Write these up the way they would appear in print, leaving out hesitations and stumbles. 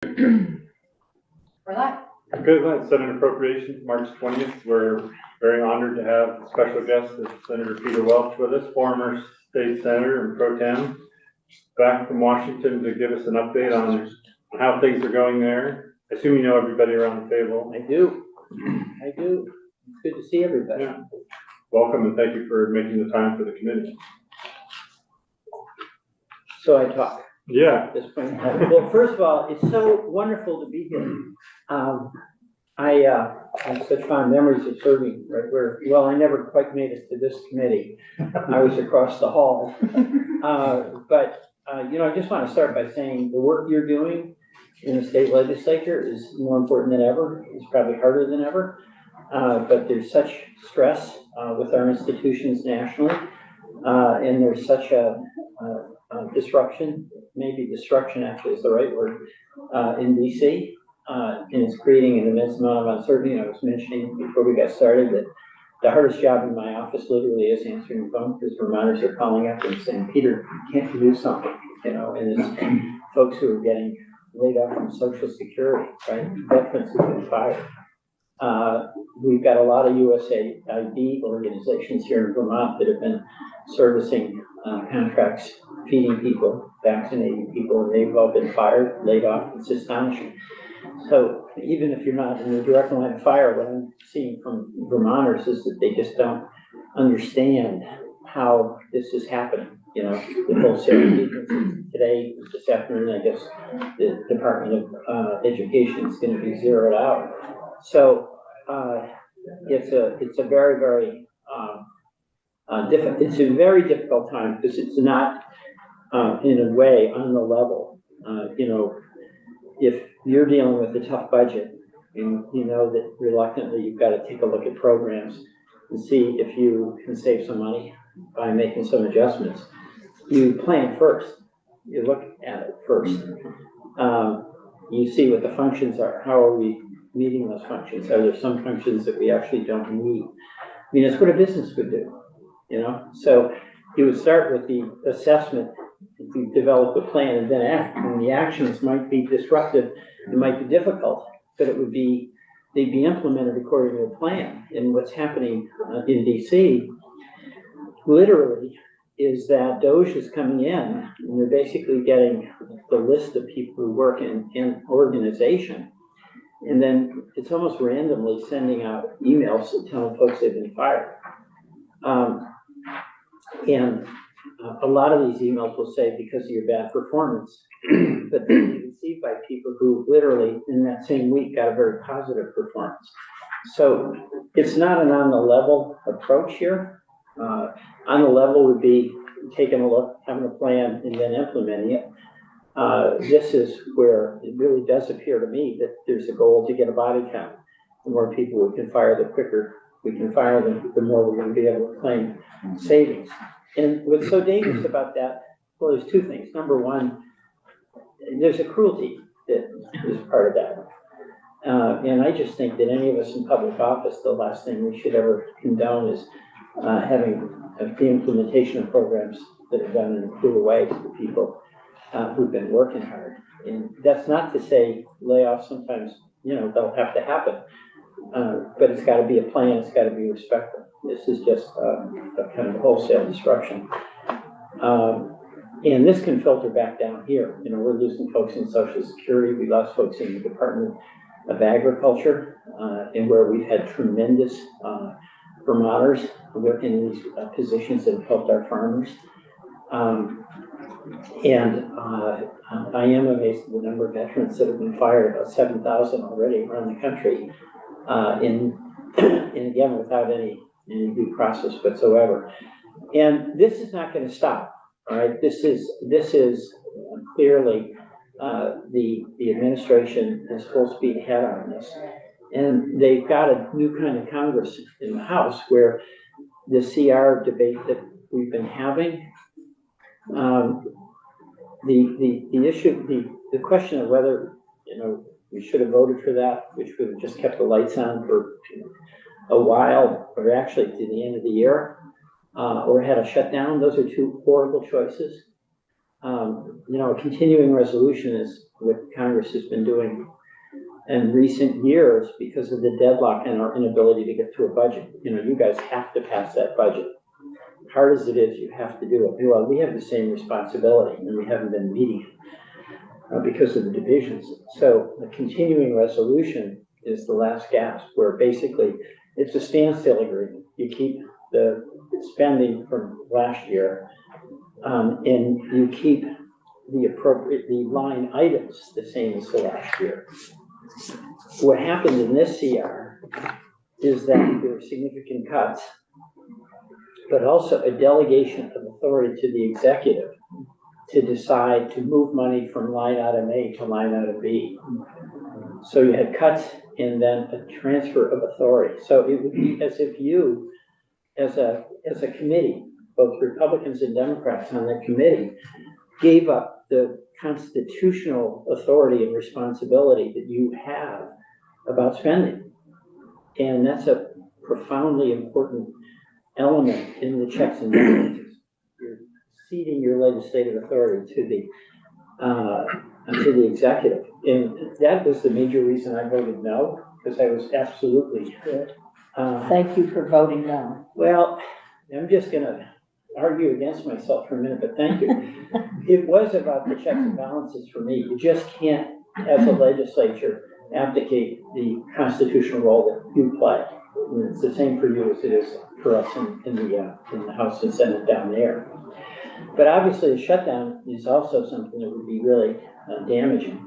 For that. Good, Senate Appropriations, March 20th. We're very honored to have a special guest, Senator Peter Welch, with us, former state senator and pro tem, back from Washington to give us an update on how things are going there. I assume you know everybody around the table. I do. It's good to see everybody. Yeah. Welcome, and thank you for making the time for the committee. So I talk. Yeah. At this point. Well, first of all, it's so wonderful to be here. I have such fond memories of serving right where, well, I never quite made it to this committee. I was across the hall. I just want to start by saying the work you're doing in the state legislature is more important than ever. It's probably harder than ever. But there's such stress with our institutions nationally. And there's such a disruption, maybe destruction actually is the right word, in DC. And it's creating an immense amount of uncertainty. I was mentioning before we got started that the hardest job in my office literally is answering the phone because Vermonters are calling up and saying, Peter, can't you do something? And it's folks who are getting laid off from Social Security, right? Veterans who've been fired. We've got a lot of USAID organizations here in Vermont that have been servicing contracts, feeding people, vaccinating people, and they've all been fired, laid off. It's astonishing. So even if you're not in the direct line of fire, what I'm seeing from Vermonters is that they just don't understand how this is happening. The wholesale agencies today, this afternoon, I guess the Department of Education is going to be zeroed out. So it's a very, very it's a very difficult time because it's not in a way on the level. If you're dealing with a tough budget and you know that reluctantly you've got to take a look at programs and see if you can save some money by making some adjustments, you plan first. You look at it first. You see what the functions are. How are we meeting those functions? Are there some functions that we actually don't need? I mean, it's what a business would do, So you would start with the assessment, you develop a plan, and then act. And the actions might be disruptive, it might be difficult, but they'd be implemented according to a plan. And what's happening in DC, literally, is that DOJ is coming in, and they're basically getting the list of people who work in organization. And then it's almost randomly sending out emails telling folks they've been fired. A lot of these emails will say because of your bad performance, but they're received by people who literally in that same week got a very positive performance. So it's not an on the level approach here. On the level would be taking a look, having a plan, and then implementing it. This is where it really does appear to me that there's a goal to get a body count. The more people we can fire, the quicker we can fire them, the more we're going to be able to claim savings. And what's so dangerous about that, well, there's two things. Number one, there's a cruelty that is part of that. And I just think that any of us in public office, the last thing we should ever condone is having the implementation of programs that are done in a cruel way to the people who've been working hard. And that's not to say layoffs sometimes, they'll have to happen. But it's got to be a plan, it's got to be respectful. This is just a kind of wholesale disruption. And this can filter back down here. We're losing folks in Social Security, we lost folks in the Department of Agriculture, and where we've had tremendous Vermonters working in these positions that have helped our farmers. I am amazed at the number of veterans that have been fired, about 7,000 already around the country, and again, without any due process whatsoever. And this is not going to stop, all right? This is clearly the administration is full speed ahead on this. And they've got a new kind of Congress in the House where the CR debate that we've been having, the issue, the question of whether we should have voted for that, which would have just kept the lights on for a while, or actually to the end of the year, or had a shutdown. Those are two horrible choices. You know, a continuing resolution is what Congress has been doing in recent years because of the deadlock and our inability to get to a budget. You know, you guys have to pass that budget. Hard as it is, you have to do it. Well, we have the same responsibility, and we haven't been meeting it because of the divisions. So the continuing resolution is the last gasp, where basically it's a standstill agreement. You keep the spending from last year, and you keep the line items the same as the last year. What happened in this CR is that there were significant cuts, but also a delegation of authority to the executive to decide to move money from line item A to line item B. So you had cuts and then a transfer of authority. So it would be as if you, as a committee, both Republicans and Democrats on the committee, gave up the constitutional authority and responsibility that you have about spending. And that's a profoundly important element in the checks and balances. You're ceding your legislative authority to the executive. And that was the major reason I voted no, because I was absolutely good. Thank you for voting no. Well, I'm just gonna argue against myself for a minute, but thank you. It was about the checks and balances for me. You just can't, as a legislature, abdicate the constitutional role that you play. And it's the same for you as it is for us in the House and Senate down there. But obviously, a shutdown is also something that would be really damaging,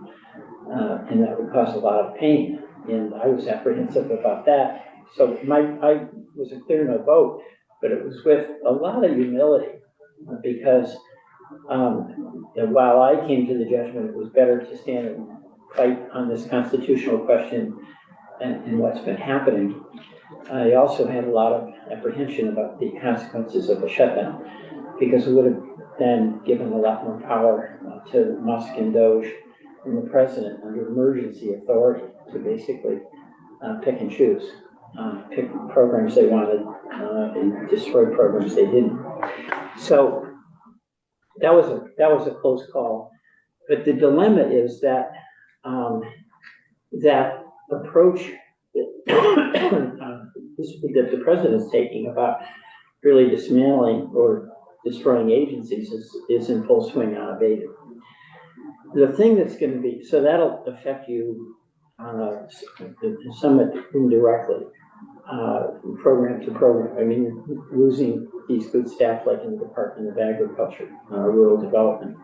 and that would cause a lot of pain. And I was apprehensive about that. So I was a clear no vote, but it was with a lot of humility, because while I came to the judgment it was better to stand and fight on this constitutional question and what's been happening, I also had a lot of apprehension about the consequences of a shutdown, because it would have then given a lot more power to Musk and Doge and the president under emergency authority to basically pick and choose, pick programs they wanted and destroy programs they didn't. So that was a close call. But the dilemma is that that approach that the president's taking about really dismantling or destroying agencies is in full swing unabated. The thing that's going to be, so that'll affect you somewhat indirectly, program to program. I mean, losing these good staff like in the Department of Agriculture, Rural Development,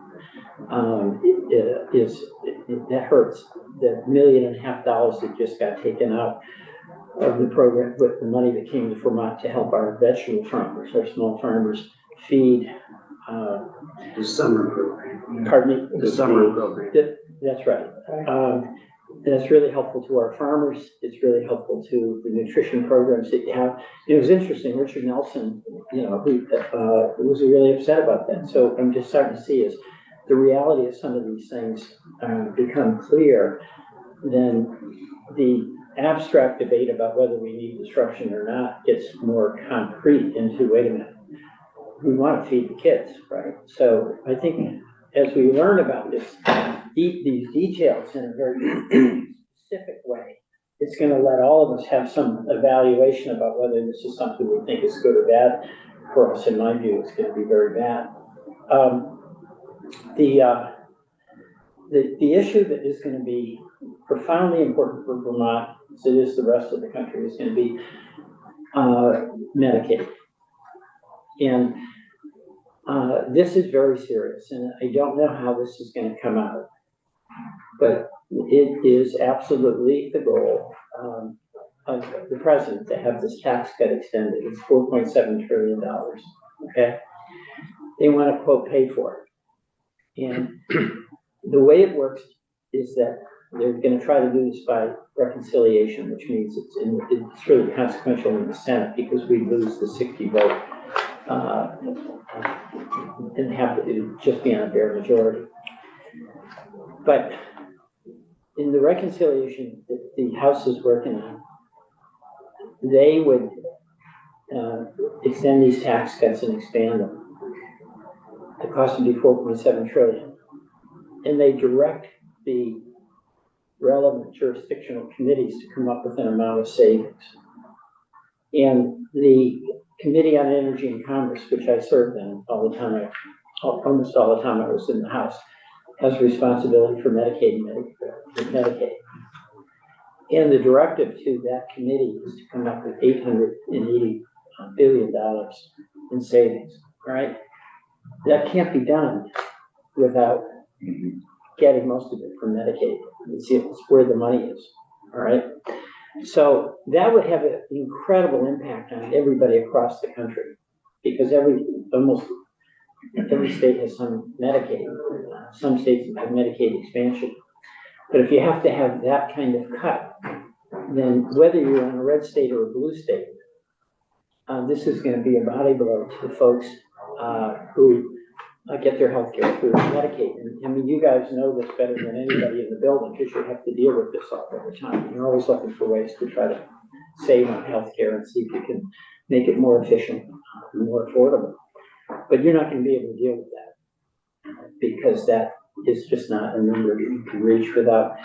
that hurts. The $1.5 million that just got taken out of the program with the money that came to Vermont to help our vegetable farmers, our small farmers, feed. The summer program. Pardon me? The summer program. That's right. That's really helpful to our farmers. It's really helpful to the nutrition programs that you have. It was interesting, Richard Nelson, who was really upset about that. So I'm just starting to see as the reality of some of these things become clear, then the abstract debate about whether we need disruption or not gets more concrete into, wait a minute, we want to feed the kids, right? So I think as we learn about these details in a very specific way, it's going to let all of us have some evaluation about whether this is something we think is good or bad. For us, in my view, it's going to be very bad. The issue that is going to be profoundly important for Vermont, as it is the rest of the country, is going to be Medicaid. And this is very serious, and I don't know how this is going to come out, but it is absolutely the goal of the president to have this tax cut extended. It's $4.7 trillion, okay? They want to, quote, pay for it. And the way it works is that they're going to try to do this by reconciliation, which means it's really consequential in the Senate because we lose the 60 vote and have to just be on a bare majority. But in the reconciliation that the House is working on, they would extend these tax cuts and expand them. the cost would be 4.7 trillion. And they direct the relevant jurisdictional committees to come up with an amount of savings. And the Committee on Energy and Commerce, which I served in all the time, almost all the time I was in the House, has responsibility for Medicaid and Medicaid. And the directive to that committee is to come up with $880 billion in savings, all right? That can't be done without getting most of it from Medicaid. It's where the money is, all right? So that would have an incredible impact on everybody across the country, because almost every state has some Medicaid. Some states have Medicaid expansion. But if you have to have that kind of cut, then whether you're in a red state or a blue state, this is going to be a body blow to the folks who get their health care through Medicaid. And I mean, you guys know this better than anybody in the building, because you have to deal with this all the time. You're always looking for ways to try to save on health care and see if you can make it more efficient and more affordable. But you're not going to be able to deal with that, because that is just not a number you can reach without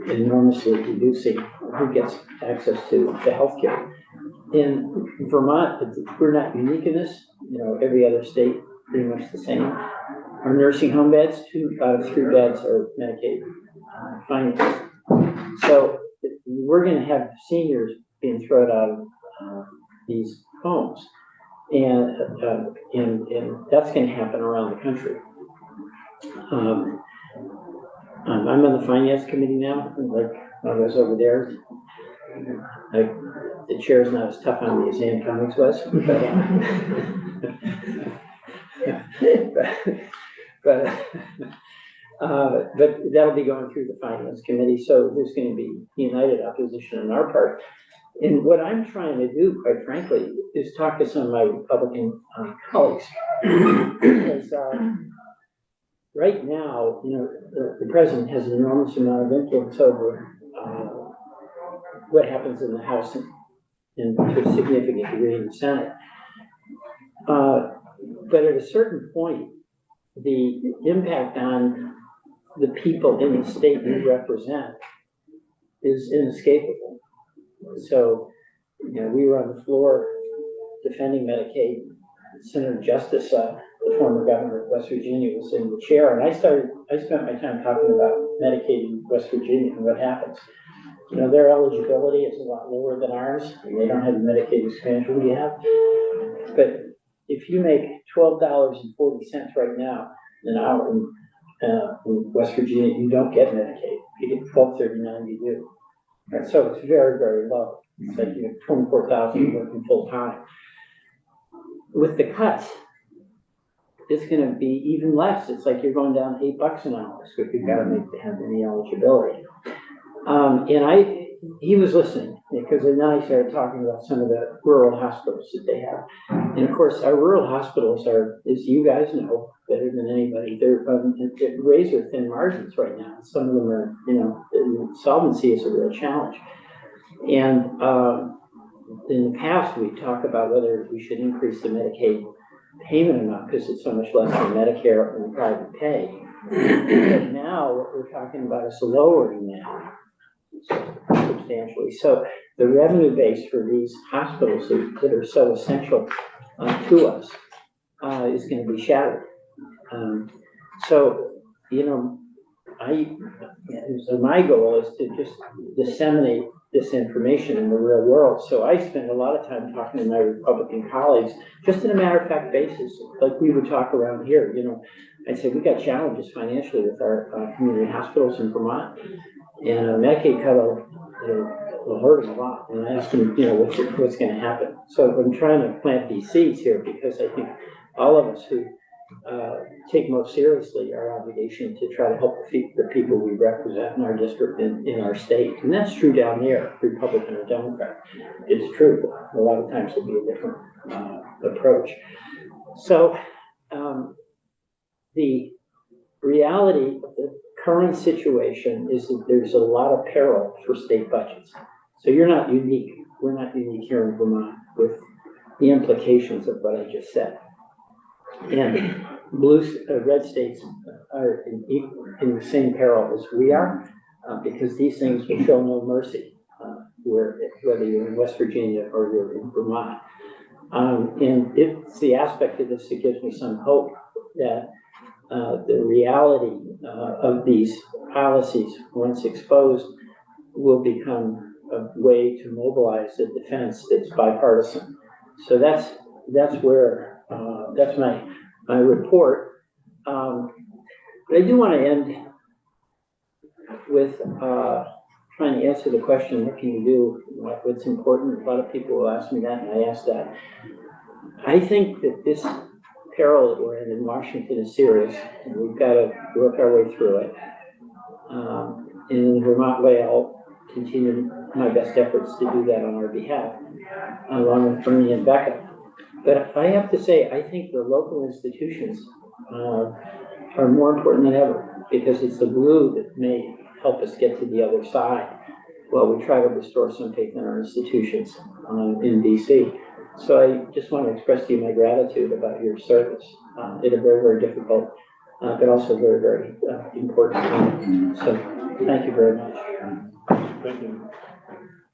enormously reducing who gets access to the health care. In Vermont, we're not unique in this. You know, every other state pretty much the same. Our nursing home beds, 2 out of 3 beds are Medicaid financed. So we're going to have seniors being thrown out of these homes, and that's going to happen around the country. I'm on the finance committee now. Like when I was over there, the chair's not as tough on me as Ann Cummings was, but that'll be going through the finance committee. So there's going to be united opposition on our part. And what I'm trying to do, quite frankly, is talk to some of my Republican colleagues. Because right now, you know, the president has an enormous amount of influence over what happens in the House and to a significant degree in the Senate. But at a certain point, the impact on the people in the state you represent is inescapable. So, you know, we were on the floor defending Medicaid. Senator Justice, the former governor of West Virginia, was in the chair, and I spent my time talking about Medicaid in West Virginia and what happens. You know, their eligibility is a lot lower than ours, and they don't have the Medicaid expansion we have. But if you make $12.40 right now an hour in West Virginia, you don't get Medicaid. You get $12.39, you do. And so it's very, very low. It's like you have 24,000 working full time. With the cuts, it's going to be even less. It's like you're going down $8 an hour, so if you've got to have any eligibility. And he was listening, because then I started talking about some of the rural hospitals that they have. And of course, our rural hospitals are, as you guys know better than anybody, they're razor thin margins right now. Some of them are, you know, solvency is a real challenge. And in the past, we talked about whether we should increase the Medicaid payment amount because it's so much less than Medicare and private pay. But now what we're talking about is lowering that substantially. So the revenue base for these hospitals that are so essential to us is going to be shattered. So, you know, so my goal is to just disseminate this information in the real world. So I spend a lot of time talking to my Republican colleagues, just in a matter-of-fact basis, like we would talk around here. You know, I'd say we got challenges financially with our community hospitals in Vermont, and Medicaid cut will hurt them a lot. And I ask them, you know, what's going to happen. So I'm trying to plant these seeds here, because I think all of us who take most seriously our obligation to try to help the people we represent in our district and in our state. And that's true down there, Republican or Democrat. It's true. A lot of times it'll be a different approach. So the reality of the current situation is that there's a lot of peril for state budgets. So you're not unique. We're not unique here in Vermont with the implications of what I just said. And red states are in the same peril as we are, because these things will show no mercy, whether you're in West Virginia or you're in Vermont. And it's the aspect of this that gives me some hope that the reality of these policies, once exposed, will become a way to mobilize a defense that's bipartisan. So that's where that's my report. But I do want to end with trying to answer the question, what can you do? What's important? A lot of people will ask me that, and I ask that. I think that this peril that we're in Washington is serious, and we've got to work our way through it. In the Vermont way, I'll continue my best efforts to do that on our behalf, along with Bernie and Becca. But I have to say, I think the local institutions are more important than ever, because it's the glue that may help us get to the other side while we try to restore some faith in our institutions in DC. So I just want to express to you my gratitude about your service in a very, very difficult, but also very, very important time. So thank you very much. Thank you.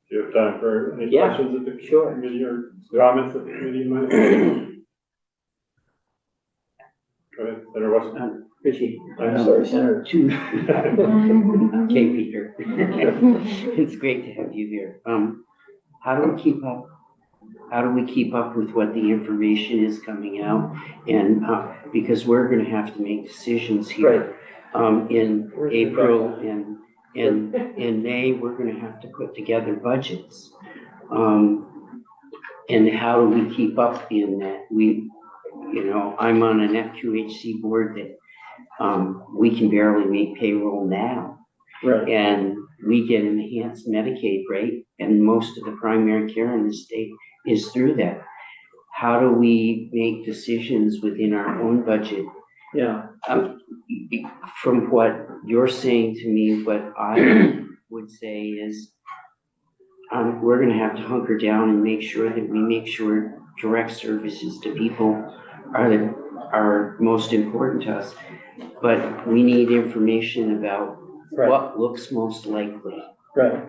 Do you have time for any questions at the committee or comments at the committee might? Go ahead, Senator Weston. Richie, I'm sorry, Senator. Okay, Peter. It's great to have you here. How do we keep up? How do we keep up with what the information is coming out? And because we're going to have to make decisions here in April and in May, we're going to have to put together budgets. And how do we keep up in that? I'm on an FQHC board that we can barely make payroll now. Right. And we get an enhanced Medicaid rate, and most of the primary care in the state is through that. How do we make decisions within our own budget? Yeah. From what you're saying to me, what I would say is we're going to have to hunker down and make sure that we make sure direct services to people are most important to us. But we need information about what looks most likely. Right.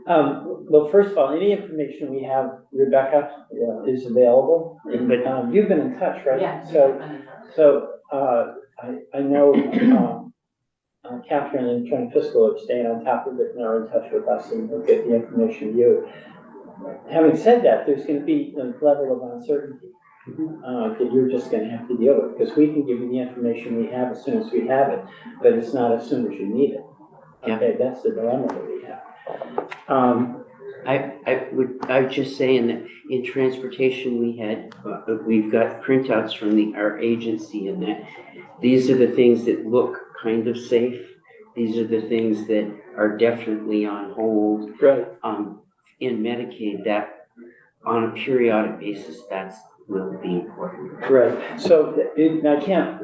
Well, first of all, any information we have, Rebecca, is available. And, you've been in touch, right? Yeah. So I know Catherine and Trent Fiscal are staying on top of it and are in touch with us, and we'll get the information to you. Having said that, there's going to be a level of uncertainty that you're just going to have to deal with, because we can give you the information we have as soon as we have it, but it's not as soon as you need it. Okay, that's the dilemma that we have. I would just say that in transportation we've got printouts from our agency, and that these are the things that look kind of safe. These are the things that are definitely on hold. Right. In Medicaid, that on a periodic basis, will be important. Right. So I can't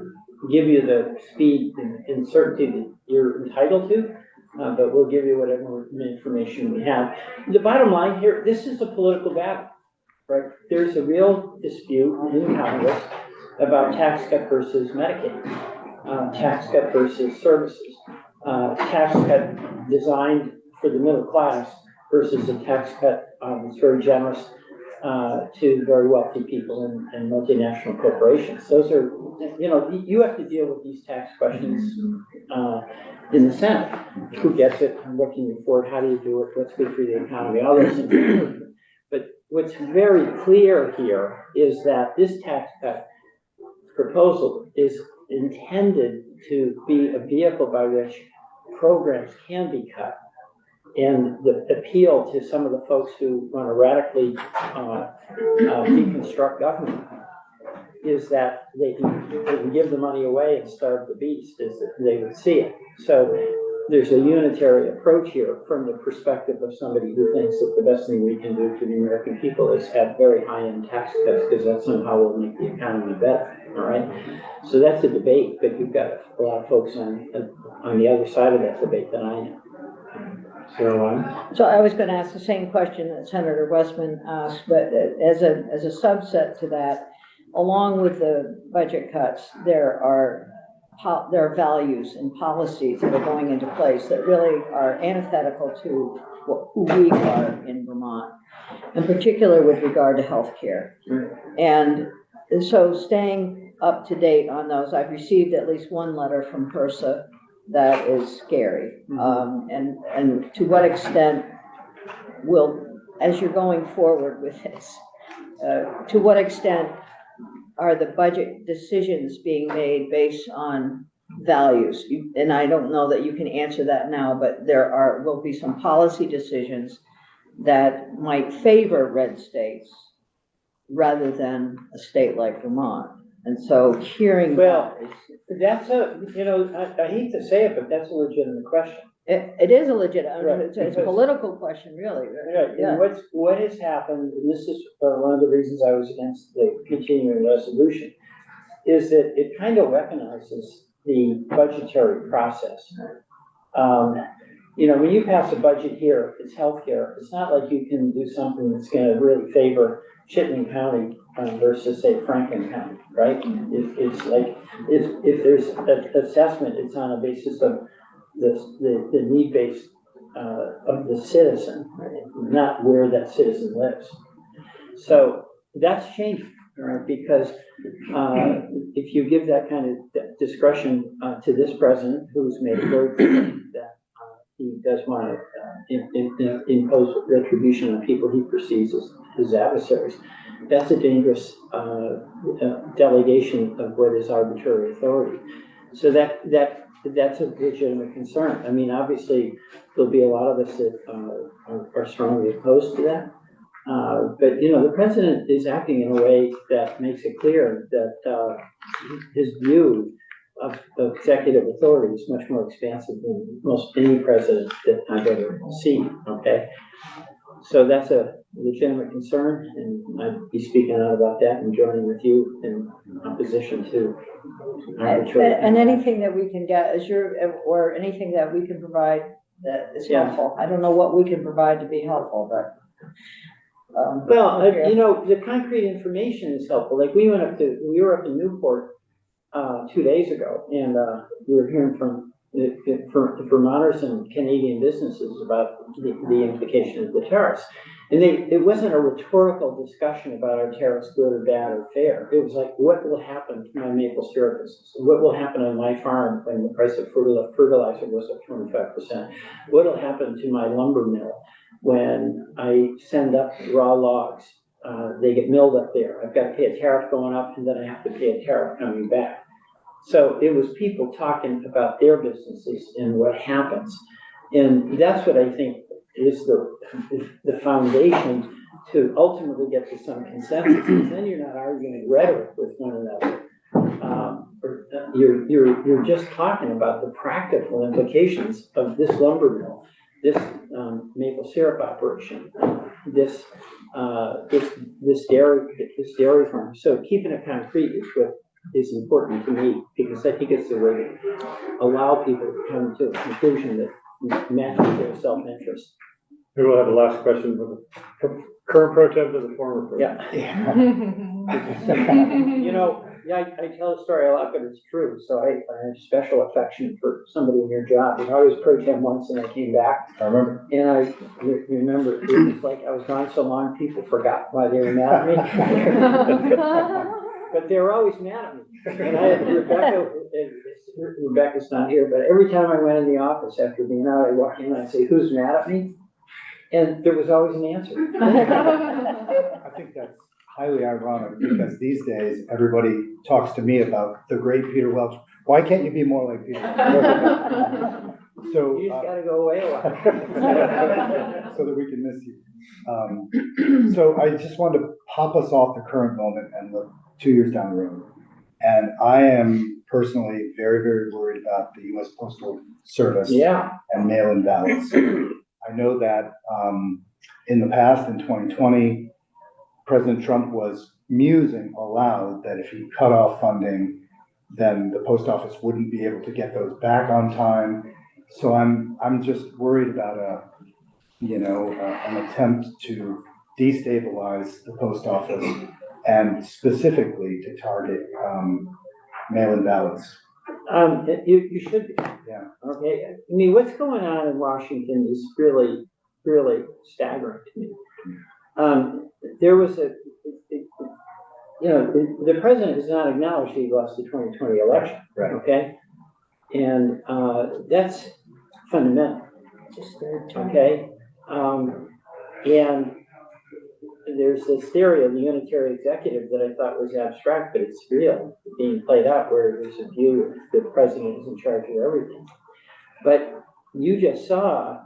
give you the speed and certainty that you're entitled to, but we'll give you whatever information we have. The bottom line here, this is a political battle, right? There's a real dispute in Congress about tax cut versus Medicaid, tax cut versus services, tax cut designed for the middle class versus a tax cut that's very generous to very wealthy people and multinational corporations. Those are, you have to deal with these tax questions in the Senate. Who gets it? What can you afford? How do you do it? What's good for the economy? All those things. But what's very clear here is that this tax cut proposal is intended to be a vehicle by which programs can be cut. And the appeal to some of the folks who want to radically deconstruct government is that they can give the money away and starve the beast, as they would see it. So there's a unitary approach here from the perspective of somebody who thinks that the best thing we can do for the American people is have very high-end tax cuts, because that somehow will make the economy better. All right. So that's a debate, but you've got a lot of folks on the other side of that debate than I am. So I was going to ask the same question that Senator Westman asked, but as a subset to that, along with the budget cuts, there are values and policies that are going into place that really are antithetical to who we are in Vermont, in particular with regard to healthcare. And so staying up to date on those, I've received at least one letter from HRSA that is scary. And to what extent as you're going forward with this, to what extent are the budget decisions being made based on values? And I don't know that you can answer that now, but will be some policy decisions that might favor red states rather than a state like Vermont. And so hearing Well, that's I hate to say it, but that's a legitimate question. it is a legit, Right, it's a because- political question, really. Right, Yeah. and what has happened, and this is one of the reasons I was against the continuing resolution, is that it kind of weaponizes the budgetary process. When you pass a budget here, it's healthcare. It's not like you can do something that's going to really favor Chittenden County versus, say, Franklin County, right? It's like if there's an assessment, it's on a basis of the need-based of the citizen, right? Not where that citizen lives. So that's changing, right? Because if you give that kind of discretion to this president, who's made it very clear that he does want to impose retribution on people he perceives as his adversaries, that's a dangerous delegation of what is arbitrary authority. So that's a legitimate concern. I mean, obviously, there'll be a lot of us that are strongly opposed to that. But the president is acting in a way that makes it clear that his view of executive authority is much more expansive than most any president that I've ever seen. Okay, so that's a legitimate concern, and I'd be speaking out about that and joining with you in opposition to arbitrary. And anything that we can get or anything that we can provide that is helpful. I don't know what we can provide to be helpful, but. The concrete information is helpful. Like we were up in Newport 2 days ago, and we were hearing from Vermonters and Canadian businesses about the implication of the tariffs. And it wasn't a rhetorical discussion about are tariffs good or bad or fair. It was like, what will happen to my maple syrup business? What will happen on my farm when the price of fertilizer goes up 25%? What will happen to my lumber mill when I send up raw logs? They get milled up there. I've got to pay a tariff going up, and then I have to pay a tariff coming back. So it was people talking about their businesses and what happens. And that's what I think is the foundation to ultimately get to some consensus, because then you're not arguing rhetoric with one another. You're just talking about the practical implications of this lumber mill, this maple syrup operation, this dairy farm. So keeping it concrete is what is important to me, because I think it's the way to allow people to come to a conclusion that matches their self-interest. We will have the last question for the current pro temp and the former pro temp. I tell a story a lot, but it's true. So I have special affection for somebody in your job. I was pro temp once, and I came back. I remember. And I remember it was like I was gone so long, people forgot why they were mad at me. But they were always mad at me. And Rebecca's not here, but every time I went in the office after being out, I walk in and I say, who's mad at me? And there was always an answer. I think that's highly ironic, because these days, everybody talks to me about the great Peter Welch. Why can't you be more like Peter? So, You just gotta go away a while. so that we can miss you. So I just wanted to pop us off the current moment and look 2 years down the road. And I am personally very, very worried about the U.S. Postal Service and mail-in ballots. I know that in the past, in 2020, President Trump was musing aloud that if he cut off funding, then the post office wouldn't be able to get those back on time. So I'm just worried about an attempt to destabilize the post office and specifically to target, mail-in ballots. You should be. Yeah. Okay, I mean, what's going on in Washington is really, really staggering to me. There was the president has not acknowledged he lost the 2020 election. Right. Okay? And, that's fundamental. Just third time. Okay? And there's this theory of the unitary executive that I thought was abstract, but it's real, being played out, where there's a view that the president is in charge of everything. But you just saw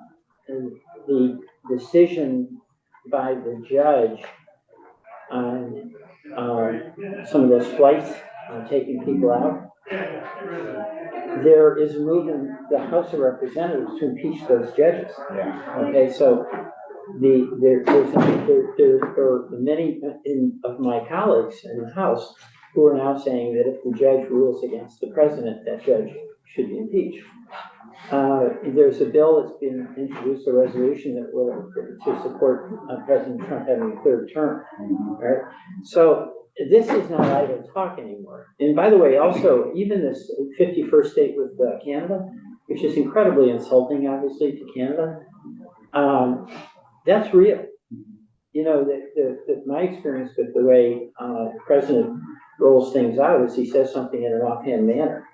the decision by the judge on some of those flights, taking people out. There is a move in the House of Representatives to impeach those judges. Yeah. Okay, so there are many of my colleagues in the House who are now saying that if the judge rules against the president, that judge should be impeached. There's a bill that's been introduced, a resolution that will to support President Trump having a third term. Right? So this is not idle talk anymore. And by the way, also, even this 51st state with Canada, which is incredibly insulting, obviously, to Canada, that's real. You know, my experience with the way the president rolls things out is he says something in an offhand manner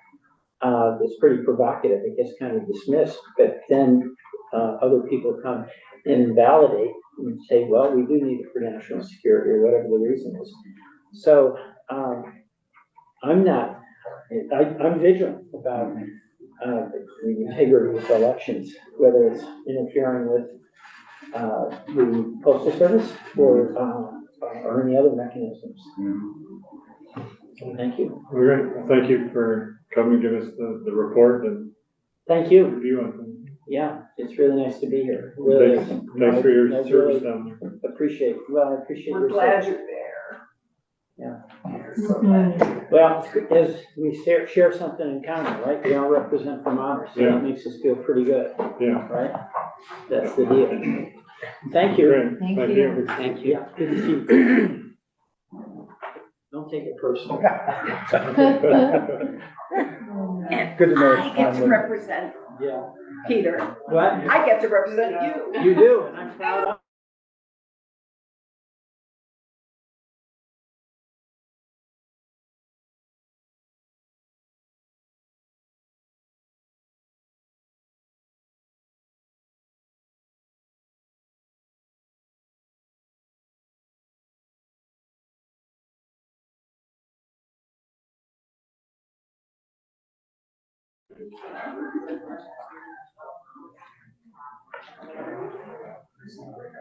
that's pretty provocative. It gets kind of dismissed, but then other people come and validate and say, well, we do need it for national security or whatever the reason is. So I'm vigilant about the integrity of elections, whether it's interfering with the Postal Service or any other mechanisms. Thank you. All right, thank you for coming to give us the report and Thank you. review on things. Yeah, it's really nice to be here. Really, Thanks for your I service really down there. appreciate. Well, I appreciate your We're glad service. you're there. Yeah. Well, as we share something in common, right? We all represent Vermonters, so Yeah. that makes us feel pretty good, Yeah. right? That's the deal. Thank you. Great, Thank thank you. you. Thank you. Yeah, good to see you. Don't take it personal. And Good to know I it's get to time. represent Yeah. Peter. What? I get to represent you. You do, and I'm proud of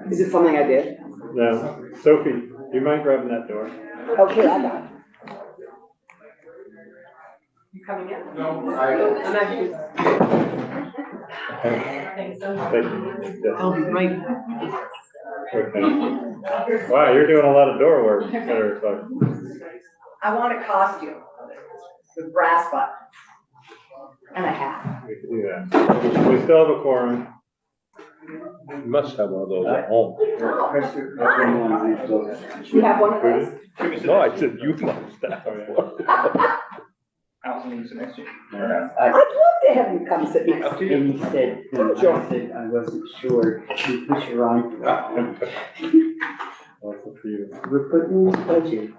Is it something I did? Now, Sophie, do you mind grabbing that door? Okay, I got it. You coming in? No. I'm actually. Thanks so much. Thank you. Yes. I'll be right. Okay. Wow, you're doing a lot of door work, Senator Clark. I want a costume with brass buttons and a hat. We can do that. We still have a quorum. You must have one of those at home. You have one of those? No, I said you must have one. I'd love to have you come sit next to me. And he said, I said, I wasn't sure, you push your arm. Also for you. We're putting in this budget.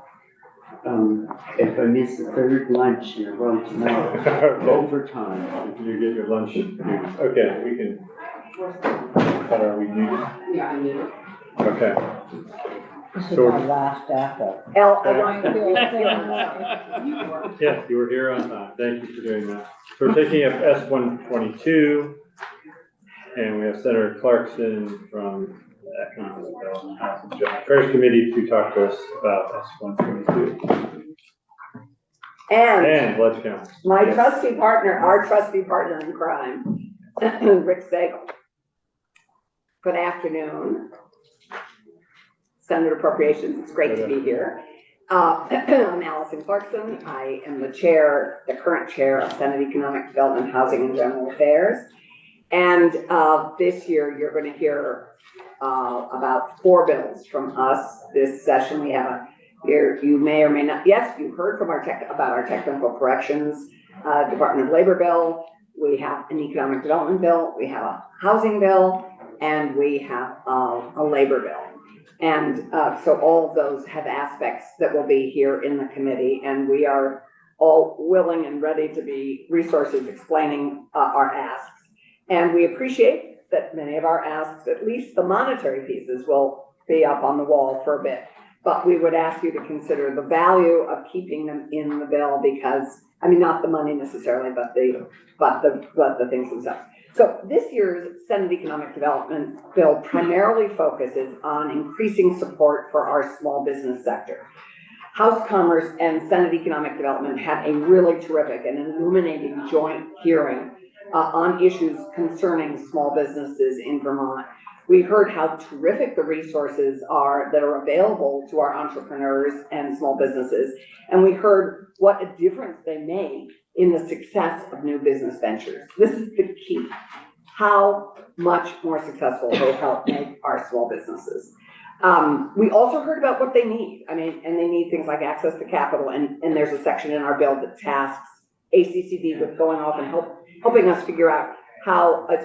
If I miss the third lunch in a row tomorrow, overtime. You get your lunch. Okay, we can. What are we needed? Yeah, I need it. Okay. This is So- my last backup. Elle, I want you. Yes, you were here on time. Thank you for doing that. So we're taking up S-122, and we have Senator Clarkson from the Economic Development House and Joint Affairs Committee to talk to us about S-122 And and blood counts. my Yes. trusty partner, our trusty partner in crime, Rick Sagel. Good afternoon. Senator Appropriations, it's great to be here. I'm Allison Clarkson. I am the current chair of Senate Economic Development, Housing and General Affairs. And this year, you're going to hear about 4 bills from us this session. We have You may or may not, yes, you heard from about our technical corrections, Department of Labor bill. We have an economic development bill, we have a housing bill, and we have a labor bill. And so all of those have aspects that will be here in the committee, and we are all willing and ready to be resources explaining our asks. And we appreciate that many of our asks, at least the monetary pieces, will be up on the wall for a bit. But we would ask you to consider the value of keeping them in the bill because, I mean, not the money necessarily, but the things themselves. So this year's Senate Economic Development Bill primarily focuses on increasing support for our small business sector. House Commerce and Senate Economic Development had a really terrific and illuminating joint hearing on issues concerning small businesses in Vermont. We heard how terrific the resources are that are available to our entrepreneurs and small businesses, and we heard what a difference they make in the success of new business ventures. This is the key, how much more successful they help make our small businesses. We also heard about what they need. I mean, and they need things like access to capital, and there's a section in our bill that tasks ACCD with going off and helping us figure out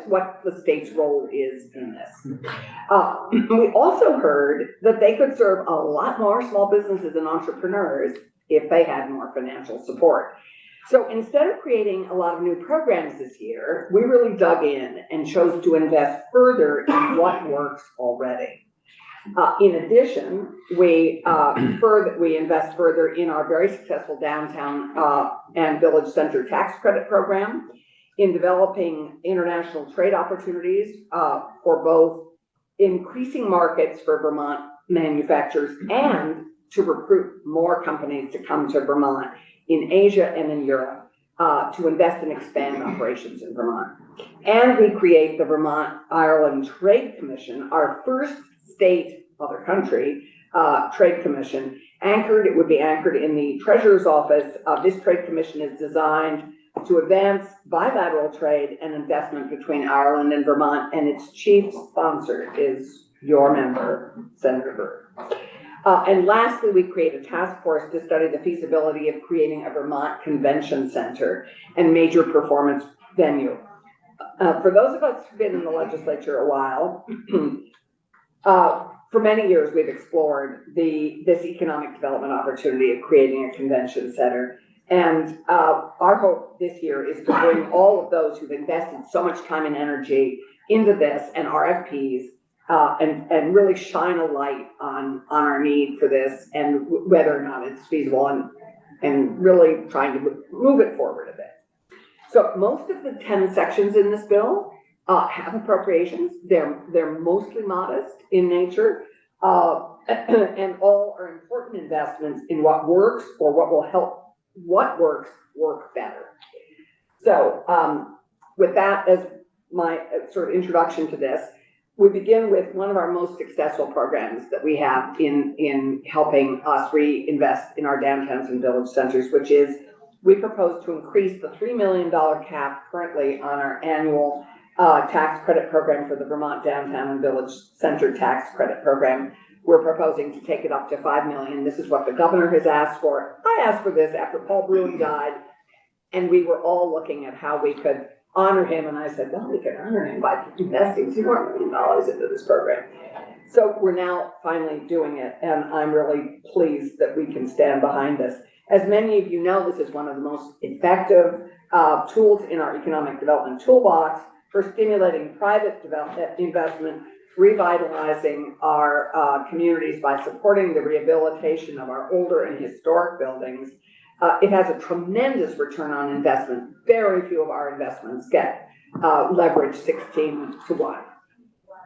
what the state's role is in this. We also heard that they could serve a lot more small businesses and entrepreneurs if they had more financial support. So instead of creating a lot of new programs this year, we really dug in and chose to invest further in what works already. In addition, we invest further in our very successful downtown and village center tax credit program, in developing international trade opportunities for both increasing markets for Vermont manufacturers and to recruit more companies to come to Vermont in Asia and in Europe to invest and expand operations in Vermont. And we create the Vermont-Ireland Trade Commission, our first state, other country, trade commission. It would be anchored in the Treasurer's Office. This trade commission is designed to advance bilateral trade and investment between Ireland and Vermont, and its chief sponsor is your member, Senator Byrd. And lastly, we create a task force to study the feasibility of creating a Vermont Convention Center and major performance venue. For those of us who've been in the legislature a while, for many years we've explored this economic development opportunity of creating a convention center. And our hope this year is to bring all of those who've invested so much time and energy into this and RFPs and really shine a light on our need for this and whether or not it's feasible and really trying to move it forward a bit. So most of the 10 sections in this bill have appropriations. They're mostly modest in nature and all are important investments in what works or what will help what works work better. So with that as my sort of introduction to this, we begin with one of our most successful programs that we have in helping us reinvest in our downtowns and village centers, which is we propose to increase the $3 million cap currently on our annual tax credit program for the Vermont Downtown and Village Center Tax Credit Program. We're proposing to take it up to $5 million. This is what the governor has asked for. I asked for this after Paul Bruin died, and we were all looking at how we could honor him. And I said, well, we can honor him by investing $2 million into this program. So we're now finally doing it, and I'm really pleased that we can stand behind this. As many of you know, this is one of the most effective tools in our economic development toolbox for stimulating private investment, revitalizing our communities by supporting the rehabilitation of our older and historic buildings. It has a tremendous return on investment. Very few of our investments get leverage 16 to 1.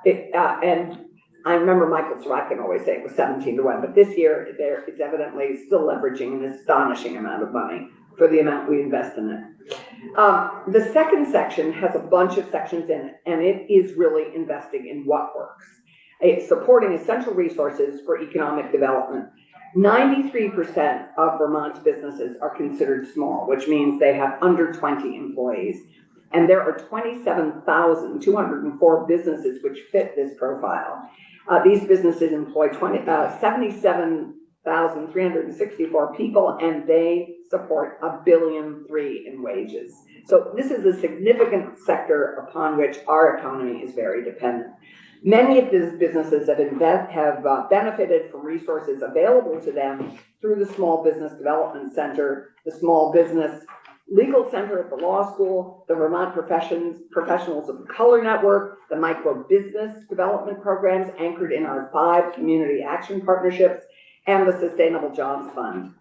And I remember Michael Sorokin always say it was 17 to 1, but this year it's evidently still leveraging an astonishing amount of money for the amount we invest in it. The second section has a bunch of sections in it, and it is really investing in what works. It's supporting essential resources for economic development. 93% of Vermont's businesses are considered small, which means they have under 20 employees. And there are 27,204 businesses which fit this profile. These businesses employ 77 5,364 people, and they support $1.3 billion in wages. So this is a significant sector upon which our economy is very dependent. Many of these businesses have benefited from resources available to them through the Small Business Development Center, the Small Business Legal Center at the law school, the Vermont Professionals of Color Network, the micro business development programs anchored in our 5 community action partnerships, and the Sustainable Jobs Fund.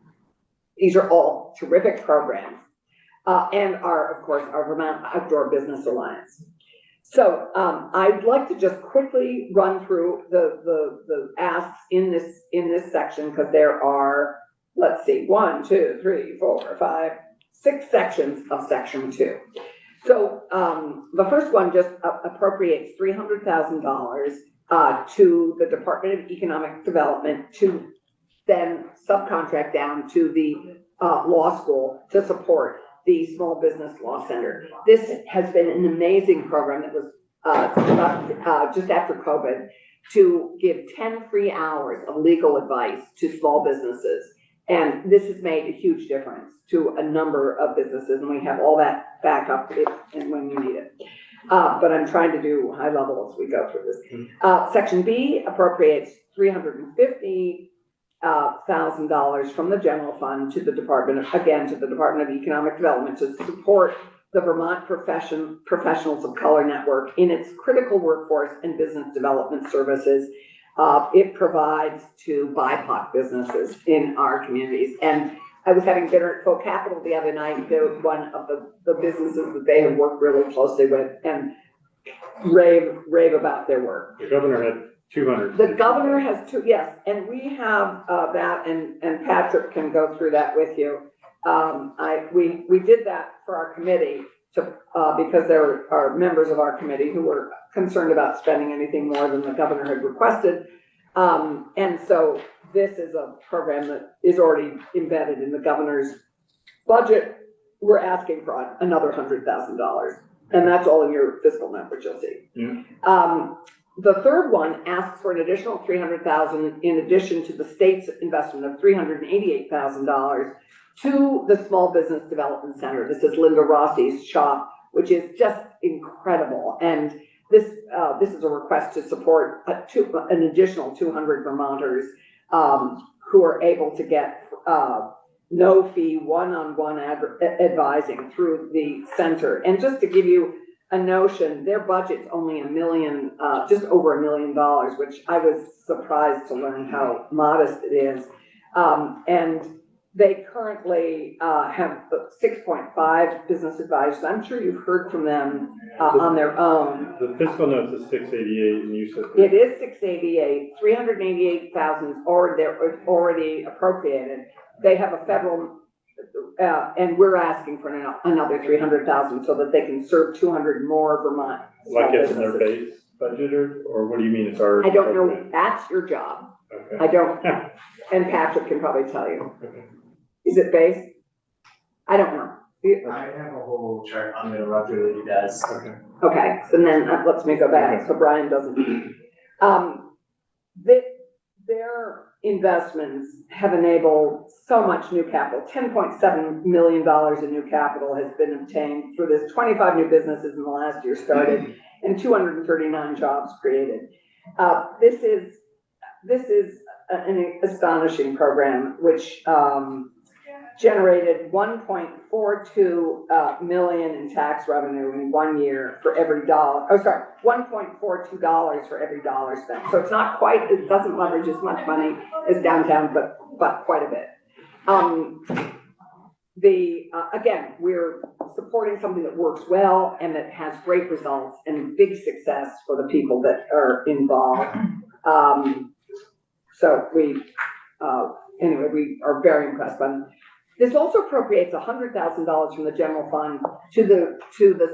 These are all terrific programs, and are, of course, our Vermont Outdoor Business Alliance. So I'd like to just quickly run through the asks in this section, because there are, let's see, 1, 2, 3, 4, 5, 6 sections of section 2. So the first one just appropriates $300,000 to the Department of Economic Development to then subcontract down to the law school to support the Small Business Law Center. This has been an amazing program that was just after COVID, to give 10 free hours of legal advice to small businesses. And this has made a huge difference to a number of businesses, and we have all that back up if and when you need it. But I'm trying to do high level as we go through this. Section B appropriates $350,000 from the general fund to the Department of Economic Development to support the Vermont Professionals of Color Network in its critical workforce and business development services. It provides to BIPOC businesses in our communities. And I was having dinner at Folk Capital the other night. They're one of the businesses that they have worked really closely with and rave about their work. The governor had 200. The governor has 2, yes, and we have that, and Patrick can go through that with you. We did that for our committee to because there are members of our committee who were concerned about spending anything more than the governor had requested. And so this is a program that is already embedded in the governor's budget. We're asking for another $100,000, and that's all in your fiscal numbers, you'll see. Yeah. The third one asks for an additional $300,000 in addition to the state's investment of $388,000 to the Small Business Development Center. This is Linda Rossi's shop, which is just incredible. And this is a request to support an additional 200 Vermonters who are able to get no fee one-on-one advising through the center. And just to give you a notion, their budget's only $1 million, just over $1 million, which I was surprised to learn how modest it is. And they currently have 6.5 business advisors. I'm sure you've heard from them on their own. The fiscal note is 688, and you said it is 688. 388,000 is already appropriated. They have a federal, and we're asking for another 300,000 so that they can serve 200 more Vermont. Like it's in their base budget, or what do you mean it's our? I don't know. That's your job. Okay. I don't, and Patrick can probably tell you. Okay. Is it base? I don't know. I have a whole chart on the Roger Lady does. Okay. Okay, so then that lets me go back so Brian doesn't. Their investments have enabled so much new capital. $10.7 million in new capital has been obtained for this. 25 new businesses in the last year started and 239 jobs created. This is an astonishing program, which generated $1.42 million in tax revenue in 1 year for every dollar. Oh, sorry, $1.42 for every dollar spent. So it's not quite, it doesn't leverage as much money as downtown, but quite a bit. Again, we're supporting something that works well and that has great results and big success for the people that are involved. So anyway, we are very impressed by them. This also appropriates $100,000 from the general fund to the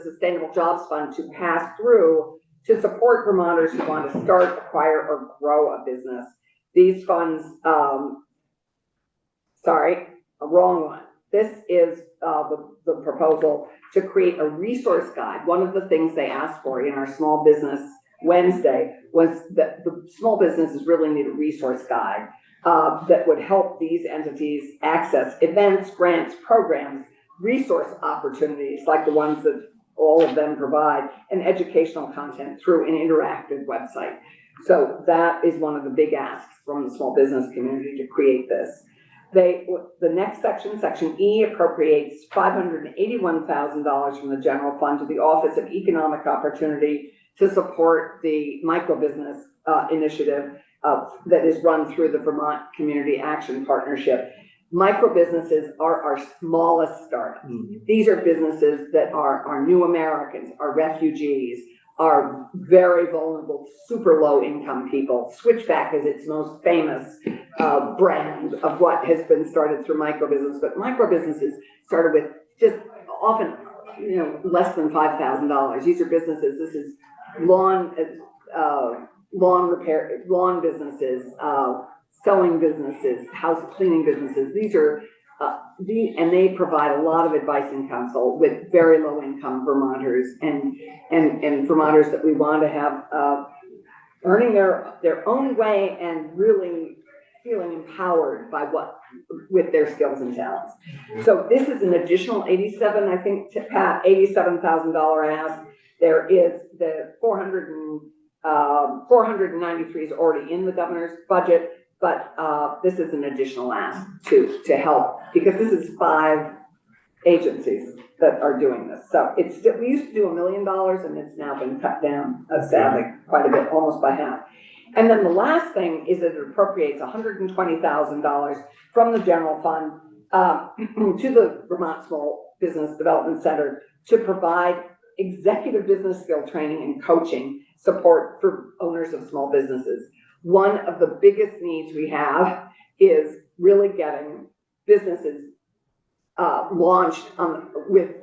Sustainable Jobs Fund to pass through to support Vermonters who want to start, acquire, or grow a business. These funds, sorry, a wrong one. This is the proposal to create a resource guide. One of the things they asked for in our Small Business Wednesday was that the small businesses really need a resource guide that would help these entities access events, grants, programs, resource opportunities like the ones that all of them provide, and educational content through an interactive website. So that is one of the big asks from the small business community to create this. The next section, Section E, appropriates $581,000 from the general fund to the Office of Economic Opportunity to support the microbusiness initiative that is run through the Vermont Community Action Partnership. Microbusinesses are our smallest startups. These are businesses that are new Americans, are refugees, are very vulnerable, super low income people. Switchback is its most famous brand of what has been started through microbusiness, but microbusinesses started with just often, less than $5,000. These are businesses. This is lawn repair, lawn businesses, sewing businesses, house cleaning businesses. These are and they provide a lot of advice and counsel with very low income Vermonters and Vermonters that we want to have earning their own way and really feeling empowered by with their skills and talents. So this is an additional $87,000 ask. There is the 493 is already in the governor's budget. But this is an additional ask to help, because this is 5 agencies that are doing this. So we used to do $1 million, and it's now been cut down, sadly, quite a bit, almost by half. And then the last thing is that it appropriates $120,000 from the general fund to the Vermont Small Business Development Center to provide executive business skill training and coaching support for owners of small businesses. One of the biggest needs we have is really getting businesses launched with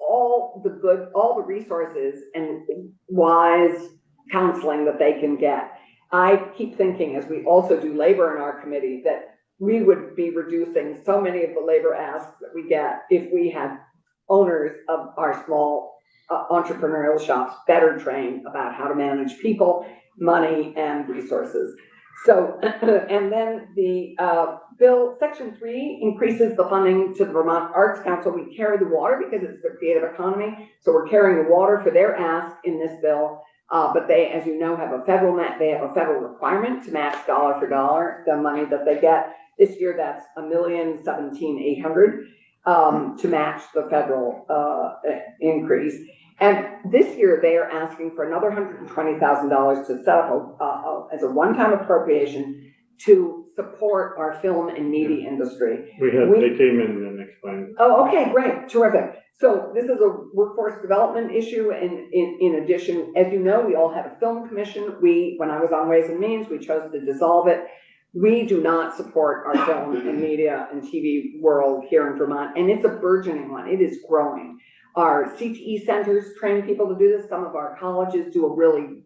all the resources and wise counseling that they can get. I keep thinking, as we also do labor in our committee, that we would be reducing so many of the labor asks that we get if we had owners of our small entrepreneurial shops better trained about how to manage people, money, and resources. So, and then the bill, Section 3, increases the funding to the Vermont Arts Council. We carry the water because it's the creative economy. So we're carrying the water for their ask in this bill. But they, as you know, have a federal requirement to match dollar for dollar the money that they get. This year, that's $1,017,800 to match the federal increase. And this year, they are asking for another $120,000 to set up as a one-time appropriation to support our film and media industry. They came in and explained. Oh, okay, great, terrific. So this is a workforce development issue, and in addition, as you know, we all have a film commission. When I was on Ways and Means, we chose to dissolve it. We do not support our film and media and TV world here in Vermont, and it's a burgeoning one. It is growing. Our CTE centers train people to do this. Some of our colleges do a really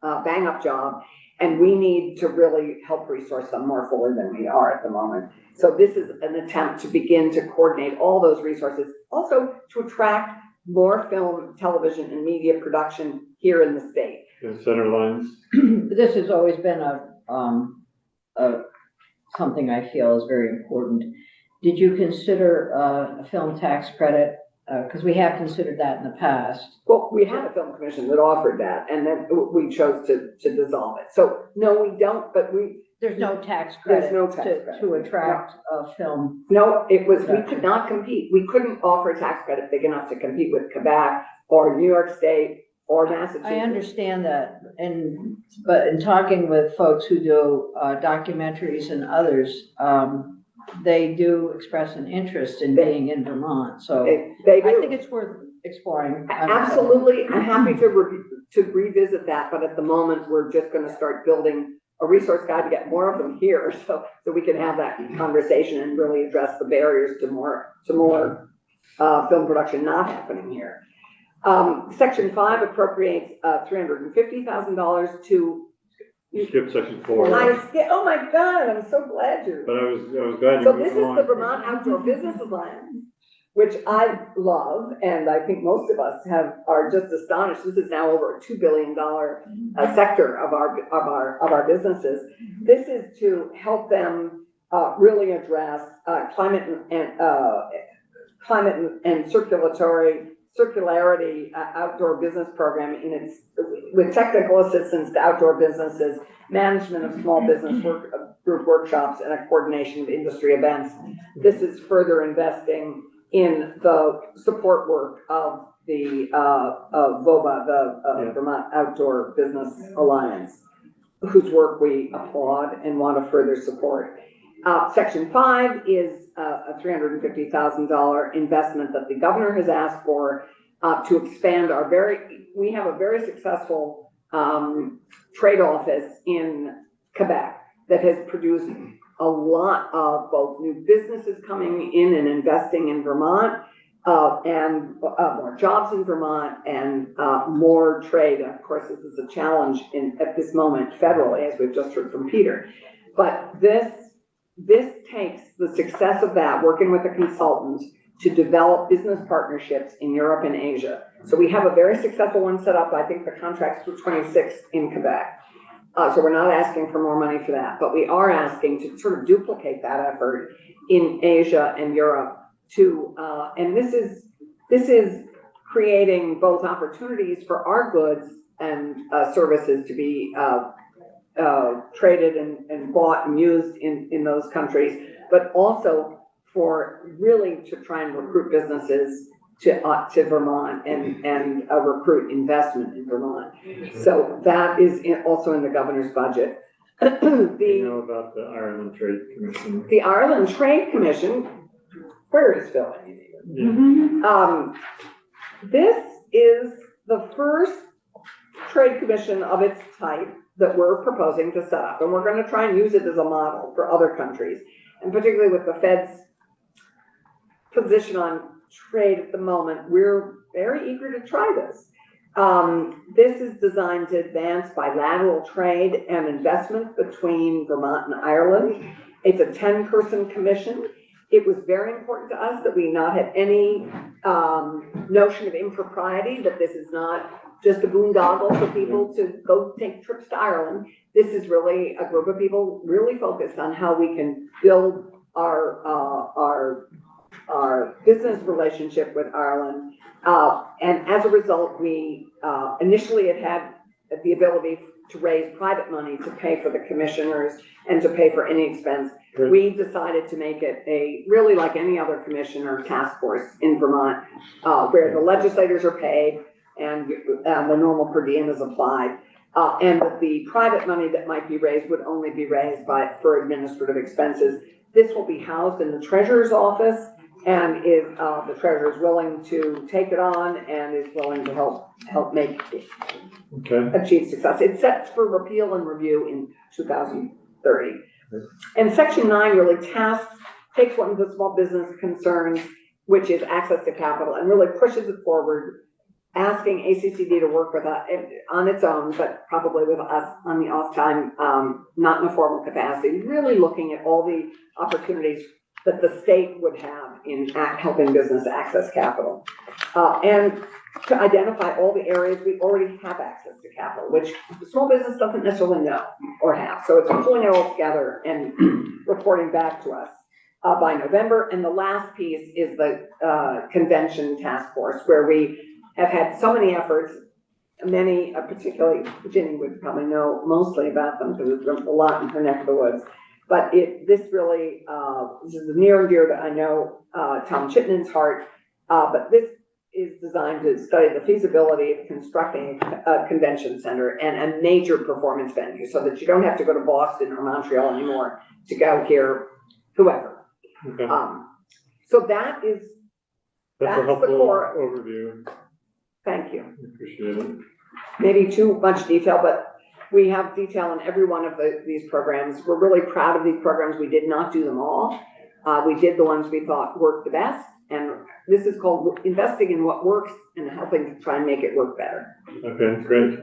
bang-up job, and we need to really help resource them more fully than we are at the moment. So this is an attempt to begin to coordinate all those resources, also to attract more film, television, and media production here in the state. The center lines. This has always been something I feel is very important. Did you consider a film tax credit? Because we have considered that in the past. Well, we had a film commission that offered that, and then we chose to dissolve it. So no, we don't, but there's no tax credit, to attract film. No, we could not compete. We couldn't offer a tax credit big enough to compete with Quebec or New York State or Massachusetts. I understand that, but in talking with folks who do documentaries and others, they do express an interest in being in Vermont, so they do. I think it's worth exploring. Absolutely, I'm happy to revisit that, but at the moment, we're just going to start building a resource guide to get more of them here, so we can have that conversation and really address the barriers to more film production not happening here. Section 5 appropriates $350,000 to. You skipped Section 4. Oh my God, I'm so glad But I was glad you. So this is the Vermont Outdoor Business Alliance. which I love, and I think most of us are just astonished. This is now over a $2 billion sector of our businesses. This is to help them really address climate and circularity outdoor business program with technical assistance to outdoor businesses, management of small business group workshops, and a coordination of industry events. This is further investing in the support work of the VOBA, the Vermont Outdoor Business Alliance, whose work we applaud and want to further support. Section 5 is a $350,000 investment that the governor has asked for to expand we have a very successful trade office in Quebec that has produced a lot of both new businesses coming in and investing in Vermont, and more jobs in Vermont, and more trade. And of course, this is a challenge at this moment federally, as we've just heard from Peter. But this takes the success of that, working with a consultant, to develop business partnerships in Europe and Asia. So we have a very successful one set up. I think the contract's through 26 in Quebec. So we're not asking for more money for that, but we are asking to sort of duplicate that effort in Asia and Europe and this is creating both opportunities for our goods and services to be traded and bought and used in those countries, but also for really to try and recruit businesses to Vermont and recruit investment in Vermont. So that is also in the governor's budget. You know about the Ireland Trade Commission? The Ireland Trade Commission, where is Phil? Yeah. This is the first trade commission of its type that we're proposing to set up, and we're going to try and use it as a model for other countries, and particularly with the Fed's position on trade at the moment, we're very eager to try this. This is designed to advance bilateral trade and investment between Vermont and Ireland. It's a 10-person commission. It was very important to us that we not have any notion of impropriety, that this is not just a boondoggle for people to go take trips to Ireland. This is really a group of people really focused on how we can build our business relationship with Ireland. And as a result, we initially had the ability to raise private money to pay for the commissioners and to pay for any expense. Good. We decided to make it really like any other commission or task force in Vermont, where the legislators are paid and the normal per diem is applied. And that the private money that might be raised would only be raised for administrative expenses. This will be housed in the treasurer's office, and if the treasurer is willing to take it on and is willing to help make achieve success. It's set for repeal and review in 2030. And Section 9 really takes one of the small business concerns, which is access to capital, and really pushes it forward, asking ACCD to work with us on its own, but probably with us on the off time, not in a formal capacity, really looking at all the opportunities that the state would have in helping business access capital. And to identify all the areas we already have access to capital, which the small business doesn't necessarily know or have. So it's pulling it all together and reporting back to us by November. And the last piece is the convention task force, where we have had so many efforts, many, particularly Ginny would probably know mostly about them because it's a lot in her neck of the woods. But this really, this is near and dear to, I know, Tom Chittenden's heart, but this is designed to study the feasibility of constructing a convention center and a major performance venue so that you don't have to go to Boston or Montreal anymore to go hear whoever. Okay. So that's a helpful the core overview. Thank you. Appreciate it. Maybe too much detail, but we have detail in every one of these programs. We're really proud of these programs. We did not do them all. We did the ones we thought worked the best. And this is called investing in what works and helping to try and make it work better. Okay, great. Is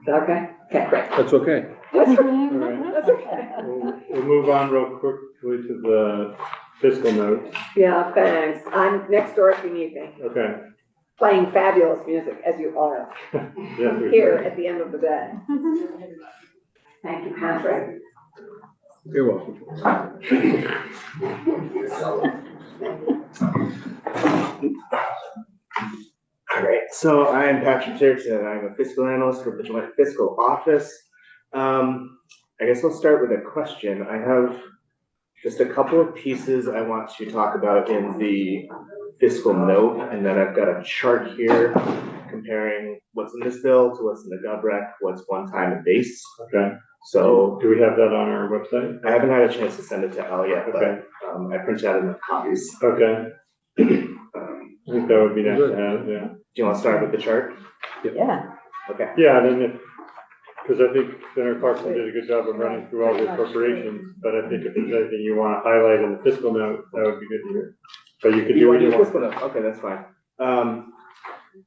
that okay? Okay, great. That's okay. That's All right. okay. We'll move on real quickly to the fiscal notes. Yeah, thanks. I'm next door if you need me, Okay. playing fabulous music, as you are, Yes, we here should. at the end of the day. Thank you, Patrick. You're welcome. All right, so I am Patrick Church and I'm a fiscal analyst for the Joint Fiscal Office. I guess I'll start with a question. I have just a couple of pieces I want to talk about in the fiscal note, and then I've got a chart here comparing what's in this bill to what's in the GovRec, what's one time and base. Okay. So Do we have that on our website? I haven't had a chance to send it to Al yet, Okay. but I printed out enough copies. Okay. Um, I think that would be nice to have, yeah. Do you want to start with the chart? Yeah, Okay. Yeah, and then if, because I think Senator Clarkson did a good job of running through all the appropriations, but I think if there's anything you want to highlight in the fiscal note, that would be good to hear. But you could do what you want. Fiscal note? Okay, that's fine.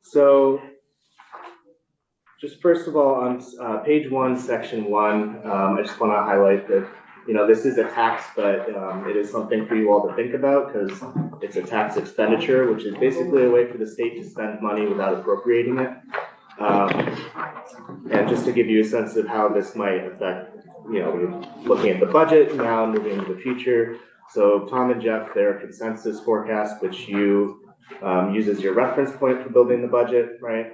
So just first of all, on page 1, section 1, I just want to highlight that, you know, this is a tax, but it is something for you all to think about because it's a tax expenditure, which is basically a way for the state to spend money without appropriating it. And just to give you a sense of how this might affect, you know, looking at the budget now, moving into the future. So Tom and Jeff, their consensus forecast, which you use as your reference point for building the budget, right?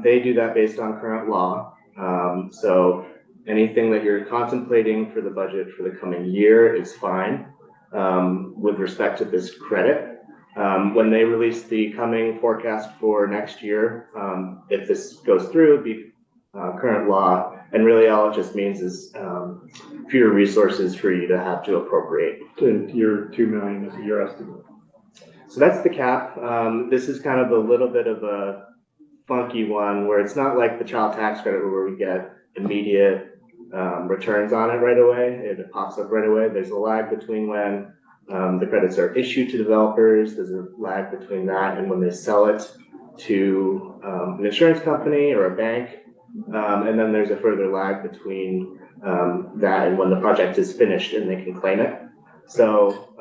They do that based on current law. So anything that you're contemplating for the budget for the coming year is fine with respect to this credit. When they release the coming forecast for next year, if this goes through, it'd be current law. And really all it just means is fewer resources for you to have to appropriate. And your 2 million is your estimate. So that's the cap. This is kind of a little bit of a funky one where it's not like the child tax credit where we get immediate returns on it right away. It pops up right away. There's a lag between when the credits are issued to developers. There's a lag between that and when they sell it to an insurance company or a bank. And then there's a further lag between that and when the project is finished and they can claim it. So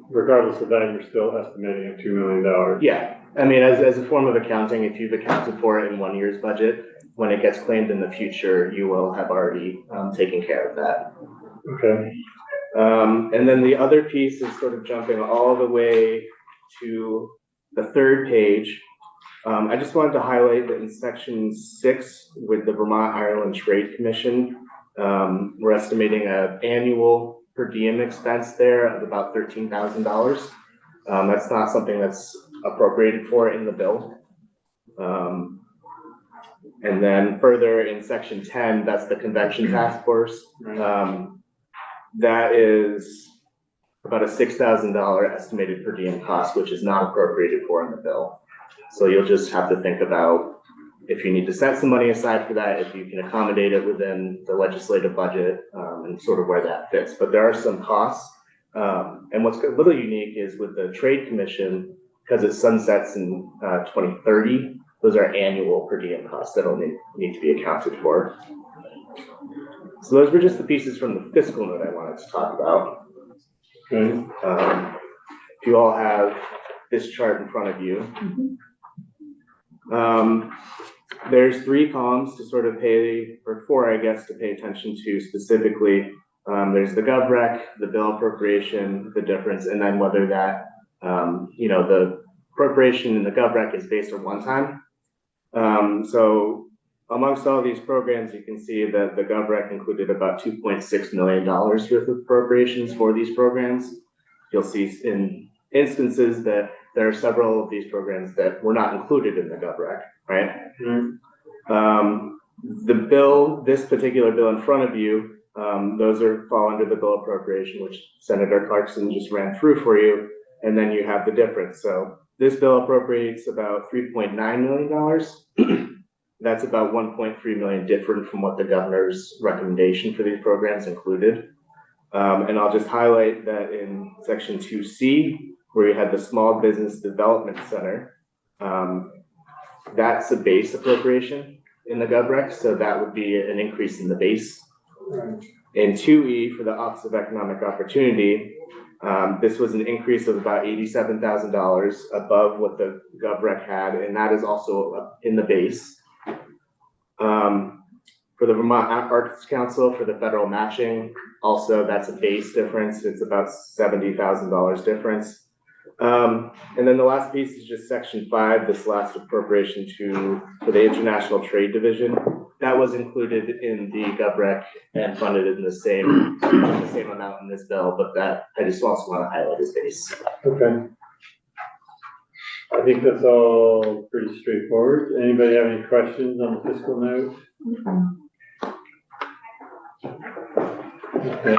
regardless of that, you're still estimating $2 million. yeah, I mean, as a form of accounting, if you've accounted for it in 1 year's budget, when it gets claimed in the future, you will have already taken care of that. Okay. And then the other piece is sort of jumping all the way to the third page. I just wanted to highlight that in section 6 with the Vermont Ireland Trade Commission, we're estimating an annual per diem expense there of about $13,000. That's not something that's appropriated for in the bill. And then further in section 10, that's the convention task force. That is about a $6,000 estimated per diem cost, which is not appropriated for in the bill. So you'll just have to think about if you need to set some money aside for that, if you can accommodate it within the legislative budget and sort of where that fits. But there are some costs. And what's a little unique is with the Trade Commission, because it sunsets in 2030, those are annual per diem costs that'll need to be accounted for. So those were just the pieces from the fiscal note I wanted to talk about. Okay. If you all have this chart in front of you, there's 3 columns to sort of pay, or 4, I guess, to pay attention to specifically. There's the GovRec, the bill appropriation, the difference, and then whether that, you know, the appropriation in the GovRec is based on one time. So amongst all these programs, you can see that the GovRec included about $2.6 million worth of appropriations for these programs. You'll see in instances that there are several of these programs that were not included in the GovRec, right? The bill, this particular bill in front of you, those fall under the bill appropriation, which Senator Clarkson just ran through for you, and then you have the difference. So this bill appropriates about $3.9 million. That's about 1.3 million different from what the governor's recommendation for these programs included. And I'll just highlight that in section 2C, where you had the Small Business Development Center, that's a base appropriation in the GovRec, so that would be an increase in the base. In 2E, for the Office of Economic Opportunity, This was an increase of about $87,000 above what the GovRec had, and that is also in the base. For the Vermont Arts Council, for the federal matching, also that's a base difference. It's about $70,000 difference. And then the last piece is just section 5, this last appropriation for the International Trade Division. That was included in the GovRec and funded in the same amount in this bill, but that I just also want to highlight as base. Okay. I think that's all pretty straightforward. Anybody have any questions on the fiscal note? Okay.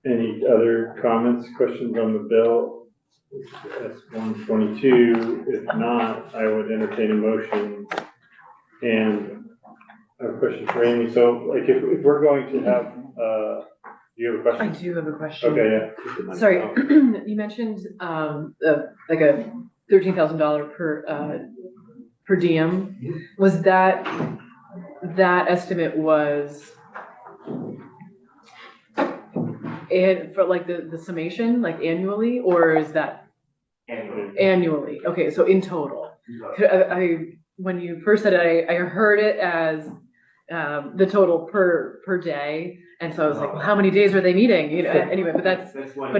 Any other comments, questions on the bill? S-122, if not, I would entertain a motion. And I have a question for Amy. So like if we're going to have, do you have a question? I do have a question. Okay, yeah. Sorry, you mentioned like a $13,000 per diem. Was that estimate was and for like the summation, like annually, or is that annually? Okay, so in total. When you first said it, I heard it as the total per day, and so I was like, well, how many days are they meeting? You know, anyway, but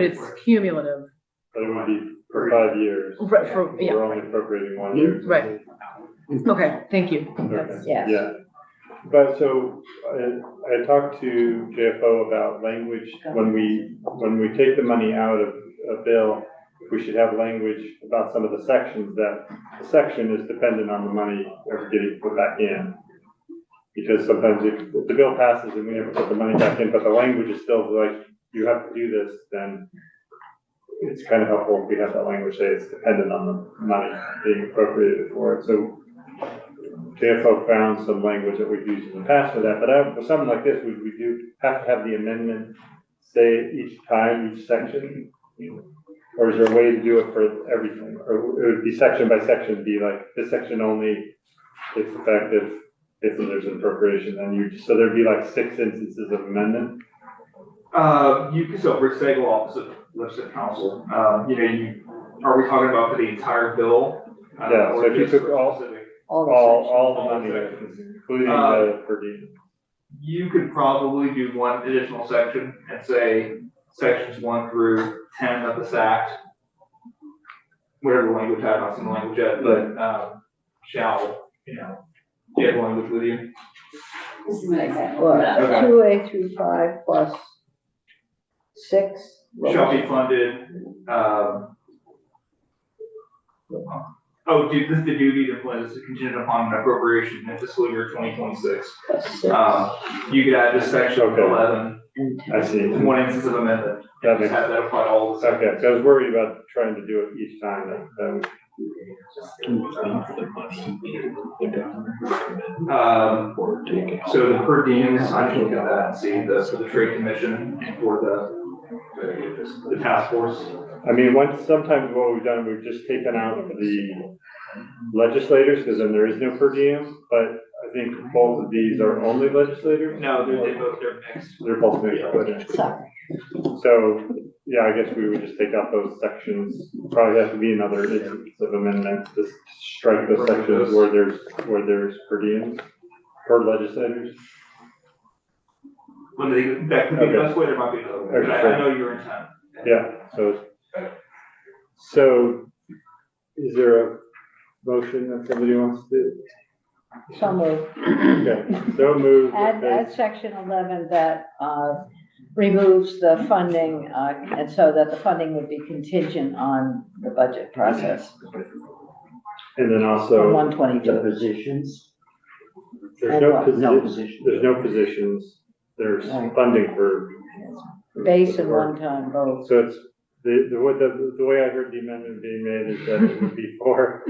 it's cumulative. But it would be for 5 years. Right, yeah. We're only appropriating 1 year. Right. Okay, thank you. Okay. Yes. Yeah. But so I talked to JFO about language when we take the money out of a bill, if we should have language about some of the sections that the section is dependent on the money ever getting put back in. Because sometimes if the bill passes and we never put the money back in, but the language is still like, you have to do this, then it's kind of helpful if we have that language say it's dependent on the money being appropriated for it. So JFO found some language that we've used in the past for that, but for something like this, we do have to have the amendment say each time, each section, or is there a way to do it for everything? Or it would be section by section, be like, this section only takes effective if there's an appropriation, and so there'd be like 6 instances of amendment? So for example, office of legislative council, are we talking about for the entire bill? Yeah, so if you took all the money, including the per diem. You could probably do one additional section and say sections 1 through 10 of the SACT, whatever language had, not some language yet, but shall, you have language with you. Well, 2A through 5 plus 6. Shall be funded, this is the duty to implement is contingent upon an appropriation in fiscal year 2026. You could add this section 11. I see. One instance of amendment. That makes have that apply to all the sections. Okay, so I was worried about trying to do it each time. So the per diems, I can look at that and see for the trade commission and for the task force. I mean, sometimes what we've done, we've just taken out the legislators, because then there is no per diem, but I think both of these are only legislators. No, they're mixed. They're both mixed. Okay. So, yeah, I guess we would just take out those sections. Probably have to be another instance of amendment to strike those sections where there's per diems for legislators. That could be the best way, there might be another way, but I know your intent. Yeah, so is there a motion that somebody wants to do? So moved. Okay, so moved. Add section 11 that removes the funding, and so that the funding would be contingent on the budget process. And then also, 122. Positions. there's no positions, there's Right. funding for. Base and one-time both. So it's, the way I heard the amendment being made is that it would be for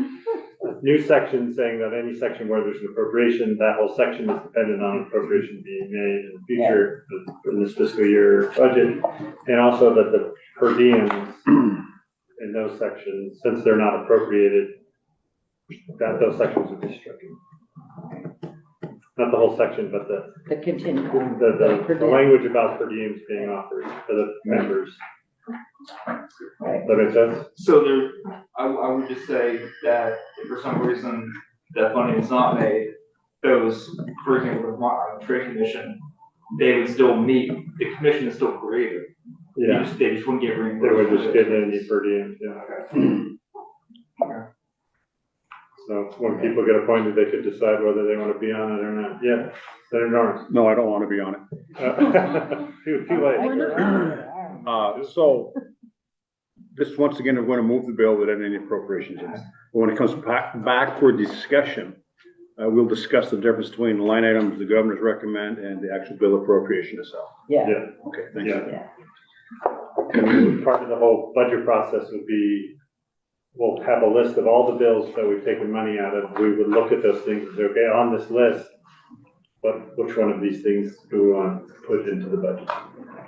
a new section saying that any section where there's an appropriation, that whole section is dependent on appropriation being made in the future in this fiscal year budget. And also that the per diems in those sections, since they're not appropriated, that those sections would be stricken. not the whole section, but The contingent. the language about per diems being offered to the members. Right. That makes sense? So there, I would just say that if for some reason that funding is not made, those, for example, the Vermont Trade Commission, they would still meet, the commission is still created. Yeah, They just wouldn't get they reimbursed. would just get any per diems, yeah. So when people get appointed, they could decide whether they want to be on it or not. Yeah, Senator Norris. No, I don't want to be on it. Too late. So, this, once again, we're going to move the bill without any appropriations in it. But when it comes back for discussion, we'll discuss the difference between the line items the governors recommend and the actual bill appropriation itself. Yeah. Yeah, Okay, thank you. yeah. And part of the whole budget process would be, we'll have a list of all the bills that we've taken money out of. We would look at those things and say, okay, on this list, which one of these things do we want to put into the budget?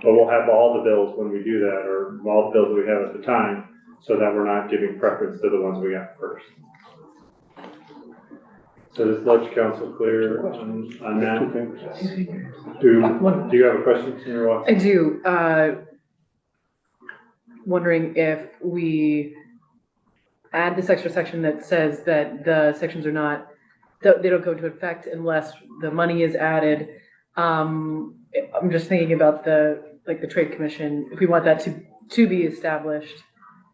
But we'll have all the bills when we do that, or all the bills that we have at the time, so that we're not giving preference to the ones we got first. So is Ledge Council clear on that? Do you have a question, Senator Watson? I do, wondering if we add this extra section that says that the sections are not, they don't go into effect unless the money is added. I'm just thinking about the Trade Commission, if we want that to be established.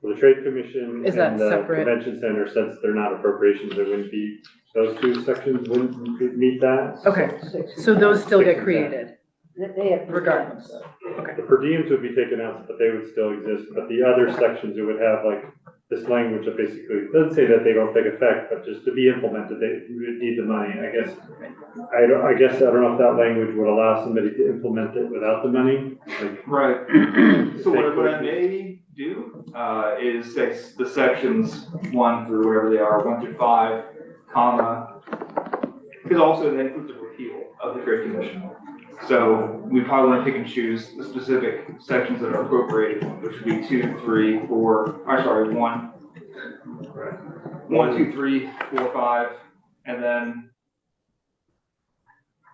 Well, the Trade Commission Is that and the separate? Convention Center, since they're not appropriations, there wouldn't be, those two sections wouldn't meet that. Okay, so those still get created. They have. Regardless. The per diems would be taken out, but they would still exist, but the other sections, it would have like this language that basically doesn't say that they don't take effect, but just to be implemented, they would need the money, I guess. I don't know if that language would allow somebody to implement it without the money, like. Right. So what I may do, is say the sections 1 through whatever they are, 1 through 5, comma, because also that includes the repeal of the Trade Commission. So we probably want to pick and choose the specific sections that are appropriated, which would be 2, 3, 4, I'm sorry, 1, 1, 2, 3, 4, 5, and then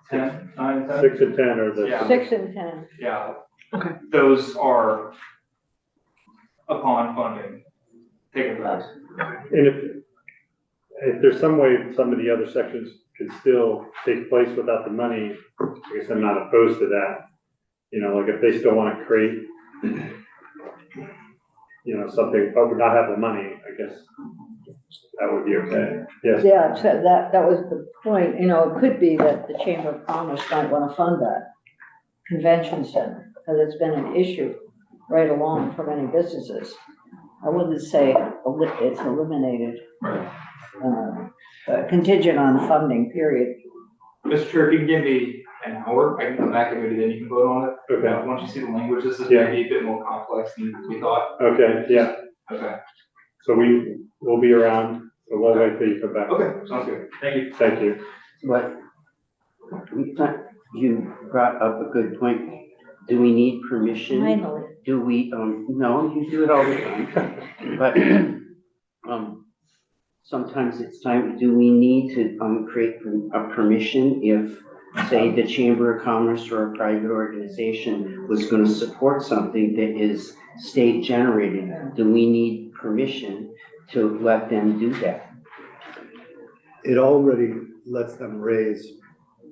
10, 9, 10? 6 and 10 are the. Yeah. 6 and 10. Yeah. Okay. Those are upon funding, taken effect. And if there's some way some of the other sections could still take place without the money, I guess I'm not opposed to that. You know, like if they still want to create, you know, something, but would not have the money, I guess that would be okay. Yes. Yeah, so that was the point, you know, it could be that the Chamber of Commerce might want to fund that convention center, because it's been an issue right along for many businesses. I wouldn't say it's eliminated, contingent on funding, period. Mr. Chair, if you can give me an hour, I can come back and maybe then you can vote on it. Okay. Once you see the language, this is Yeah. maybe a bit more complex than we thought. Okay, yeah. Okay. So we'll be around, so we'll wait till you come back. Okay, sounds good. Thank you. Thank you. But you brought up a good point. Do we need permission? Finally. Do we, no, you do it all the time. But, sometimes it's time, do we need to, create a permission if, say, the Chamber of Commerce or a private organization was gonna support something that is state generated? Do we need permission to let them do that? It already lets them raise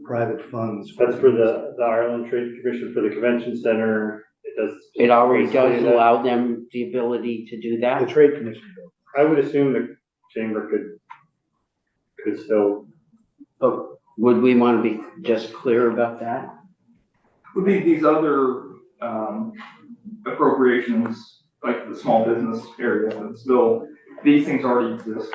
private funds. That's for the Ireland Trade Commission, for the Convention Center. It does. It already does say that. allow them the ability to do The that? Trade Commission bill. I would assume the chamber could still, But would we want to be just clear about that? Would be these other, appropriations, like the small business area, and still, these things already exist.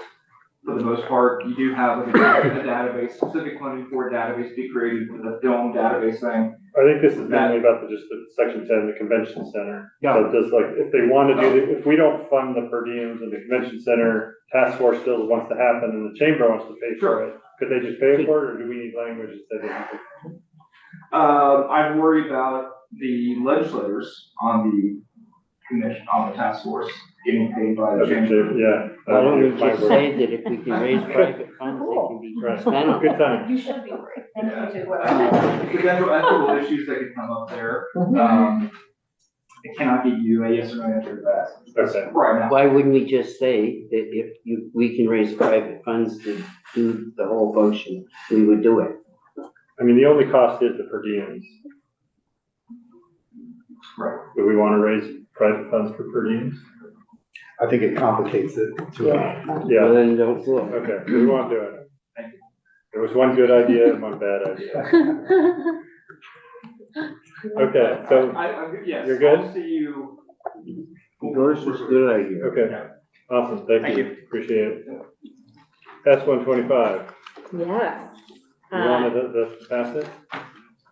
For the most part, you do have a database, specific funding for a database to be created for the film database thing. I think this is mainly about just the section 10, the Convention Center. Yeah. So just like, if they want to do, if we don't fund the per diems and the Convention Center, task force still wants to happen and the chamber wants to pay for it, could they just pay for it, or do we need language that says? I'd worry about the legislators on the commission, on the task force, getting paid by the Okay, chamber. yeah. Why don't we My just word. say that if we can raise private funds, they can be Right. spent on? Good time. You should be worried. Thank you too. Potential ethical issues that could come up there. It cannot give you a yes or no answer to that. Okay. Right now. Why wouldn't we just say that if we can raise private funds to do the whole function, we would do it? I mean, the only cost is the per diems. Right. Do we want to raise private funds for per diems? I think it complicates it too much. Yeah, Well, then don't do it. okay, we won't do it. There was one good idea and one bad idea. Okay, so, Yes. You're good? I'll see you. Yours is a good idea. okay, awesome, thank Thank you, appreciate it. S-125, Yes. you wanted to pass it?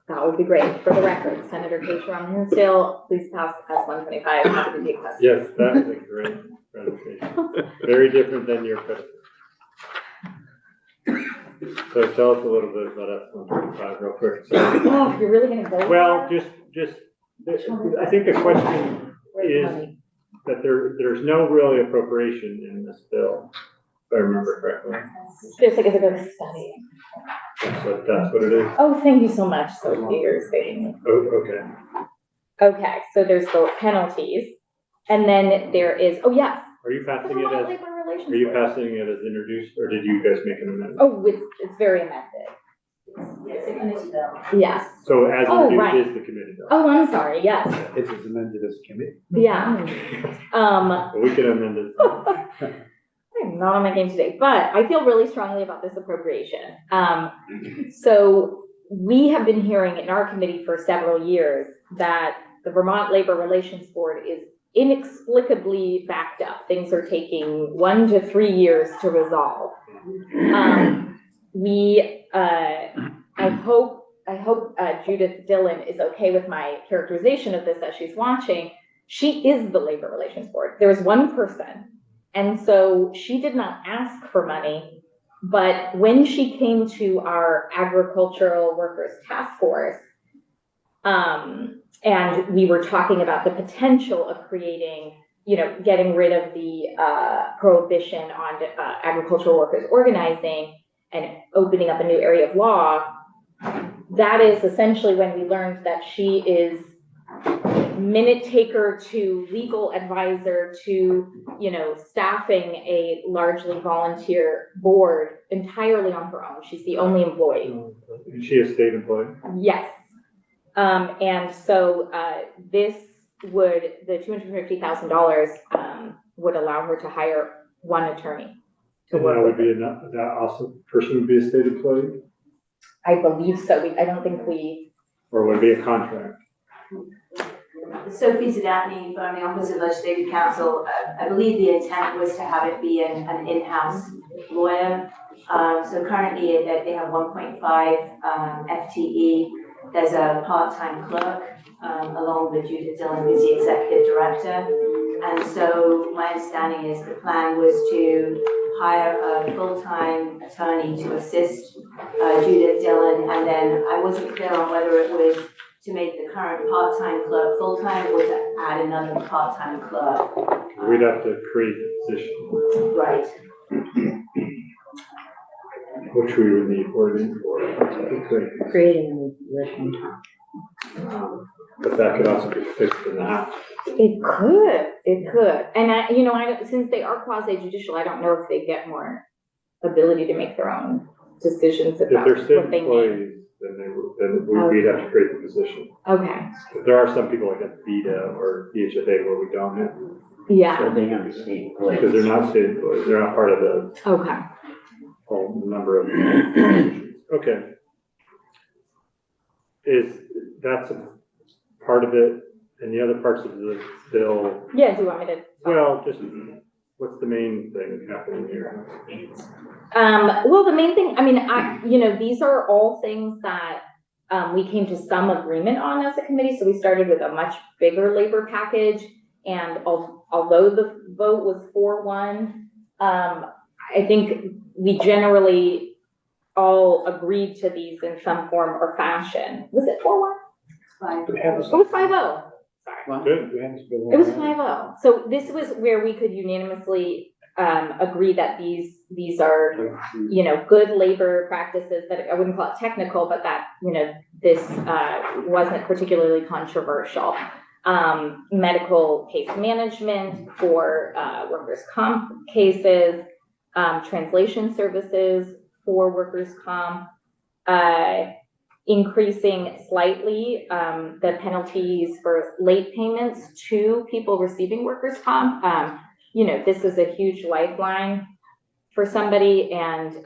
That would be great. For the record, Senator Kate Hinsdale, please pass S-125. Happy to take questions. Yes, that is a great presentation, very different than your predecessor. So tell us a little bit about S-125 real quick. So, Oh, you're really gonna go? well, just, I think the question Where's the is money? that there's no really appropriation in this bill, if I remember correctly. Just like it's a good study. That's what it is. Oh, thank you so much, Sophie, you're saving me. Oh, okay. Okay, so there's the penalties, and then there is, oh, yes. Are you the passing it Vermont as, Labor Relations are you Board. passing it as introduced, or did you guys make an amendment? Oh, it's very amended. It's a committee bill. Yes. So as Oh, introduced right. is the committee bill. Oh, I'm sorry, yes, It's as amended as committee. yeah. Well, we can amend it. I'm not on my game today, but I feel really strongly about this appropriation. So we have been hearing in our committee for several years that the Vermont Labor Relations Board is inexplicably backed up. Things are taking 1 to 3 years to resolve. I hope Judith Dillon is okay with my characterization of this as she's watching. She is the Labor Relations Board. There is one person. And so she did not ask for money, but when she came to our agricultural workers task force, and we were talking about the potential of creating, getting rid of the prohibition on agricultural workers organizing and opening up a new area of law, that is essentially when we learned that she is minute taker to legal advisor to, staffing a largely volunteer board entirely on her own. She's the only employee. Is she a state employee? Yes. And so the $250,000 would allow her to hire one attorney to And work that with would her. be that also person would be a state employee, I believe so. I don't think we. or would it be a contract? Sophie Zadatny from the Office of Legislative Counsel. I believe the intent was to have it be an in-house lawyer. So currently they have 1.5 FTE. There's a part-time clerk along with Judith Dillon, who's the executive director. And so my understanding is the plan was to hire a full-time attorney to assist Judith Dillon. And then I wasn't clear on whether it was to make the current part-time clerk full-time or to add another part-time clerk. We'd have to create the position, Right. which we would need wording for. Creating a new position. But that could also be fixed in the house. It could. And since they are quasi-judicial, I don't know if they get more ability to make their own decisions If about they're state what they need. employees, then we'd have to create the position. Okay, But there are some people like at VITA or DHFA where we don't have, yeah, So they have the state employees. because they're not state employees, they're not part of the okay. whole number of. Okay. That's a part of it, and the other parts of the bill, Yeah, do you want me to? well, just, what's the main thing happening here? Well, the main thing, these are all things that we came to some agreement on as a committee. So we started with a much bigger labor package. And although the vote was 4-1, I think we generally all agreed to these in some form or fashion. Was it 4-1? Fine. It was 5-0. sorry. Good. It was 5-0. So this was where we could unanimously agree that these are, you know, good labor practices that I wouldn't call it technical, but that, you know, this wasn't particularly controversial. Medical case management for workers' comp cases, translation services for workers' comp, increasing slightly the penalties for late payments to people receiving workers' comp. You know, this is a huge lifeline for somebody, and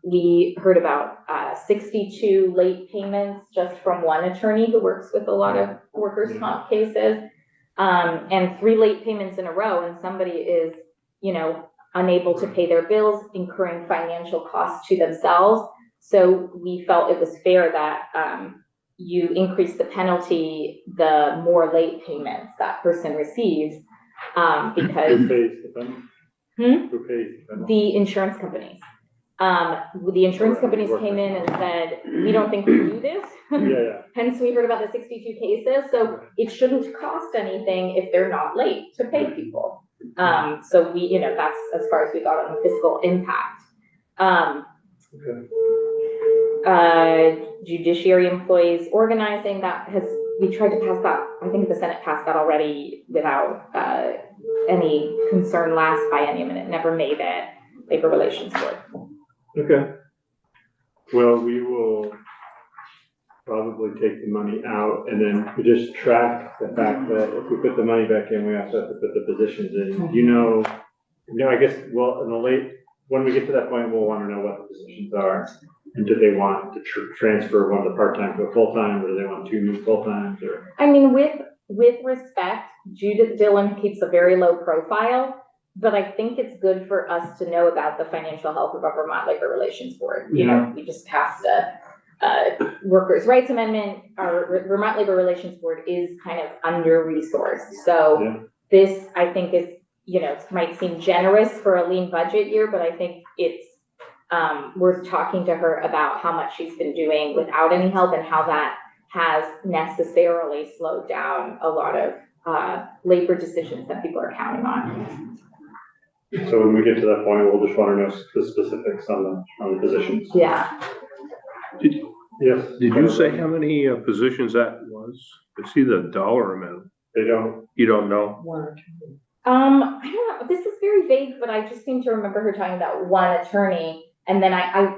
we heard about 62 late payments just from one attorney who works with a lot of workers' comp cases, and 3 late payments in a row, and somebody is, you know, unable to pay their bills, incurring financial costs to themselves. So we felt it was fair that you increase the penalty the more late payments that person receives, because Who pays the penalty? Who pays the penalty? the insurance companies. The insurance companies came in and said, we don't think we do this. Yeah. Hence, we heard about the 62 cases. So it shouldn't cost anything if they're not late to pay people. So we, you know, that's as far as we got on the fiscal impact. Judiciary employees organizing, we tried to pass that. I think the Senate passed that already without any concern last biennium, and it never made it. Labor Relations Board. Okay. Well, we will probably take the money out and then we just track the fact that if we put the money back in, we also have to put the positions in. You know, I guess, well, when we get to that point, we'll want to know what the positions are. And do they want to transfer one of the part-time to a full-time, or do they want 2 new full-times, or? I mean, with respect, Judith Dillon keeps a very low profile, but I think it's good for us to know about the financial health of our Vermont Labor Relations Board. You know, we just passed a workers' rights amendment. Our Vermont Labor Relations Board is kind of under-resourced. So this, I think, is, you know, might seem generous for a lean budget year, but I think it's worth talking to her about how much she's been doing without any help and how that has necessarily slowed down a lot of labor decisions that people are counting on. So when we get to that point, we'll just want to know the specifics on the positions. Yeah. Did Yes. Did you say how many positions that was? I see the dollar amount. You don't know? 1 or 2. I don't know. This is very vague, but I just seem to remember her talking about one attorney, and then I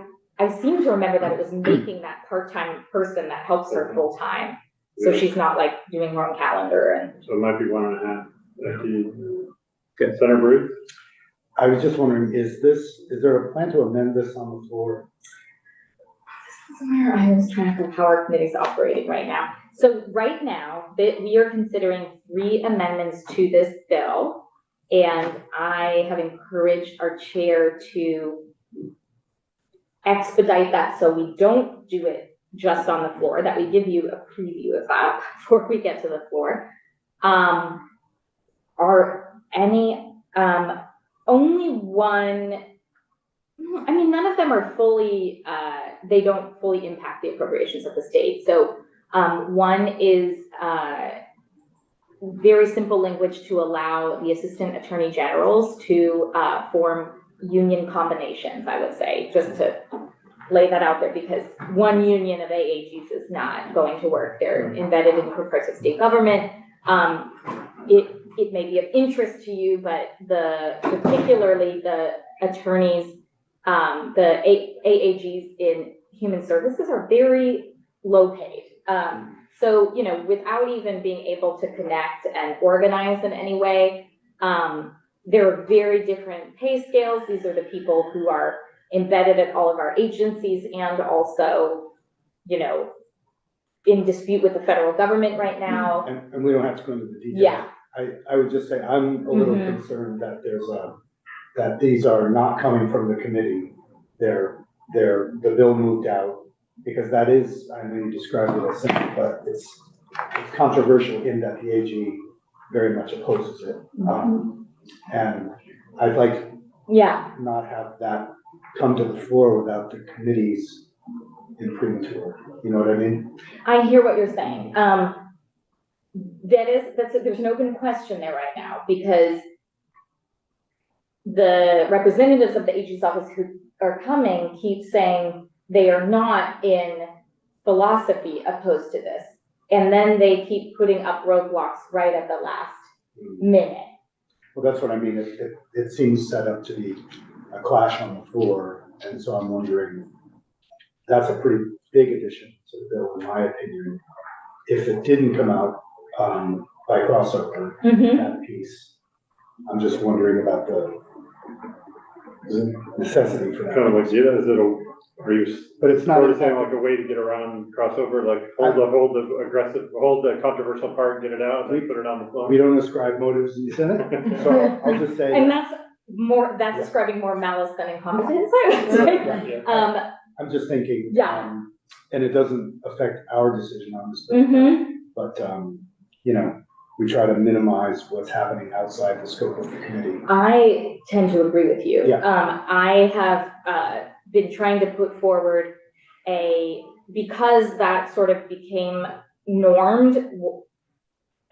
seem to remember that it was making that part-time person that helps her full-time. So she's not like doing her own calendar and. So it might be 1.5. Okay, Senator Bruce? I was just wondering, is there a plan to amend this on the floor? This is where I was trying to think how our committee's operating right now. So right now, we are considering 3 amendments to this bill, and I have encouraged our chair to expedite that so we don't do it just on the floor, that we give you a preview of that before we get to the floor. Are any, only one, I mean, none of them are fully, they don't fully impact the appropriations of the state. So one is very simple language to allow the assistant attorney generals to form union combinations, I woid say, just to lay that out there, because one union of AAGs is not going to work. They're embedded in parts of state government. It may be of interest to you, but particularly the attorneys, the AAGs in human services are very low paid. So, you know, without even being able to connect and organize in any way, there are very different pay scales. These are the people who are embedded at all of our agencies and also, you know, in dispute with the federal government right now. And we don't have to go into the details. Yeah. I would just say I'm a little concerned that that these are not coming from the committee. The bill moved out, because that is, I know you described it as simple, but it's controversial in that the AG very much opposes it. And I'd like not have that come to the floor without the committee's imprimatur. You know what I mean? I hear what you're saying. there's an open question there right now, because the representatives of the AG's office who are coming keep saying they are not in philosophy opposed to this. And then they keep putting up roadblocks right at the last minute. Well, that's what I mean. It seems set up to be a clash on the floor. And so I'm wondering, that's a pretty big addition to the bill, in my opinion. If it didn't come out by crossover, that piece, I'm just wondering about the necessity for that. Kind of like, yeah, are you But it's not sort of saying like a way to get around crossover, like hold the controversial part, get it out, and then put it on the floor? We don't ascribe motives in the Senate, so I'll just say. And that's describing more malice than incompetence, I would say. I'm just thinking. Yeah. And it doesn't affect our decision on this, but, you know, we try to minimize what's happening outside the scope of the committee. I tend to agree with you. Yeah. I have been trying to put forward because that sort of became normed,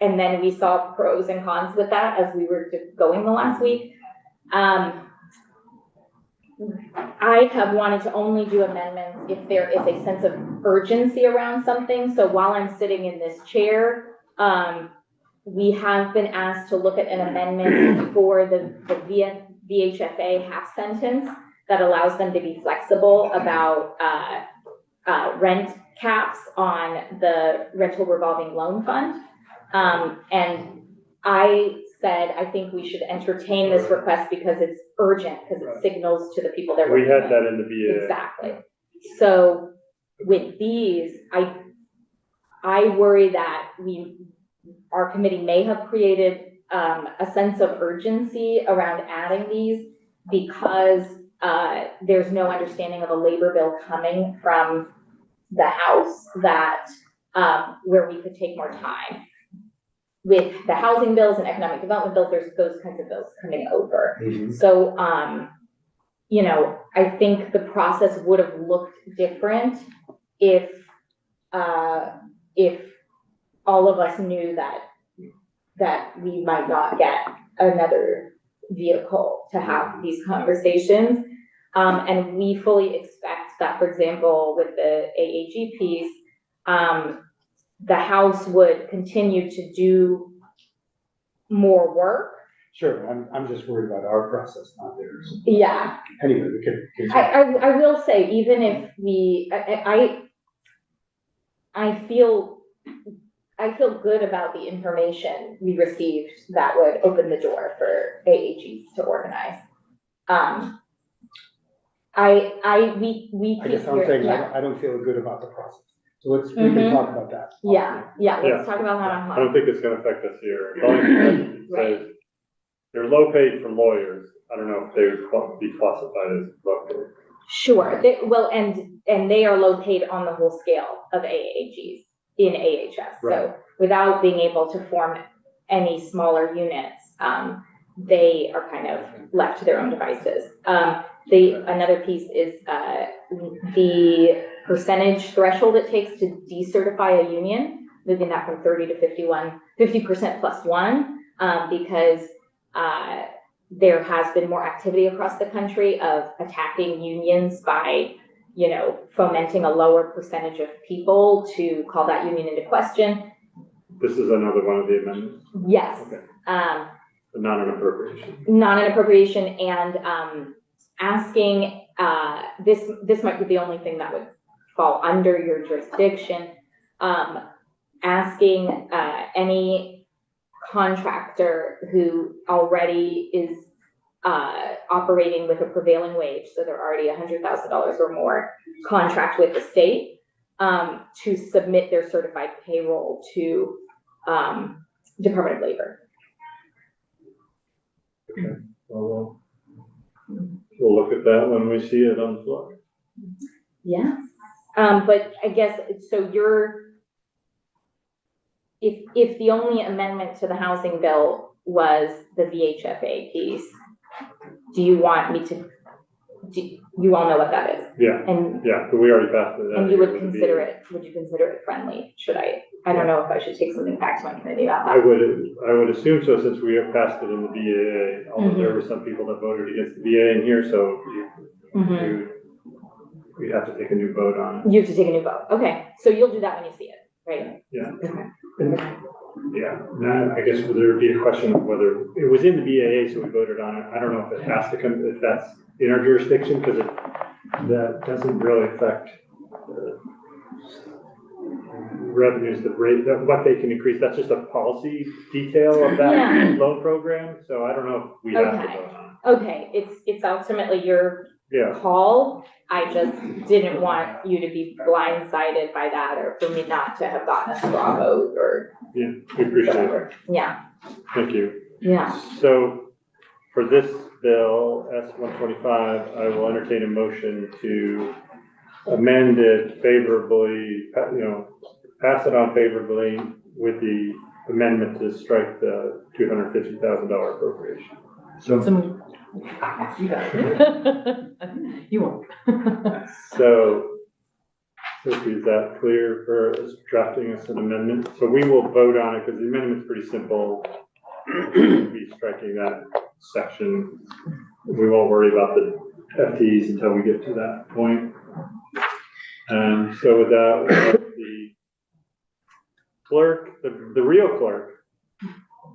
and then we saw pros and cons with that as we were going the last week. I have wanted to only do amendments if there is a sense of urgency around something. So while I'm sitting in this chair, we have been asked to look at an amendment for the VHFA half sentence that allows them to be flexible about rent caps on the rental revolving loan fund. And I said, I think we should entertain this request because it's urgent, because it signals to the people that We had that in the VA. Exactly. So with these, I worry that our committee may have created a sense of urgency around adding these because there's no understanding of a labor bill coming from the House that where we could take more time. With the housing bills and economic development bills, there's those kinds of bills coming over. So, you know, I think the process would have looked different if all of us knew that we might not get another vehicle to have these conversations. And we fully expect that, for example, with the AAG piece, the House would continue to do more work. Sure, I'm just worried about our process, not theirs. Yeah. Anyway, we can. I will say, even if I feel good about the information we received that would open the door for AAGs to organize. I guess I'm saying, I don't feel good about the process. So we can talk about that. Yeah, let's talk about that on. I don't think it's gonna affect us here. Says they're low paid for lawyers. I don't know if they would be classified as low paid. Sure, and they are low paid on the whole scale of AAGs in AHS. Right. So without being able to form any smaller units, they are kind of left to their own devices. Another piece is the percentage threshold it takes to decertify a union, moving that from 30 to 50% plus one, because there has been more activity across the country of attacking unions by, you know, fomenting a lower percentage of people to call that union into question. This is another one of the amendments? Yes. Okay. But not an appropriation. Not an appropriation, and asking, this might be the only thing that would fall under your jurisdiction, asking any contractor who already is operating with a prevailing wage, so they're already $100,000 or more contract with the state, to submit their certified payroll to Department of Labor. Okay, well, we'll look at that when we see it on the floor. Yeah, but I guess, so if the only amendment to the housing bill was the VHFA piece, do you want me to you all know what that is. Yeah, And, yeah, but we already passed it. and you would consider it, would you consider it friendly? I don't know if I should take something back to my committee about I that. would assume so, since we have passed it in the BAA, although there were some people that voted against the BAA in here, so we have to take a new vote on it. You have to take a new vote. Okay, so you'll do that when you see it, right? Yeah. Okay. Yeah, now, I guess there would be a question of whether, it was in the BAA, so we voted on it. I don't know if it has to come, if that's in our jurisdiction, because that doesn't really affect revenues, the rate, what they can increase. That's just a policy detail of that loan program. So I don't know if we have to vote on it. Okay, it's ultimately your call. I just didn't want you to be blindsided by that, or for me not to have gotten a straw vote, or. Yeah, we appreciate it. Yeah. Thank you. Yeah. So for this bill, S-125, I will entertain a motion to amend it favorably, pass it on favorably with the amendment to strike the $250,000 appropriation. So you got it. You won't. So, Sophie, is that clear for us drafting us an amendment? So we will vote on it because the amendment's pretty simple. We'll be striking that section. We won't worry about the FTEs until we get to that point. So with that, we'll have the clerk, the real clerk.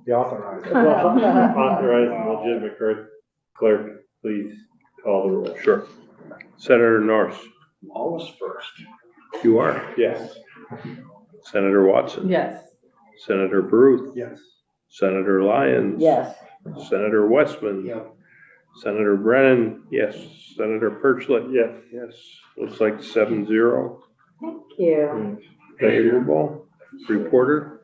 The authorized. Authorized and legitimate clerk, please call the roll. Sure. Senator Norris. I'm always first. You are. Yes. Senator Watson. Yes. Senator Baruth. Yes. Senator Lyons. Yes. Senator Westman. Yep. Senator Brennan. Yes. Senator Perchlet. Yes. Yes. Looks like 7-0. Thank you. Favorable. Reporter.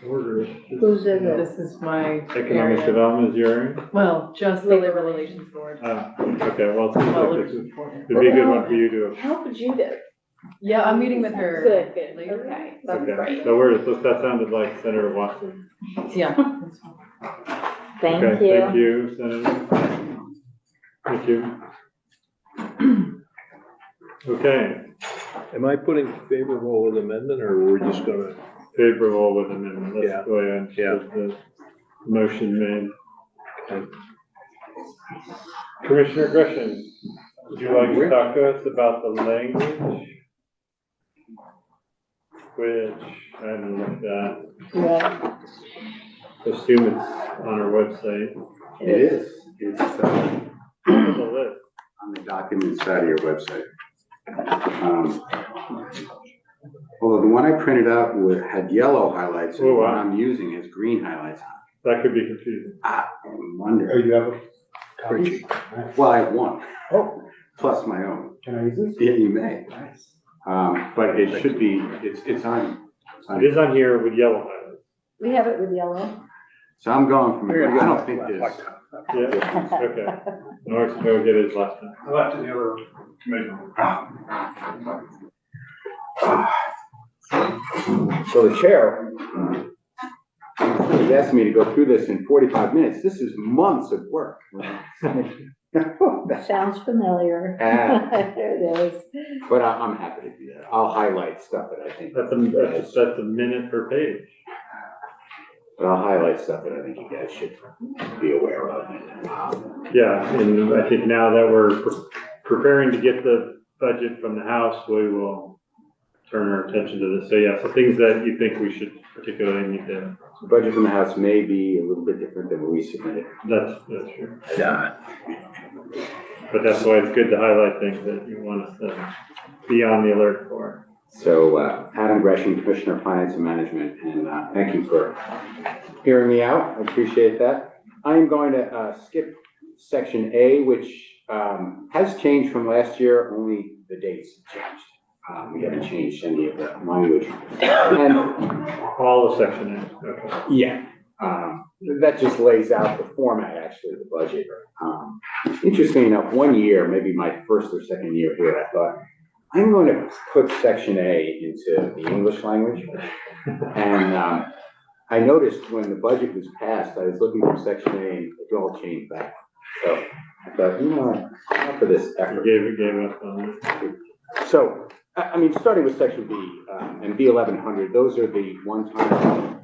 Who's in it? This is my Economic area. Development is your area? Well, just the Labor Relations Board. Okay, well, it seems Well, like it'd be a good one for you to. How would you do? Yeah, I'm meeting with her. Good, later. okay, that's Okay, great. so that sounded like Senator Watson. Yeah. Thank Okay, you. thank you, Senator. Thank you. Okay, Am I putting favorable with amendment or we're just gonna? favorable with amendment. Yeah. That's the way I understood the motion made. Okay. Commissioner Gresham, would you like to talk to us about the language? Which I haven't looked at. Yeah. Assume it's on our website. It is. It's On the list. on the document side of your website. Although the one I printed out had yellow highlights, and the one I'm using has green highlights on That could be confusing. it. I wonder. Oh, you have a copy? Well, I have one, Oh, plus my own. can I use this? Yeah, you may. Nice. But it should be, it's on. It is on here with yellow highlights. We have it with yellow. So I'm going from, I don't think this. Yeah, okay. Norris can go get his last time. I left in the other committee. So the chair has asked me to go through this in 45 minutes. This is months of work. Sounds familiar. There it is. But I'm happy to do that. I'll highlight stuff that I think. That's a minute per page. But I'll highlight stuff that I think you guys should be aware of. Yeah, and I think now that we're preparing to get the budget from the House, we will turn our attention to this. So yeah, so things that you think we should particularly need to. The budget from the House may be a little bit different than what we submitted. That's true. Yeah. But that's why it's good to highlight things that you want us to be on the alert for. So Adam Gresham, Commissioner of Finance and Management, and thank you for hearing me out. I appreciate that. I'm going to skip section A, which has changed from last year, only the dates have changed. We haven't changed any of the language. And all the section A, okay. Yeah, that just lays out the format, actually, of the budget. Interesting enough, one year, maybe my first or second year here, I thought, I'm going to put section A into the English language. And I noticed when the budget was passed, I was looking for section A and it all changed back. So I thought, you know what, enough of this effort. Gave up on it. So, I mean, starting with section B, and B 1100, those are the one-time,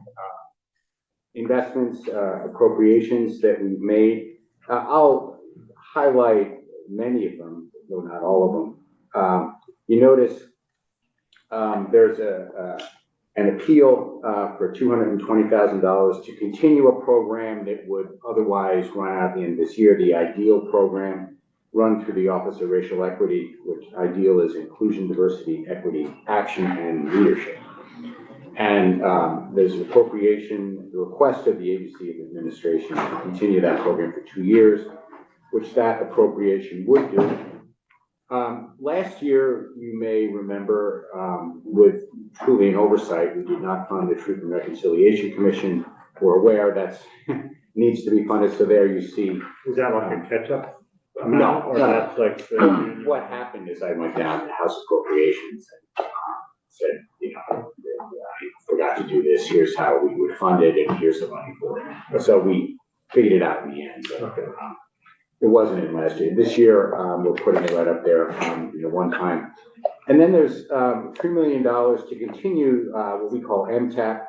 investments, appropriations that we've made. I'll highlight many of them, though not all of them. You notice, there's an appeal, for $220,000 to continue a program that would otherwise run out at the end of this year, the IDEAL program, run through the Office of Racial Equity, which IDEAL is Inclusion, Diversity, Equity, Action, and Leadership. And there's an appropriation, the request of the Agency of Administration to continue that program for 2 years, which that appropriation would do. Last year, you may remember, with truly an oversight, we did not fund the Truth and Reconciliation Commission. We're aware that's needs to be funded, so there you see. Is that like a catch-up No, amount, or no. that's like? What happened is I went down to House Appropriations and said, you know, I forgot to do this, here's how we would fund it, and here's the money for it. So we figured it out in the end. So, it wasn't in last year. This year, we're putting it right up there, you know, one time. And then there's $3 million to continue what we call MTAP,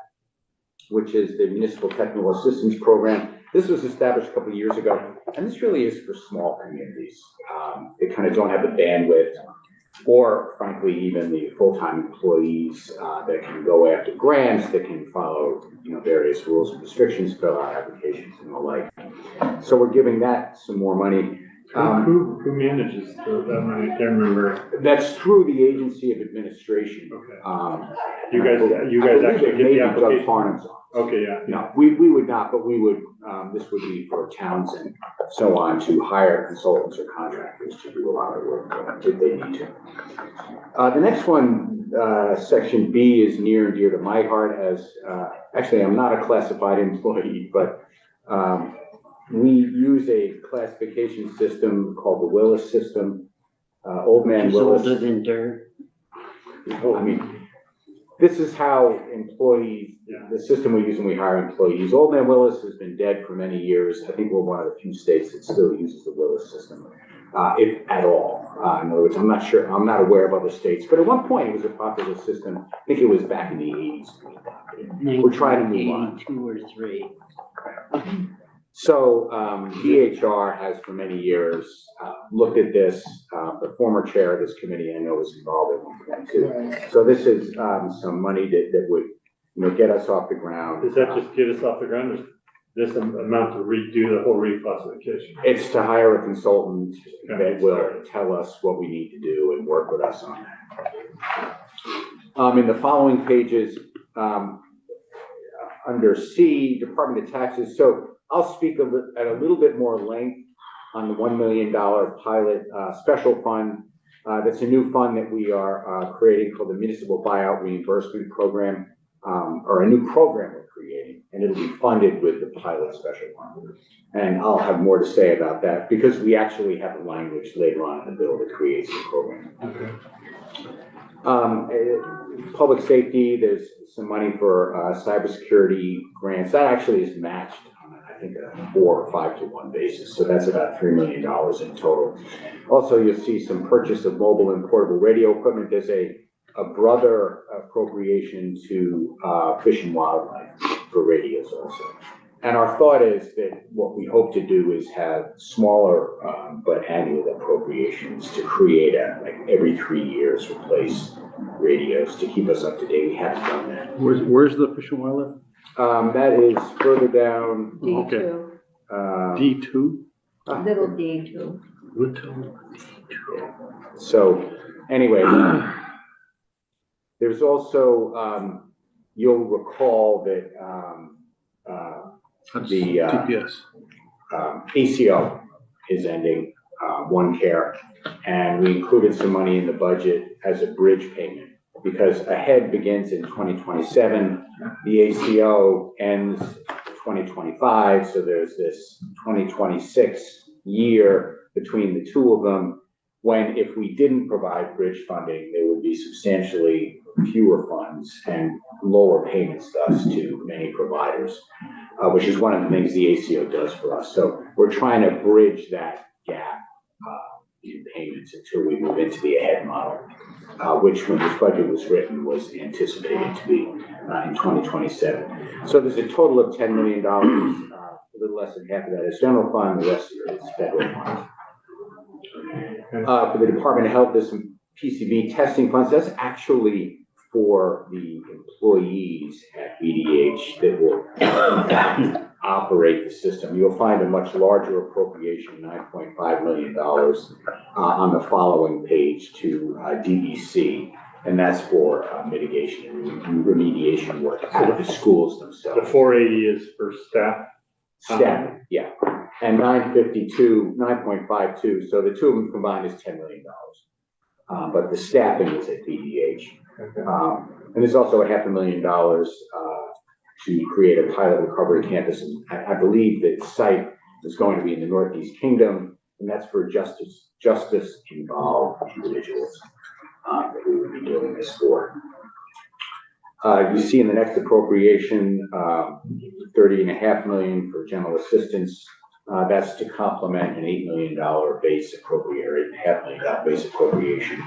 which is the Municipal Technical Assistance Program. This was established a couple of years ago, and this really is for small communities. They kind of don't have the bandwidth, or frankly, even the full-time employees that can go after grants, that can follow, you know, various rules and restrictions, fill out applications and the like. So we're giving that some more money. Who manages that money? I can't remember. That's through the Agency of Administration. Okay. You guys actually get the application? Farnham's office. Okay, yeah. No, we would not, but we would, this would be for towns and so on to hire consultants or contractors to do a lot of work if they need to. The next one, section B, is near and dear to my heart, as actually I'm not a classified employee, but we use a classification system called the Willis system. Old Man It's Willis. older than dirt. I mean, this is how employees, the system we use when we hire employees. Old Man Willis has been dead for many years. I think we're one of the few states that still uses the Willis system, if at all. In other words, I'm not sure, I'm not aware of other states, but at one point it was a popular system. I think it was back in the 80s. We're trying to move on. 2 or 3. So DHR has for many years looked at this. The former chair of this committee, I know, was involved at one point too. So this is some money that would, you know, get us off the ground. Does that just get us off the ground? Is this amount to redo the whole reclassification? It's to hire a consultant that will tell us what we need to do and work with us on that. In the following pages, under C, Department of Taxes. So I'll speak at a little bit more length on the $1 million pilot special fund. That's a new fund that we are creating called the Municipal Buyout Reimbursement Program, or a new program we're creating, and it'll be funded with the pilot special fund. And I'll have more to say about that because we actually have the language later on in the bill that creates the program. Okay. Public safety, there's some money for cybersecurity grants. That actually is matched on, I think, a 4 or 5 to 1 basis. So that's about $3 million in total. Also, you'll see some purchase of mobile and portable radio equipment. There's a brother appropriation to Fish and Wildlife for radios also. And our thought is that what we hope to do is have smaller but annual appropriations to create like every 3 years replace radios to keep us up to date. We haven't done that. Where's the Fish and Wildlife? That is further down. D2. D2? Little D2. Little. So anyway, there's also, you'll recall that the TPS. ACO is ending, One Care, and we included some money in the budget as a bridge payment because AHEAD begins in 2027, the ACO ends 2025, so there's this 2026 year between the two of them when if we didn't provide bridge funding, there would be substantially fewer funds and lower payments thus to many providers. which is one of the things the ACO does for us. So we're trying to bridge that gap in payments until we move into the ahead model, which when this budget was written was anticipated to be in 2027. So there's a total of $10 million. A little less than half of that is general fund, the rest is federal funds. For the Department of Health, there's some PCV testing funds. That's actually for the employees at BDH that will operate the system. You'll find a much larger appropriation, $9.5 million, on the following page to DEC, and that's for mitigation and remediation work at the schools themselves. The 480 is for staff. Staff, yeah, and 9.52, so the two of them combined is $10 million. But the staffing is at BDH. And there's also $500,000 to create a pilot recovery campus. And I believe that site is going to be in the Northeast Kingdom, and that's for justice involved individuals that we would be doing this for. You see in the next appropriation, $30.5 million for general assistance. That's to complement an $8 million base appropriation, $8.5 million base appropriation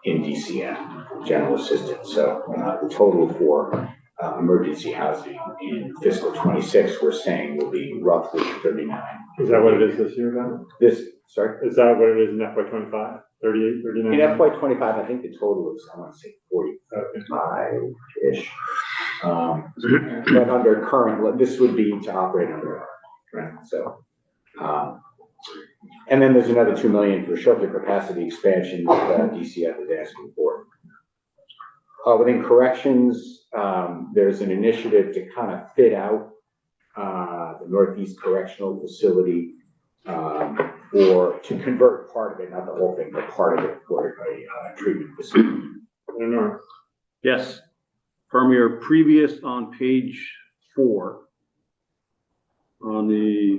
in DCM, general assistance. So the total for emergency housing in fiscal 26, we're saying will be roughly 39. Is that what it is this year, Ben? Sorry? Is that what it is in FY 25? 38, 39? In FY 25, I think the total is, I want to say 45-ish. But under current, this would be to operate under, right? So, and then there's another $2 million for shelter capacity expansion that DCF is asking for. Within corrections, there's an initiative to kind of fit out the Northeast Correctional Facility or to convert part of it, not the whole thing, but part of it for a treatment facility. Yes, from your previous on page 4, on the,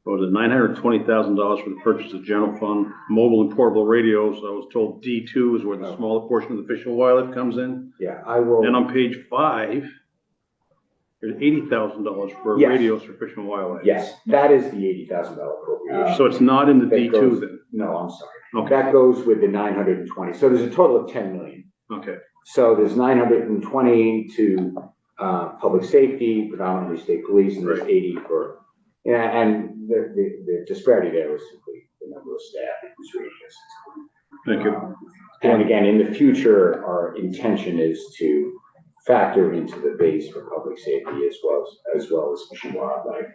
what was it, $920,000 for the purchase of general fund, mobile and portable radios. I was told D2 is where the smaller portion of the fish and wildlife comes in. Yeah, I will. And on page 5, there's $80,000 for radios for fish and wildlife. Yes, that is the $80,000 appropriation. So it's not in the D2 then? No, I'm sorry. Okay. That goes with the 920. So there's a total of 10 million. Okay. So there's 920 to public safety, predominantly state police, and there's 80 for, and the disparity there is simply the number of staff who's reading this. Thank you. And again, in the future, our intention is to factor into the base for public safety as well as fish and wildlife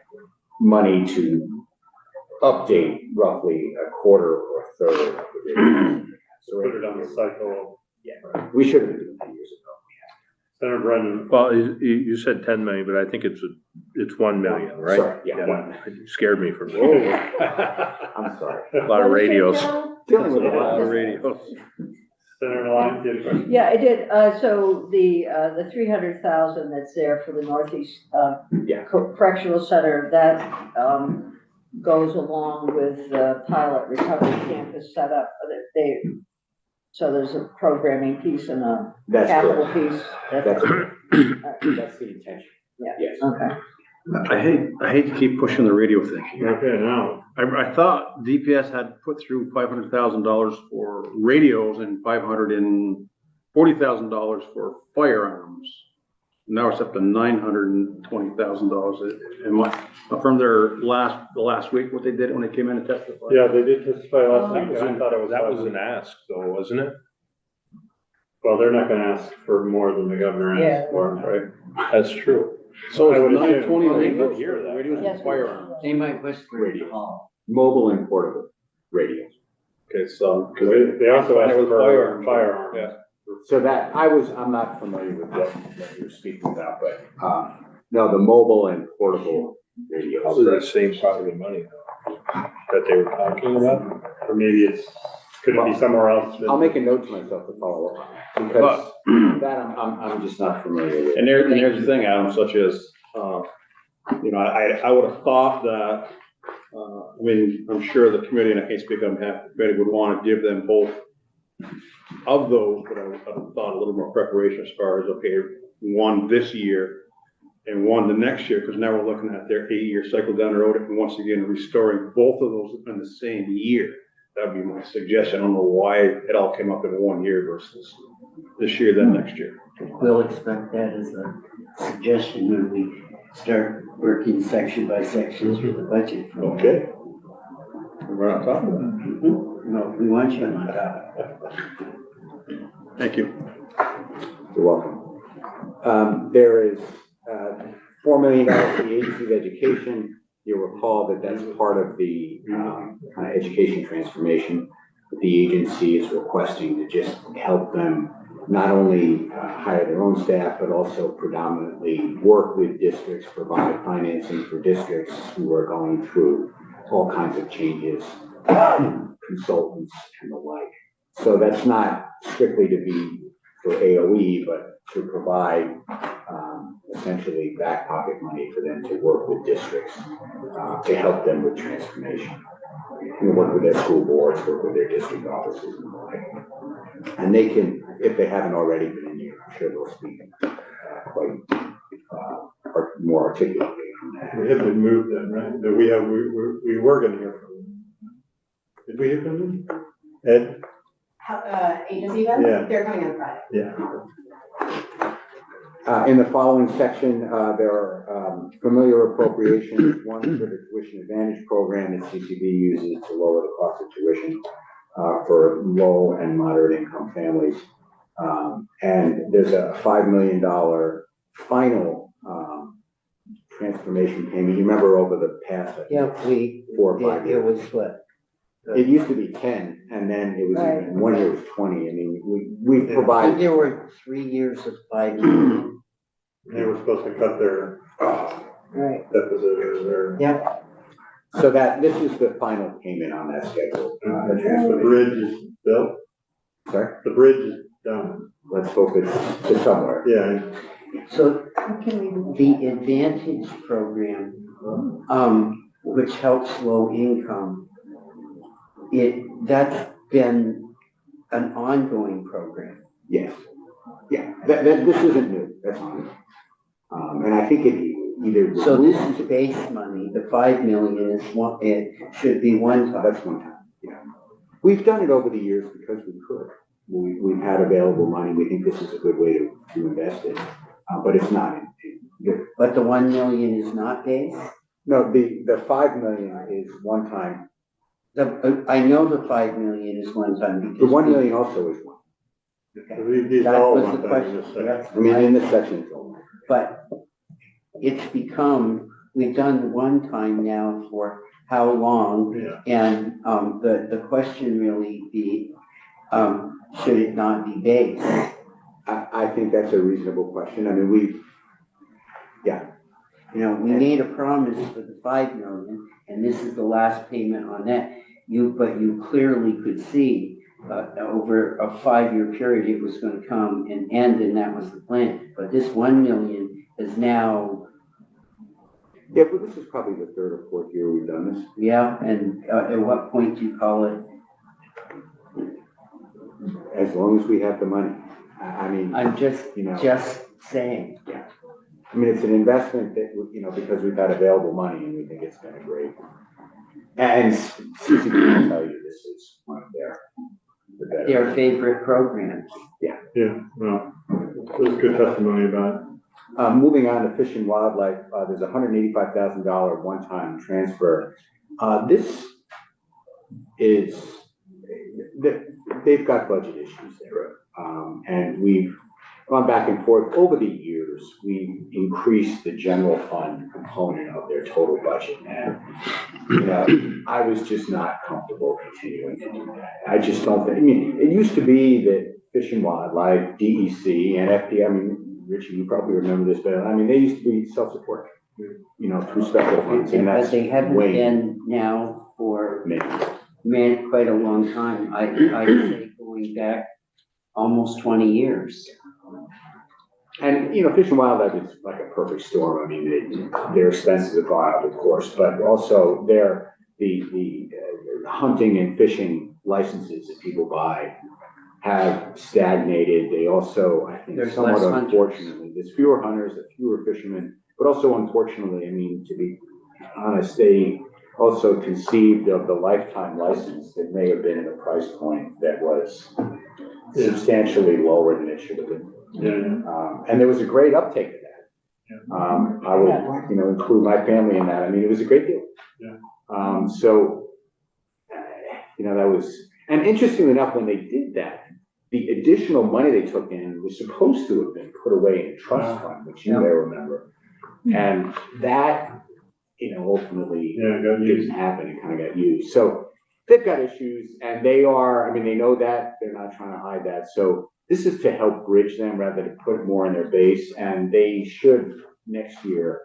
money to update roughly a quarter or a third of the radios. So put it on the cycle. Yeah, we should have been doing that years ago. Senator Brennan. Well, you said 10 million, but I think it's 1 million, right? Sorry, yeah. It scared me for I'm sorry. a lot of radios. Dealing with A lot of radios. Senator Lyons, you had a question? Yeah, I did. So the 300,000 that's there for the Northeast Correctional Center, that goes along with the pilot recovery campus setup. So there's a programming piece and a capital piece. That's the intention. Yeah. Yes. Okay. I hate to keep pushing the radio thing. Okay, now. I thought DPS had put through $500,000 for radios and $540,000 for firearms. Now it's up to $920,000. From the last week, what they did when they came in and testified. Yeah, they did testify last week. I thought it was That was an ask though, wasn't it? Well, they're not gonna ask for more than the governor asked for, right? That's true. So I it's would assume. 920 Well, they radios, did hear that. radios Yes. and firearms. They might whisper. Radio. Mobile and portable radios. Okay, so. They also asked With for firearms. Yeah. So that, I'm not familiar with what you're speaking about, but, no, the mobile and portable radios. Probably the same part of the money though, that they were talking about. Or maybe could it be somewhere else? I'll make a note to myself to follow up on that, because that I'm just not familiar with. And here's the thing, Adam, such as, I would have thought that, I'm sure the committee, and I can't speak on behalf of the committee, would want to give them both of those, but I would have thought a little more preparation as far as, okay, one this year, and one the next year, because now we're looking at their 8-year cycle down the road, and once again, restoring both of those in the same year. That'd be my suggestion. I don't know why it all came up in 1 year versus this year, then next year. We'll expect that as a suggestion when we start working section by section through the budget. Okay. We're on top of that. No, we want you on top. Thank you. You're welcome. There is $4 million for the Agency of Education. You'll recall that that's part of the kind of education transformation. The agency is requesting to just help them not only hire their own staff, but also predominantly work with districts, provide financing for districts who are going through all kinds of changes, consultants and the like. So that's not strictly to be for AOE, but to provide essentially back pocket money for them to work with districts to help them with transformation. Work with their school boards, work with their district offices and the like. And they can, if they haven't already been in here, I'm sure they'll speak quite more articulately on that. We haven't moved then, right? That we were gonna hear from them. Did we hear from them? Ed? Agency events? Yeah. They're coming on Friday. Yeah. In the following section, there are familiar appropriations. One for the tuition advantage program that CCB uses to lower the cost of tuition for low and moderate income families. And there's a $5 million final transformation payment. You remember over the past, I think, 4 or 5 years. It was split. It used to be 10, and then it was Right. even, 1 year was 20. I mean, we provide. There were 3 years of $5 million. They were supposed to cut their Right. deficit or their. Yeah. So this is the final payment on that schedule. The bridge is built. Sorry? The bridge is done. Let's hope it's to somewhere. Yeah. So the Advantage program, which helps low income, that's been an ongoing program. Yes. Yeah, this isn't new, that's new. And I think it either. So this is base money, the 5 million is one, it should be one time. That's one time, yeah. We've done it over the years because we could. We've had available money, we think this is a good way to invest it, but it's not. But the 1 million is not base? No, the 5 million is one time. I know the 5 million is one time because. The 1 million also is one. Okay. These That all was want the that in question. this section. I mean, in this section, it's all. But it's become, we've done one time now for how long? Yeah. And the question really be, should it not be base? I think that's a reasonable question. I mean, You know, we made a promise for the 5 million, and this is the last payment on that. But you clearly could see over a 5-year period, it was going to come and end, and that was the plan. But this 1 million is now. Yeah, but this is probably the 3rd or 4th year we've done this. Yeah, and at what point do you call it? As long as we have the money. I mean. I'm just saying. Yeah. I mean, it's an investment that, because we've had available money and we think it's been a great. And CCB will tell you this is one of their favorite programs. Yeah. Yeah, well, there's good testimony about it. Moving on to Fish and Wildlife, there's a $185,000 one-time transfer. This is, they've got budget issues there. And we've gone back and forth over the years. We've increased the general fund component of their total budget. And, I was just not comfortable continuing to do that. I just don't think, I mean, it used to be that Fish and Wildlife, DEC, and FD, I mean, Richie, you probably remember this, but I mean, they used to be self-supporting, through special funds. And But they haven't been now for quite a long time. I'd say going back almost 20 years. And, Fish and Wildlife is like a perfect storm. I mean, their expenses have gone up, of course, but also the hunting and fishing licenses that people buy have stagnated. They also, I think, somewhat unfortunately, there's fewer hunters, there's fewer fishermen. But also, unfortunately, I mean, to be honest, they also conceived of the lifetime license that may have been at a price point that was substantially lower than it should have been. And there was a great uptake of that. I would, include my family in that. I mean, it was a great deal. So, that was, and interestingly enough, when they did that, the additional money they took in was supposed to have been put away in a trust fund, which you may remember. And that, ultimately didn't happen. It kind of got used. So they've got issues, and they know that, they're not trying to hide that. So this is to help bridge them rather than put more in their base, and they should next year.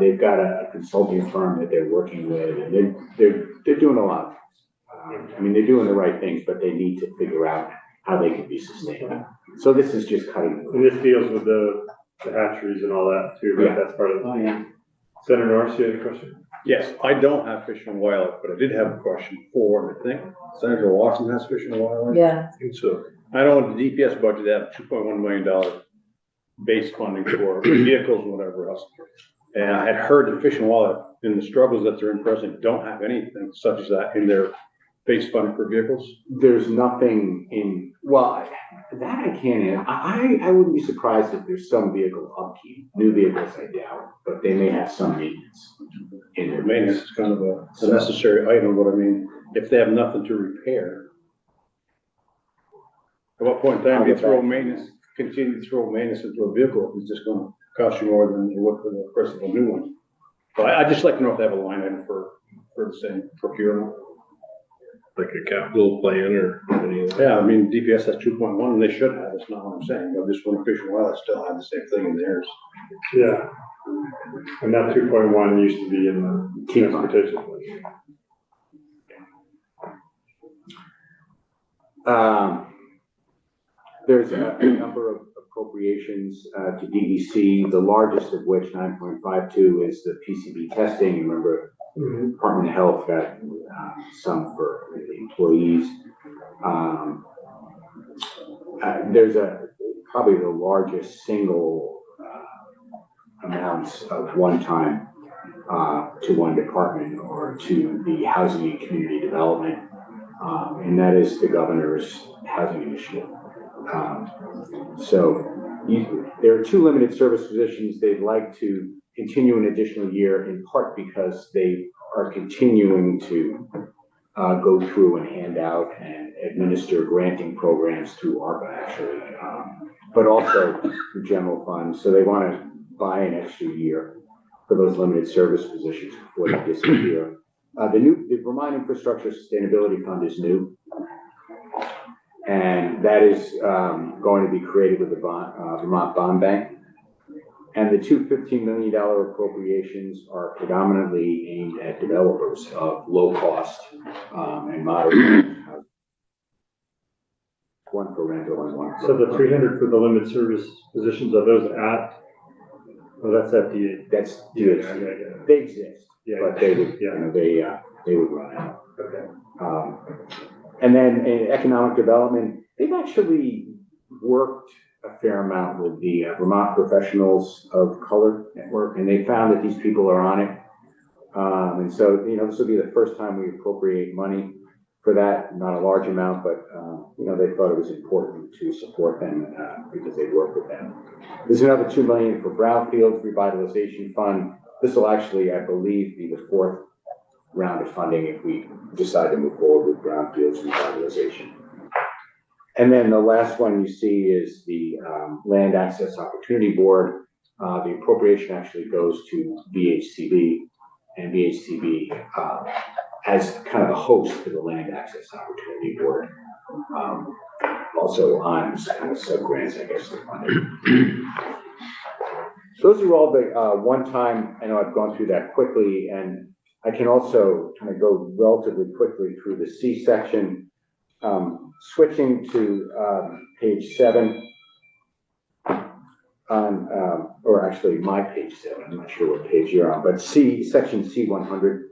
They've got a consulting firm that they're working with, and they're doing a lot. They're doing the right things, but they need to figure out how they can be sustained. So this is just cutting. And this deals with the hatcheries and all that too, right? That's part of it. Oh, yeah. Senator Norris, you had a question? Yes, I don't have Fish and Wildlife, but I did have a question for, I think, Senator Watson has Fish and Wildlife. Yeah. I think so. I know the DPS budget, they have $2.1 million base funding for vehicles and whatever else. And I had heard that Fish and Wildlife, in the struggles that they're in present, don't have anything such as that in their base funding for vehicles. There's nothing in, that I can't, I wouldn't be surprised if there's some vehicle upkeep. New vehicles, I doubt, but they may have some maintenance in their Maintenance is kind of a necessary item, but if they have nothing to repair, at what point in time do you continue to throw maintenance into a vehicle if it's just gonna cost you more than you would for the price of a new one? But I'd just like to know if they have a line item for the same procurement. Like a capital plan or anything. Yeah, DPS has 2.1 and they should have, that's not what I'm saying, I just want to Fish and Wildlife still have the same thing in theirs. Yeah. And that 2.1 used to be in the transportation. There's a number of appropriations to DEC, the largest of which, 9.52, is the PCB testing. You remember, Department of Health got some for the employees. There's probably the largest single amounts of one-time to one department or to the housing and community development, and that is the governor's housing initiative. There are 2 limited service positions they'd like to continue an additional year, in part because they are continuing to go through and hand out and administer granting programs through ARPA, actually, but also the general fund. So they want to buy an extra year for those limited service positions before they disappear. The Vermont Infrastructure Sustainability Fund is new. And that is going to be created with the Vermont Bond Bank. And the 2 $15 million appropriations are predominantly aimed at developers of low cost and moderate. One for rental and one for. So the 300 for the limited service positions, are those that's at the. That's, yeah. They exist, but they would, they would run out. Okay. And then in economic development, they've actually worked a fair amount with the Vermont Professionals of Color Network, and they found that these people are on it. And so, this will be the first time we appropriate money for that, not a large amount, but, they thought it was important to support them because they work with them. There's another $2 million for Brownfield Revitalization Fund. This will actually, I believe, be the 4th round of funding if we decide to move forward with brownfields revitalization. And then the last one you see is the Land Access Opportunity Board. The appropriation actually goes to VHCB, and VHCB as kind of the host for the Land Access Opportunity Board. Also on kind of sub-grants, I guess, to fund it. Those are all the one-time, I know I've gone through that quickly, and I can also kind of go relatively quickly through the C section. Switching to page 7 or actually my page 7, I'm not sure what page you're on, but section C100.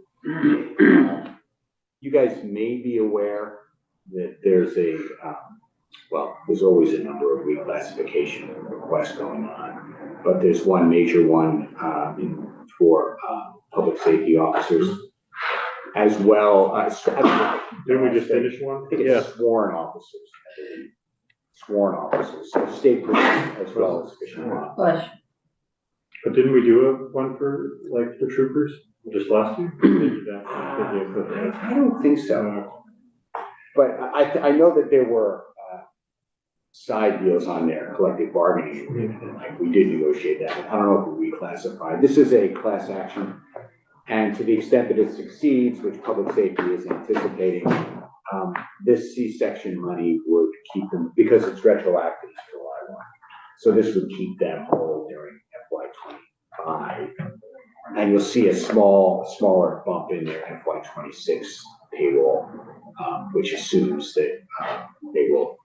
You guys may be aware that there's there's always a number of reclassification requests going on. but there's one major one, for, public safety officers as well. Didn't we just finish one? I think it's sworn officers. Sworn officers, so state police as well as fish and wildlife. But didn't we do one for, like, the troopers just last year? I don't think so. But I know that there were, side deals on there, collective bargaining agreement, and like, we did negotiate that. I don't know if we reclassified. This is a class action. And to the extent that it succeeds, which public safety is anticipating, this C-section money would keep them, because it's retroactive to July 1. So this would keep them whole during FY 25. And you'll see a smaller bump in their FY 26 payroll, which assumes that they will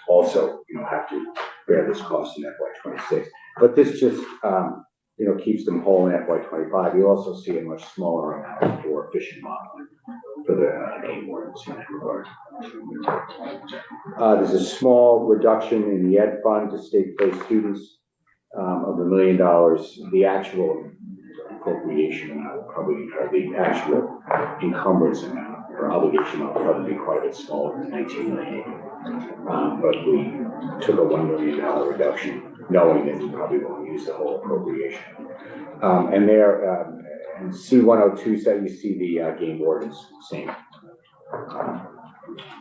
also, have to bear this cost in FY 26. But this just, keeps them whole in FY 25. You'll also see a much smaller amount for fish and wildlife for the game wardens in that regard. There's a small reduction in the ed fund to state-placed students of $1 million. The actual appropriation amount probably, or the actual encumbrance amount or obligation amount will probably be quite a bit smaller than 19 million. But we took a $1 million reduction, knowing that we probably won't use the whole appropriation. And there, in C-102, so you see the game wardens, same.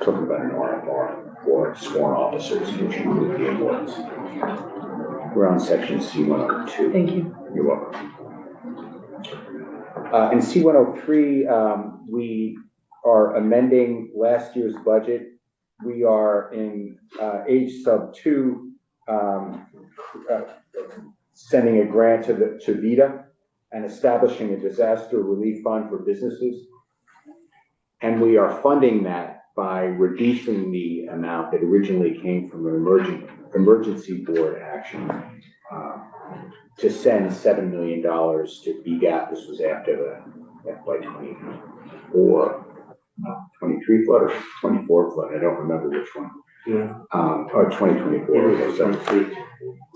Talking about an RFR for sworn officers, which include game wardens. We're on section C-102. Thank you. You're welcome. In C-103, we are amending last year's budget. We are in age sub 2, sending a grant to VITA and establishing a disaster relief fund for businesses. And we are funding that by reducing the amount that originally came from an emergency board action to send $7 million to BGAP. This was after the FY 24, 23 flood or 24 flood. I don't remember which one. Yeah. Or 2024.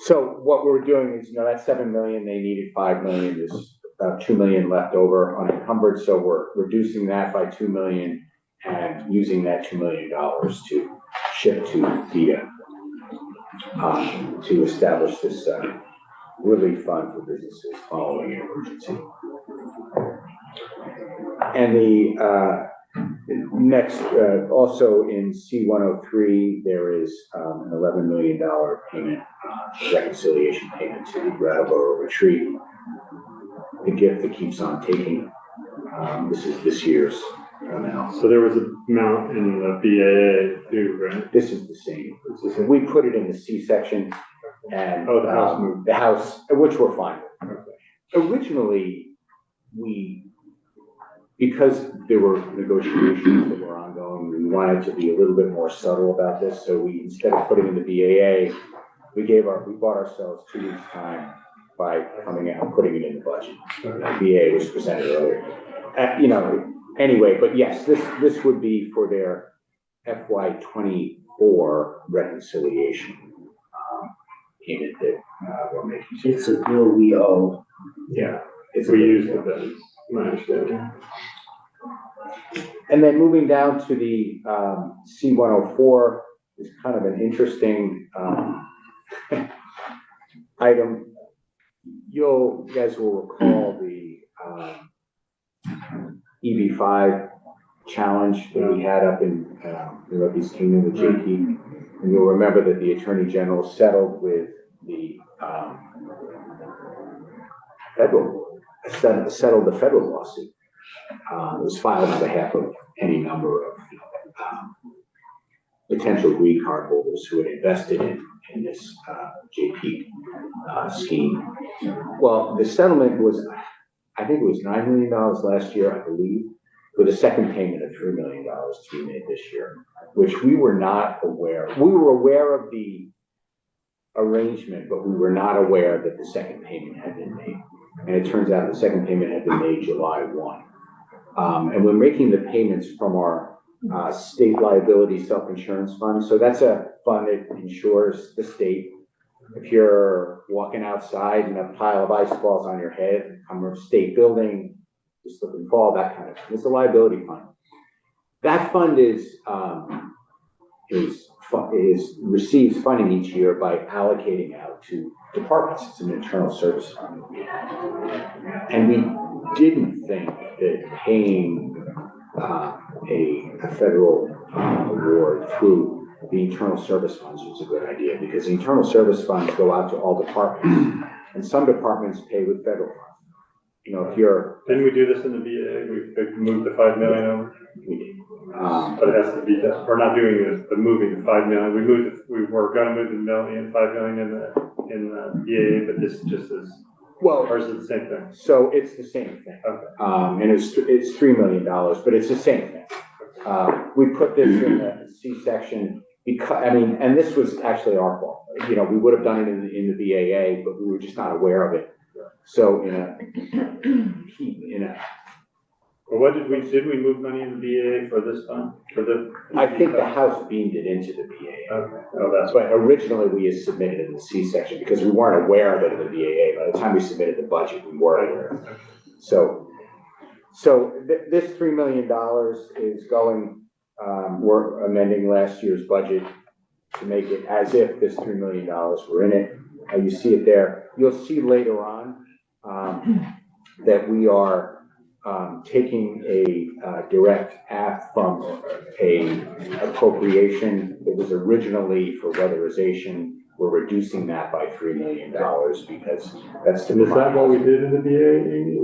So what we're doing is, that 7 million, they needed 5 million. There's about 2 million left over unencumbered. So we're reducing that by 2 million and using that $2 million to ship to VITA to establish this relief fund for businesses following an emergency. And the next, also in C-103, there is an $11 million payment, reconciliation payment to the Brattleboro Retreat, the gift that keeps on taking. This is this year's amount. So there was an amount in the BAA too, right? This is the same. We put it in the C section, and the House moved. The House, which we're fine with. Okay. Originally, because there were negotiations that were ongoing, we wanted to be a little bit more subtle about this. So we, instead of putting in the BAA, we bought ourselves 2 weeks time by coming out and putting it in the budget. The BAA was presented earlier. Anyway, but yes, this would be for their FY 24 reconciliation payment that we're making. It's a bill we owe. Yeah. We use the bill. My understanding. And then moving down to the C-104 is kind of an interesting item. You guys will recall the EB5 challenge that we had up in the Northeast Kingdom with JP. And you'll remember that the Attorney General settled with the settled the federal lawsuit. It was filed on behalf of any number of potential green card holders who had invested in this JP scheme. Well, the settlement was, I think it was $9 million last year, I believe, with a second payment of $3 million to be made this year, which we were not aware. We were aware of the arrangement, but we were not aware that the second payment had been made. And it turns out the second payment had been made July 1. And we're making the payments from our state liability self-insurance fund. So that's a fund that insures the state. If you're walking outside and a pile of ice balls on your head, come from a state building, you slip and fall, that kind of thing. It's a liability fund. That fund receives funding each year by allocating out to departments. It's an internal service fund. And we didn't think that paying a federal award through the internal service funds was a good idea, because the internal service funds go out to all departments, and some departments pay with federal funds. You know, if you're... Didn't we do this in the VA? We moved the 5 million over? We did. But it has to be done. We're not doing this, but moving the 5 million. We were gonna move the 5 million in the VA, but this just is, well, or is it the same thing? So it's the same thing. Okay. And it's $3 million, but it's the same thing. We put this in the C section because, I mean, and this was actually our fault. You know, we would have done it in the BAA, but we were just not aware of it. So Well, what did we move money in the BAA for this fund? I think the House beamed it into the BAA. Okay. Oh, that's But originally we had submitted it in the C section because we weren't aware of it in the BAA. By the time we submitted the budget, we were aware of it. So this $3 million is going, we're amending last year's budget to make it as if this $3 million were in it. You see it there. You'll see later on that we are taking a direct act from a appropriation that was originally for weatherization. We're reducing that by $3 million because that's the. Is that what we did in the BAA, Amy?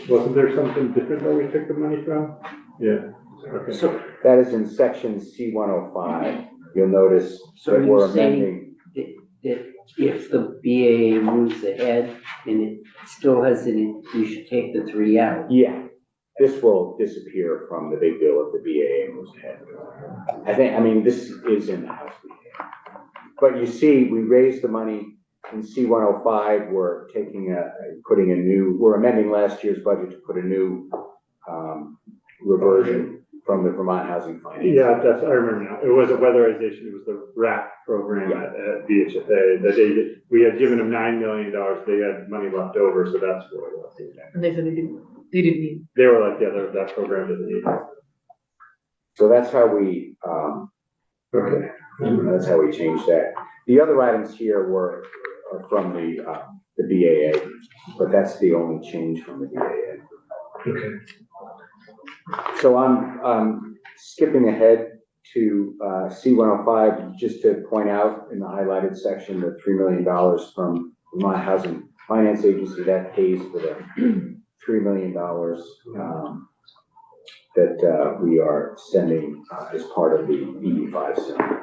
Wasn't there something different that we took the money from? Yeah. Okay. So, that is in section C105. You'll notice so that we're you're amending. saying that if the BAA moves ahead and it still has it, you should take the 3 out. Yeah, this will disappear from the big bill if the BAA moves ahead. I mean, this is in the House BAA. But you see, we raised the money in C105. We're we're amending last year's budget to put a new reversion from the Vermont Housing Finance. Yeah, I remember now. It wasn't weatherization, it was the RAP program at VHFA that we had given them $9 million. They had money left over, so that's what it was. And they said they didn't need. They were like, yeah, that program didn't need it. So that's how we, Okay. that's how we changed that. The other items here are from the BAA, but that's the only change from the BAA. Okay. So I'm skipping ahead to C105, just to point out in the highlighted section, the $3 million from Vermont Housing Finance Agency, that pays for the $3 million that we are sending as part of the EB5 center.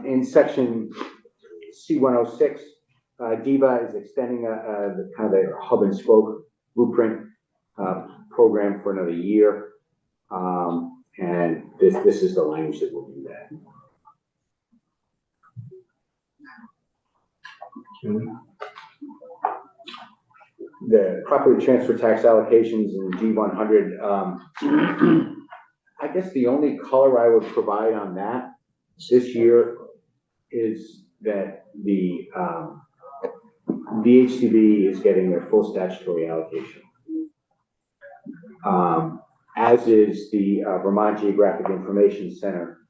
In section C106, DEVA is extending the kind of a hub and spoke blueprint program for another year. And this is the language that will do that. The property transfer tax allocations in D100, I guess the only color I would provide on that this year is that the HCB is getting their full statutory allocation, as is the Vermont Geographic Information Center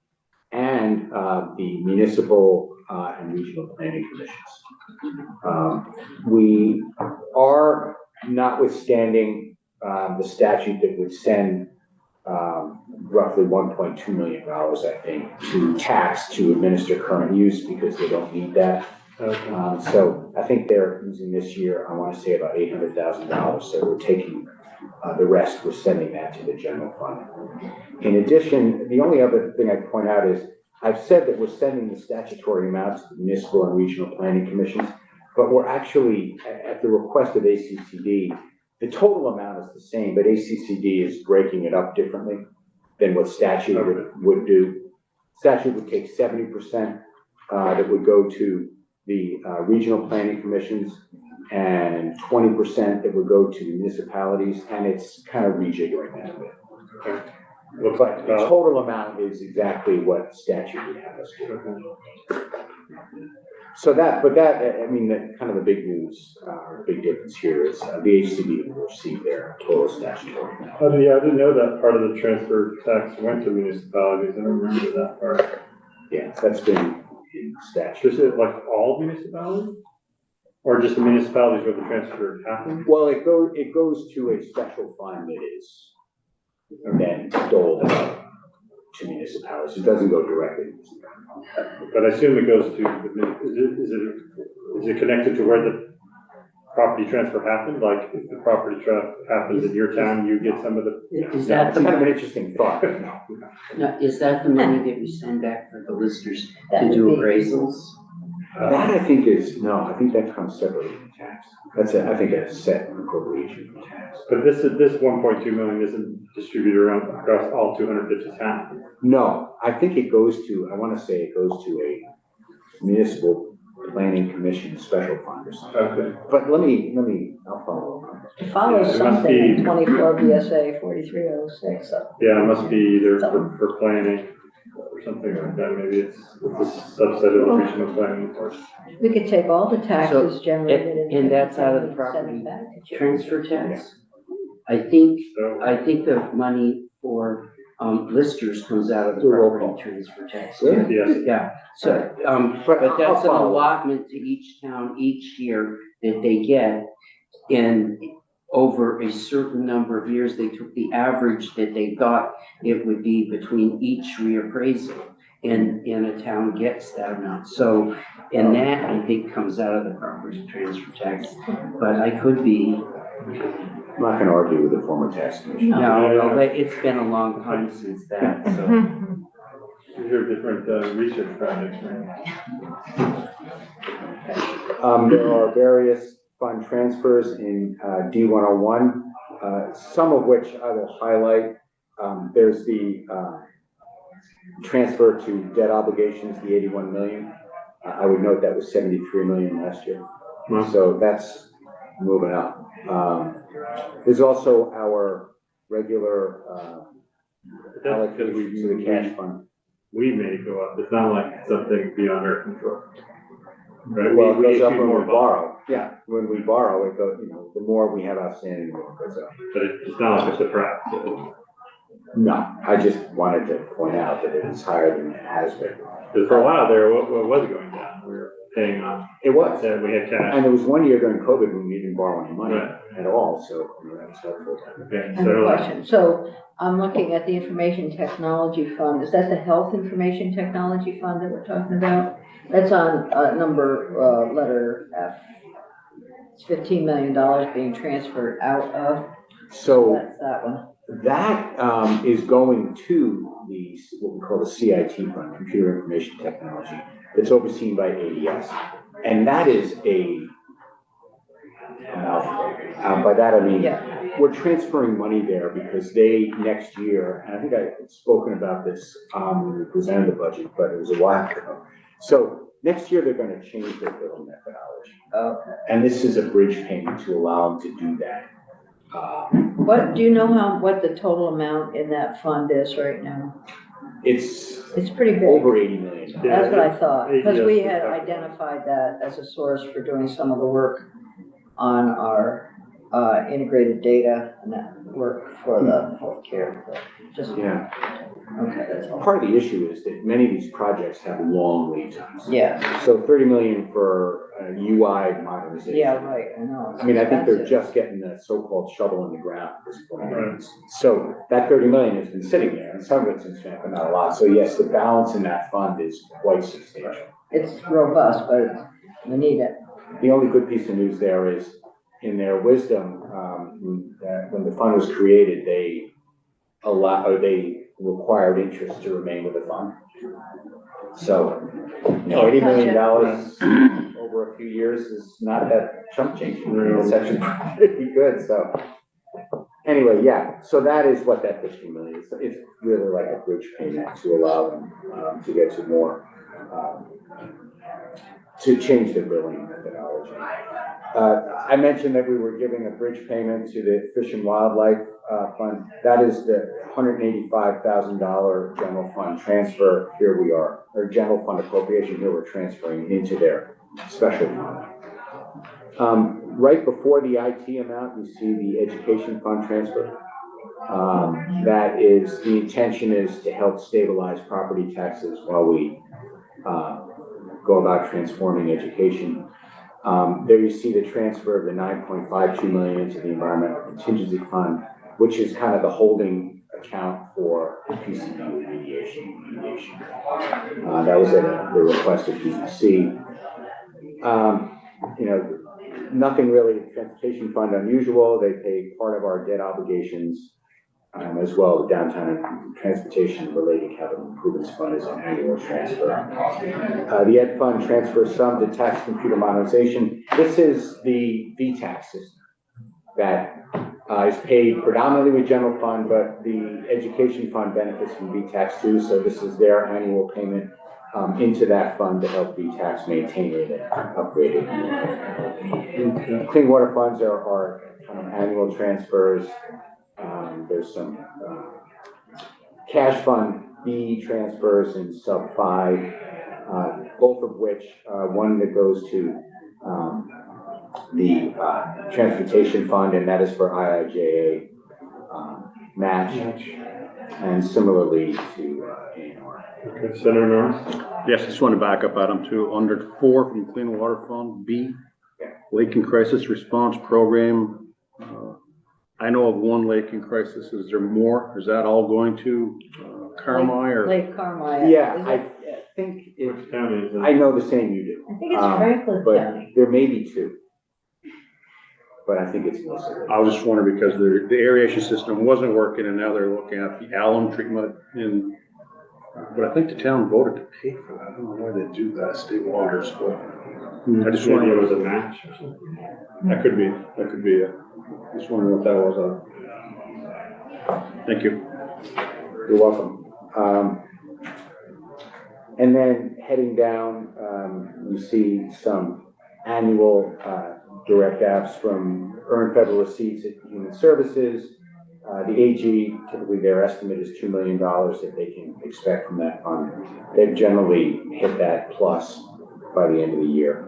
and the municipal and regional planning commissions. We are, notwithstanding the statute that would send roughly $1.2 million, I think, to tax to administer current use because they don't need that. So I think they're using this year, I want to say about $800,000. So we're taking the rest, we're sending that to the general fund. In addition, the only other thing I'd point out is I've said that we're sending the statutory amounts to the municipal and regional planning commissions, but we're actually, at the request of ACCD, the total amount is the same, but ACCD is breaking it up differently than what statute would do. Statute would take 70% that would go to the regional planning commissions and 20% that would go to municipalities, and it's kind of rejiggering that a bit. Looks But like the about, total amount is exactly what statute would have us do. So that, but that, I mean, that kind of the big news, big difference here is the HCD will receive their total statutory amount. oh, yeah, I didn't know that part of the transfer tax went to municipalities. I don't remember that part. Yeah, that's been in statute. Is it like all municipalities? Or just the municipalities where the transfer happened? Well, it goes to a special fund that is then doled out to municipalities. It doesn't go directly to municipalities. But I assume it goes to, is it connected to where the property transfer happened? Like if the property transfer happens in your town, you get some of the. Is that That's kind of an interesting thought. no, is that the money that we send back for the listers to do appraisals? That I think is, no, I think that comes separately from tax. That's I think a set appropriation from tax. But this 1.2 million isn't distributed around across all 250 towns. No, I think it goes to, I want to say it goes to a municipal planning commission special fund or something. Okay. But I'll follow up on this. It follows Yeah, it must something in be- 24 VSA 4306. Yeah, it must be either for planning or something like that. Maybe it's a subset of the regional planning force. We could take all the taxes So, generated and that's out of the and send property it back to you. transfer tax? I think So, the money for, listers comes out of the The roll property call. transfer tax. Really? yes. Yeah, so, But but that's an I'll follow up. allotment to each town each year that they get. And over a certain number of years, they took the average that they thought it would be between each reappraisal. And a town gets that amount. So, and that I think comes out of the property transfer tax, but I could be, I'm not gonna argue with the former tax commission. no, well, it's been a long time since that, so. These are different research projects, right? There are various fund transfers in D101, some of which I will highlight. There's the transfer to debt obligations, the 81 million. I would note that was 73 million last year. So that's moving up. There's also our regular That's because allocation to the cash fund. we may go up. It's not like something beyond our control. Right? Well, it We goes up issue when more we borrow. Yeah, when we borrow, it goes, the more we have outstanding, the more it goes up. But it's not like it's a trap. No, I just wanted to point out that it is higher than it has been. Because for a while there, what was going down? We were paying on, It was. that we had cash. And there was one year during COVID when we didn't borrow any money Right. at all, so that was helpful. Okay, I have a question. So I'm looking at the Information Technology Fund. Is that the Health Information Technology Fund that we're talking about? That's on letter F. It's $15 million being transferred out of. So That's that one. that is going to what we call the CIT fund, Computer Information Technology, that's overseen by ADS. And that is a mouthful. By that I mean, we're transferring money there because they, next year, and I think I had spoken about this when we presented the budget, but it was a while ago. So next year, they're gonna change their billing methodology. Okay. And this is a bridge payment to allow them to do that. What, do you know what the total amount in that fund is right now? It's pretty big. over 80 million. That's what I thought, because we ADS had identified that as a source for doing some of the work on our integrated data and that work for the healthcare. Just, Yeah. okay, that's all. Part of the issue is that many of these projects have long lead times. Yeah, So 30 million for UI modernization. yeah, right, I know. it's I mean, I think they're expensive. just getting the so-called shovel in the ground at this point. Right. So that 30 million has been sitting there, and some of it's been spent, but not a lot. So yes, the balance in that fund is quite substantial. It's robust, but we need it. The only good piece of news there is, in their wisdom, when the fund was created, they required interest to remain with the fund. So, $80 million over a few years is not that chump change. It's actually pretty good, so. Anyway, yeah, so that is what that 15 million is. It's really like a bridge payment to allow them to get to more, to change their billing methodology. I mentioned that we were giving a bridge payment to the Fish and Wildlife Fund. That is the $185,000 general fund transfer. Here we are, or general fund appropriation, here we're transferring into their special fund. Right before the IT amount, you see the education fund transfer. That is, the intention is to help stabilize property taxes while we go about transforming education. There you see the transfer of the 9.52 million into the environmental contingency fund, which is kind of the holding account for the PCB remediation. That was at the request of DEC. You know, nothing really, transportation fund unusual. They pay part of our debt obligations, as well as downtown transportation related capital improvements fund is an annual transfer. The ed fund transfers some to tax computer modernization. This is the VTAX system that is paid predominantly with general fund, but the education fund benefits from VTAX too. So this is their annual payment into that fund to help VTAX maintain it and upgrade it. Clean water funds are kind of annual transfers. There's some cash fund B transfers in sub 5, both of which, one that goes to the transportation fund, and that is for IIJA match, and similarly to A&R. Okay, Senator Norris? Yes, I just want to back up Adam too. Under 4 from Clean Water Fund, B, Lake and Crisis Response Program. I know of one lake in crisis. Is there more? Is that all going to Carmi or? Lake Carmi. Yeah, I think Which county is it? I know the same you do. I think it's Franklin But County. there may be 2. But I think it's mostly. I was just wondering because the aeration system wasn't working and now they're looking at the alum treatment in, but I think the town voted to pay for that. I don't know why they do that, state waters, but I just Maybe wondered. it was a match or something. That could be it. Just wondering what that was. Thank you. You're welcome. And then heading down, you see some annual direct apps from earned federal receipts at Human Services. The AG, typically their estimate is $2 million that they can expect from that fund. They've generally hit that plus by the end of the year.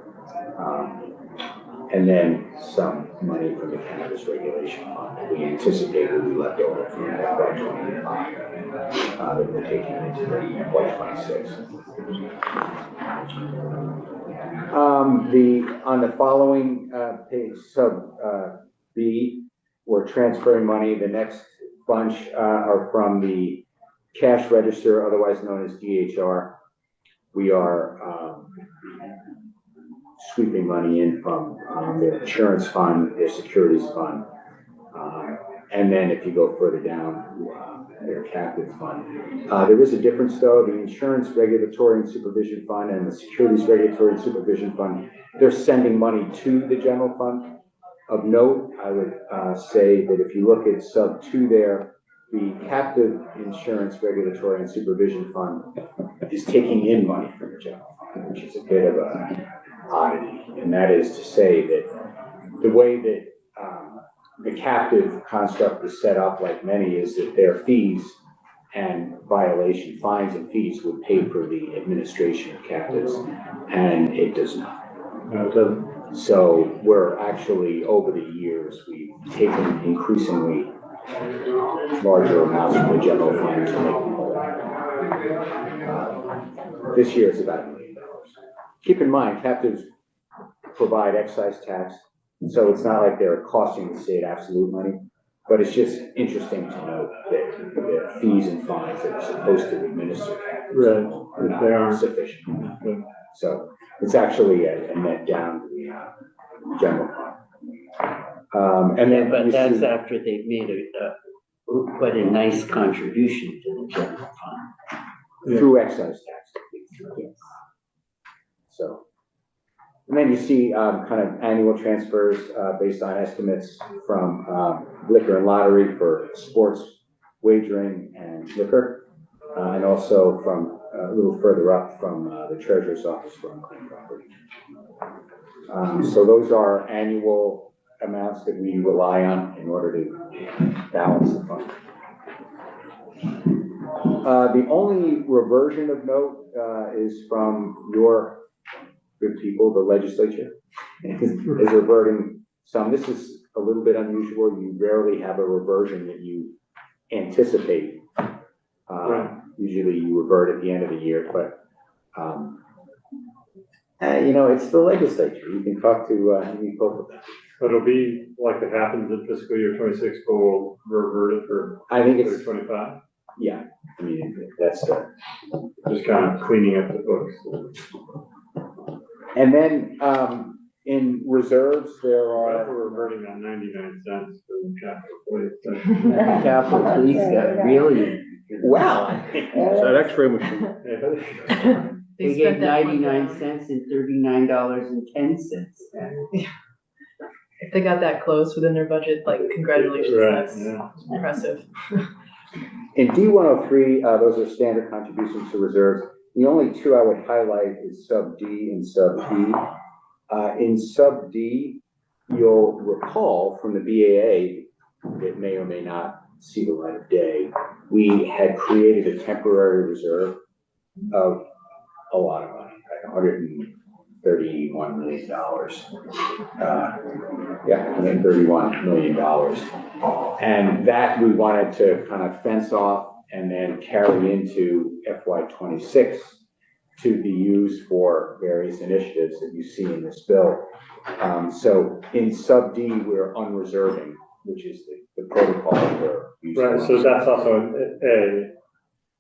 And then some money from the cannabis regulation fund that we anticipate will be left over from FY 25 that we're taking into the FY 26. On the following page, sub B, we're transferring money. The next bunch are from the cash register, otherwise known as DHR. We are sweeping money in from their insurance fund, their securities fund, and then if you go further down, their captive fund. There is a difference though. The insurance regulatory and supervision fund and the securities regulatory and supervision fund, they're sending money to the general fund. Of note, I would say that if you look at sub 2 there, the captive insurance regulatory and supervision fund is taking in money from the general fund, which is a bit of a oddity, and that is to say that the way that the captive construct is set up, like many, is that their fees and violation fines and fees would pay for the administration of captives, and it does not. No, it doesn't. So we're actually, over the years, we've taken increasingly larger amounts from the general fund to make them whole. This year it's about $1 million. Keep in mind, captives provide excise tax, so it's not like they're costing the state absolute money, but it's just interesting to note that the fees and fines that are supposed to administer captives are not sufficient. So it's actually a net down to the general fund. And then but that's after they've made quite a nice contribution to the general fund. Through excise tax. Yes. So, and then you see kind of annual transfers based on estimates from liquor and lottery for sports wagering and liquor, and also from a little further up from the treasurer's office for unclaimed property. So those are annual amounts that we rely on in order to balance the fund. The only reversion of note is from your good people, the legislature, is reverting some. This is a little bit unusual. You rarely have a reversion that you anticipate. Usually you revert at the end of the year, but you know, it's the legislature. You can talk to any people. It'll be like it happens in fiscal year 26, but we'll revert it for I think it's 25. Yeah, I mean, that's the. Just kind of cleaning up the books. And then, in reserves, there We're are. reverting on 99 cents for the capital police. Capital police got really, Wow. It's that X-ray machine. they gave spent that money 99 down. cents and $39.10. If they got that close within their budget, like, congratulations, Right, that's yeah. impressive. In D103, those are standard contributions to reserves. The only two I would highlight is sub D and sub E. In sub D, you'll recall from the BAA that may or may not see the light of day, we had created a temporary reserve of a lot of money, $131 million. $131 million. And that we wanted to kind of fence off and then carry into FY26 to be used for various initiatives that you see in this bill. So in sub D, we're unreserving, which is the protocol for using. Right, so that's also an A.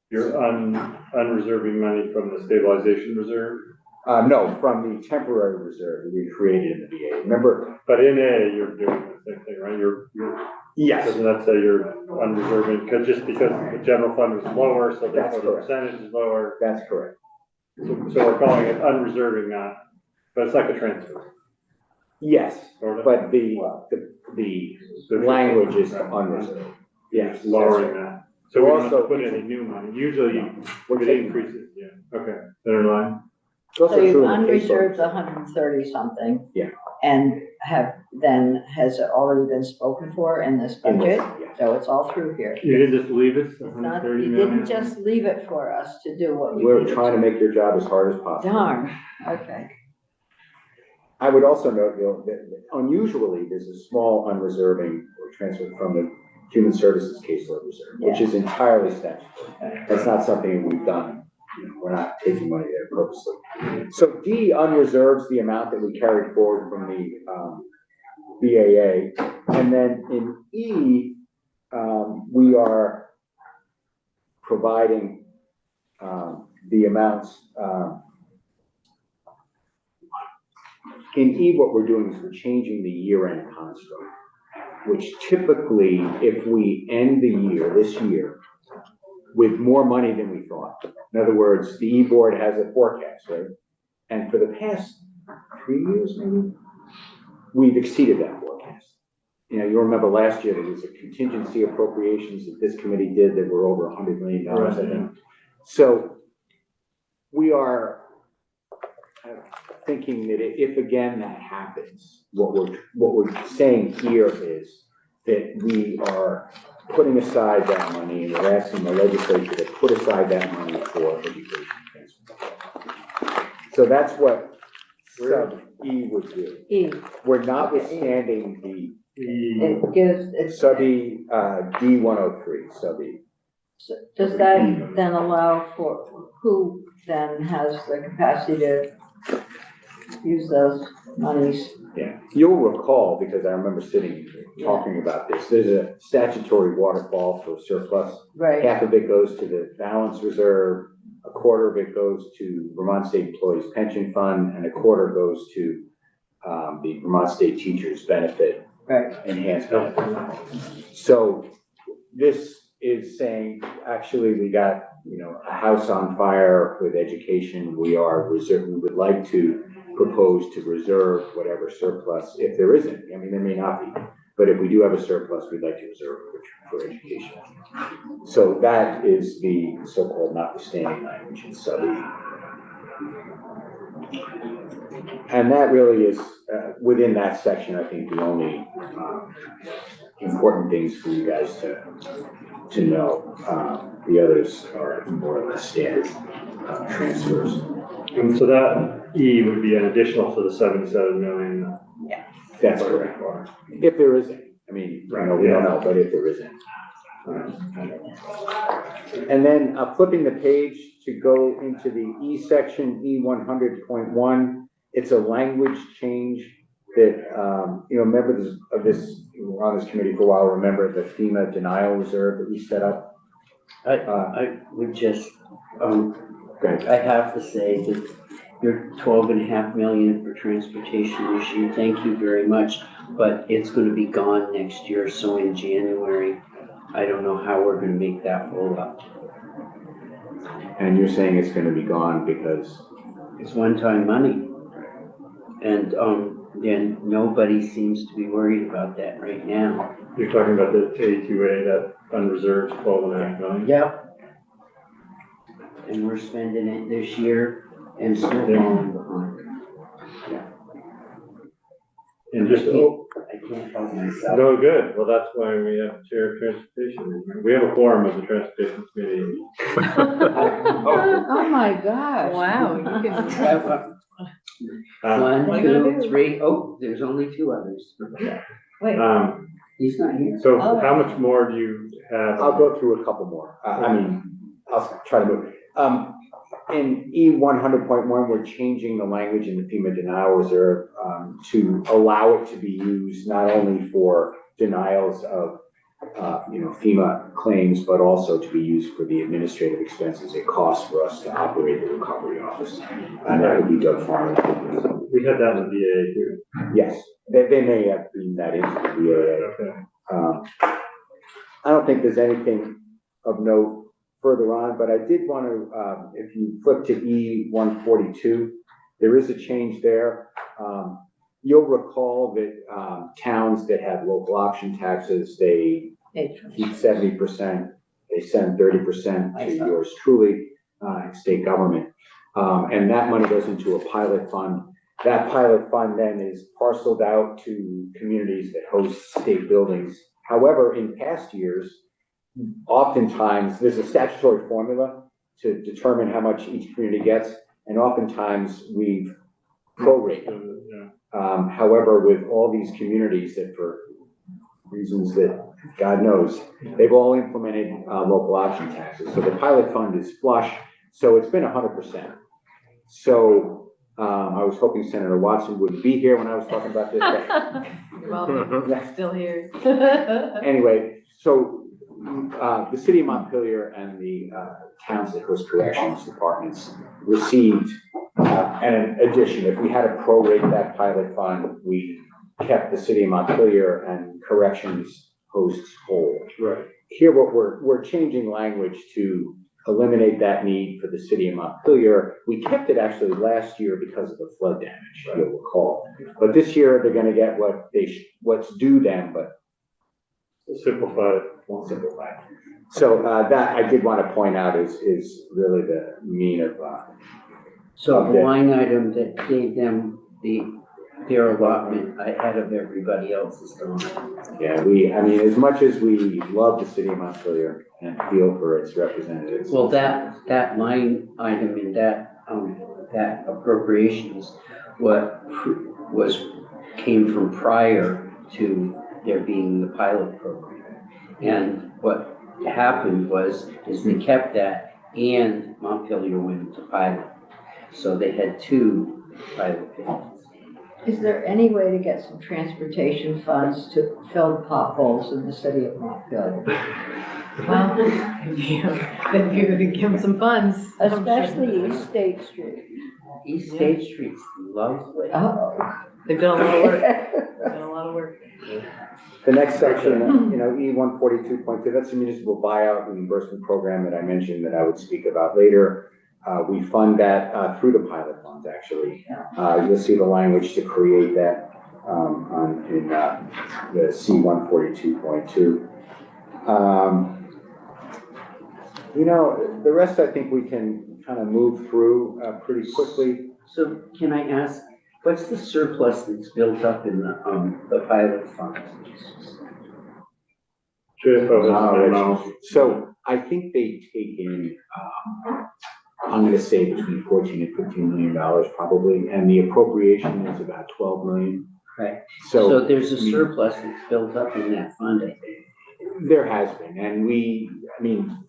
You're unreserving money from the stabilization reserve? No, from the temporary reserve that we created in the VA. Remember? But in A, you're doing the same thing, right? Yes. Doesn't that say you're unreserving, just because the general fund was lower, so That's therefore the correct. percentage is lower? That's correct. So we're calling it unreserving, not, but it's like a transfer. Yes, Sort of. but the language is unreserved. Yes. Lowering that. So we don't have to Also- put any new money. Usually, if it increases, yeah, okay, better line. It's also So you've true in the case unreserved law. 130 something. Yeah. And has it already been spoken for in this In this, budget? yeah. So it's all through here. You didn't just leave it, It's not, 130 you million? didn't just leave it for us to do what you We're needed trying to make your job as hard as possible. Darn, okay. I would also note, that unusually, there's a small unreserving or transfer from the Human Services Caseload Reserve, which is entirely statutory. That's not something we've done. We're not taking money there purposely. So D unreserves the amount that we carried forward from the BAA. And then in E, we are providing the amounts. In E, what we're doing is we're changing the year-end construct, which typically, if we end the year, this year, with more money than we thought. In other words, the E board has a forecast, right? And for the past 3 years, maybe, we've exceeded that forecast. You know, you remember last year, there was a contingency appropriations that this committee did that were over $100 million, I think. So we are thinking that if again that happens, what we're saying here is that we are putting aside that money and we're asking the legislature to put aside that money for education. So that's what sub E would do. E, We're notwithstanding the it gives, sub E, D103, sub E. does that then allow for, who then has the capacity to use those monies? Yeah, you'll recall, because I remember sitting talking about this, there's a statutory waterfall for surplus. Right. Half of it goes to the balance reserve, a quarter of it goes to Vermont State Employees Pension Fund, and a quarter goes to the Vermont State Teachers Benefit Enhanced Benefit. So this is saying, actually, we got, a house on fire with education. We would like to propose to reserve whatever surplus, if there isn't. I mean, there may not be, but if we do have a surplus, we'd like to reserve for education. So that is the so-called notwithstanding language in sub E. And that really is within that section, I think the only, important things for you guys to know. The others are more or less standard, transfers. And so that E would be an additional to the 77 million. That's correct. If there isn't, I mean, we don't know, but if there isn't. And then flipping the page to go into the E section, E100.1, it's a language change that, members of this, who were on this committee for a while, remember the FEMA denial reserve that we set up. I would just, I have to say that your 12.5 million for transportation this year, thank you very much, but it's gonna be gone next year, so in January, I don't know how we're gonna make that roll up. And you're saying it's gonna be gone because? It's one-time money. And nobody seems to be worried about that right now. You're talking about the A2A, that unreserved 12.5 million? Yep. And we're spending it this year and still falling behind. Yeah. And just, I can't help myself. no, good. Well, that's why we have chair of transportation. We have a quorum of the transportation committee. Oh my gosh. Wow, you can. One, two, three. Oh, there's only two others. Wait, He's not here. So how much more do you have? I'll go through a couple more. I'll try to move. In E100.1, we're changing the language in the FEMA denial reserve to allow it to be used not only for denials of FEMA claims, but also to be used for the administrative expenses it costs for us to operate the recovery office. And that would be Doug Farmer. We had that in the VA too. Yes, they may have been that into the VA. Okay. I don't think there's anything of note further on, but I did want to, if you flip to E142, there is a change there. You'll recall that towns that have local option taxes, they keep 70%, they send 30% to yours truly, state government. And that money goes into a pilot fund. That pilot fund then is parceled out to communities that host state buildings. However, in past years, oftentimes there's a statutory formula to determine how much each community gets, and oftentimes we've prorated. However, with all these communities that for reasons that God knows, they've all implemented local option taxes. So the pilot fund is flush, so it's been 100%. So I was hoping Senator Watson would be here when I was talking about this. Well, still here. Anyway, so the city of Montpelier and the towns that host corrections departments received an addition. If we had to prorate that pilot fund, we kept the city of Montpelier and corrections hosts whole. Right. Here, what we're changing language to eliminate that need for the city of Montpelier. We kept it actually last year because of the flood damage, you'll recall. But this year, they're gonna get what's due them, but simplified. So that I did want to point out is really the mean of. So the line item that gave them their allotment ahead of everybody else is gone. Yeah, as much as we love the city of Montpelier and feel for its representatives. Well, that line item in that appropriations, came from prior to there being the pilot program. And what happened is they kept that and Montpelier went into pilot. So they had two pilot payments. is there any way to get some transportation funds to fill the potholes in the city of Montpelier? Well, then you could give them some funds. Especially East State Street. East State Street's lovely. Oh. They've done a lot of work. Done a lot of work. The next section, E142.2, that's the municipal buyout reimbursement program that I mentioned that I would speak about later. We fund that through the pilot funds, actually. You'll see the language to create that in the C142.2. The rest I think we can kind of move through pretty quickly. So can I ask, What's the surplus that's built up in the pilot funds? So I think they take in, I'm gonna say between 14 and 15 million dollars probably, and the appropriation is about 12 million. Right. So So there's a surplus that's built up in that fund, I think. there has been, and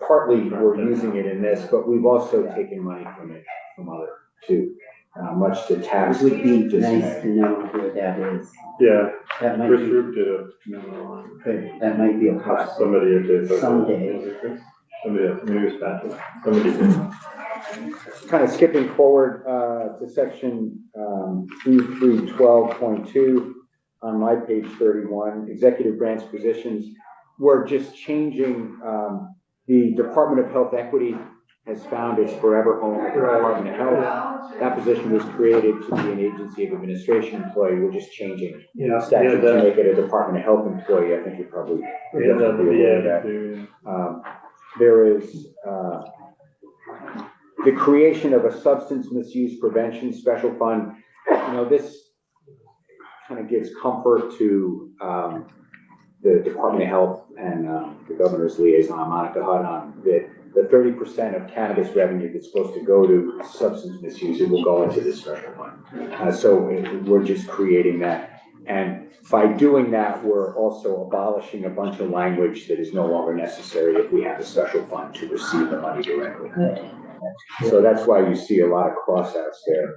partly we're using it in this, but we've also taken money from it, from other too. Much to tax. It would be nice to know where that is. Yeah, That might Chris be, Roop did a memo on that might be a possibility. somebody did. Someday. Somebody, maybe it was Patrick. Somebody did. Kind of skipping forward to section 312.2 on my page 31, executive branch positions. We're just changing, the Department of Health Equity has found its forever home at the Department of Health. That position was created to be an agency of administration employee. We're just changing the statute to make it a Department of Health employee. I think you're probably aware of that. There is the creation of a substance misuse prevention special fund. This kind of gives comfort to the Department of Health and the governor's liaison, Monica Hutt, that the 30% of cannabis revenue that's supposed to go to substance misuse, it will go into this special fund. So we're just creating that. And by doing that, we're also abolishing a bunch of language that is no longer necessary if we have a special fund to receive the money directly. So that's why you see a lot of crossouts there.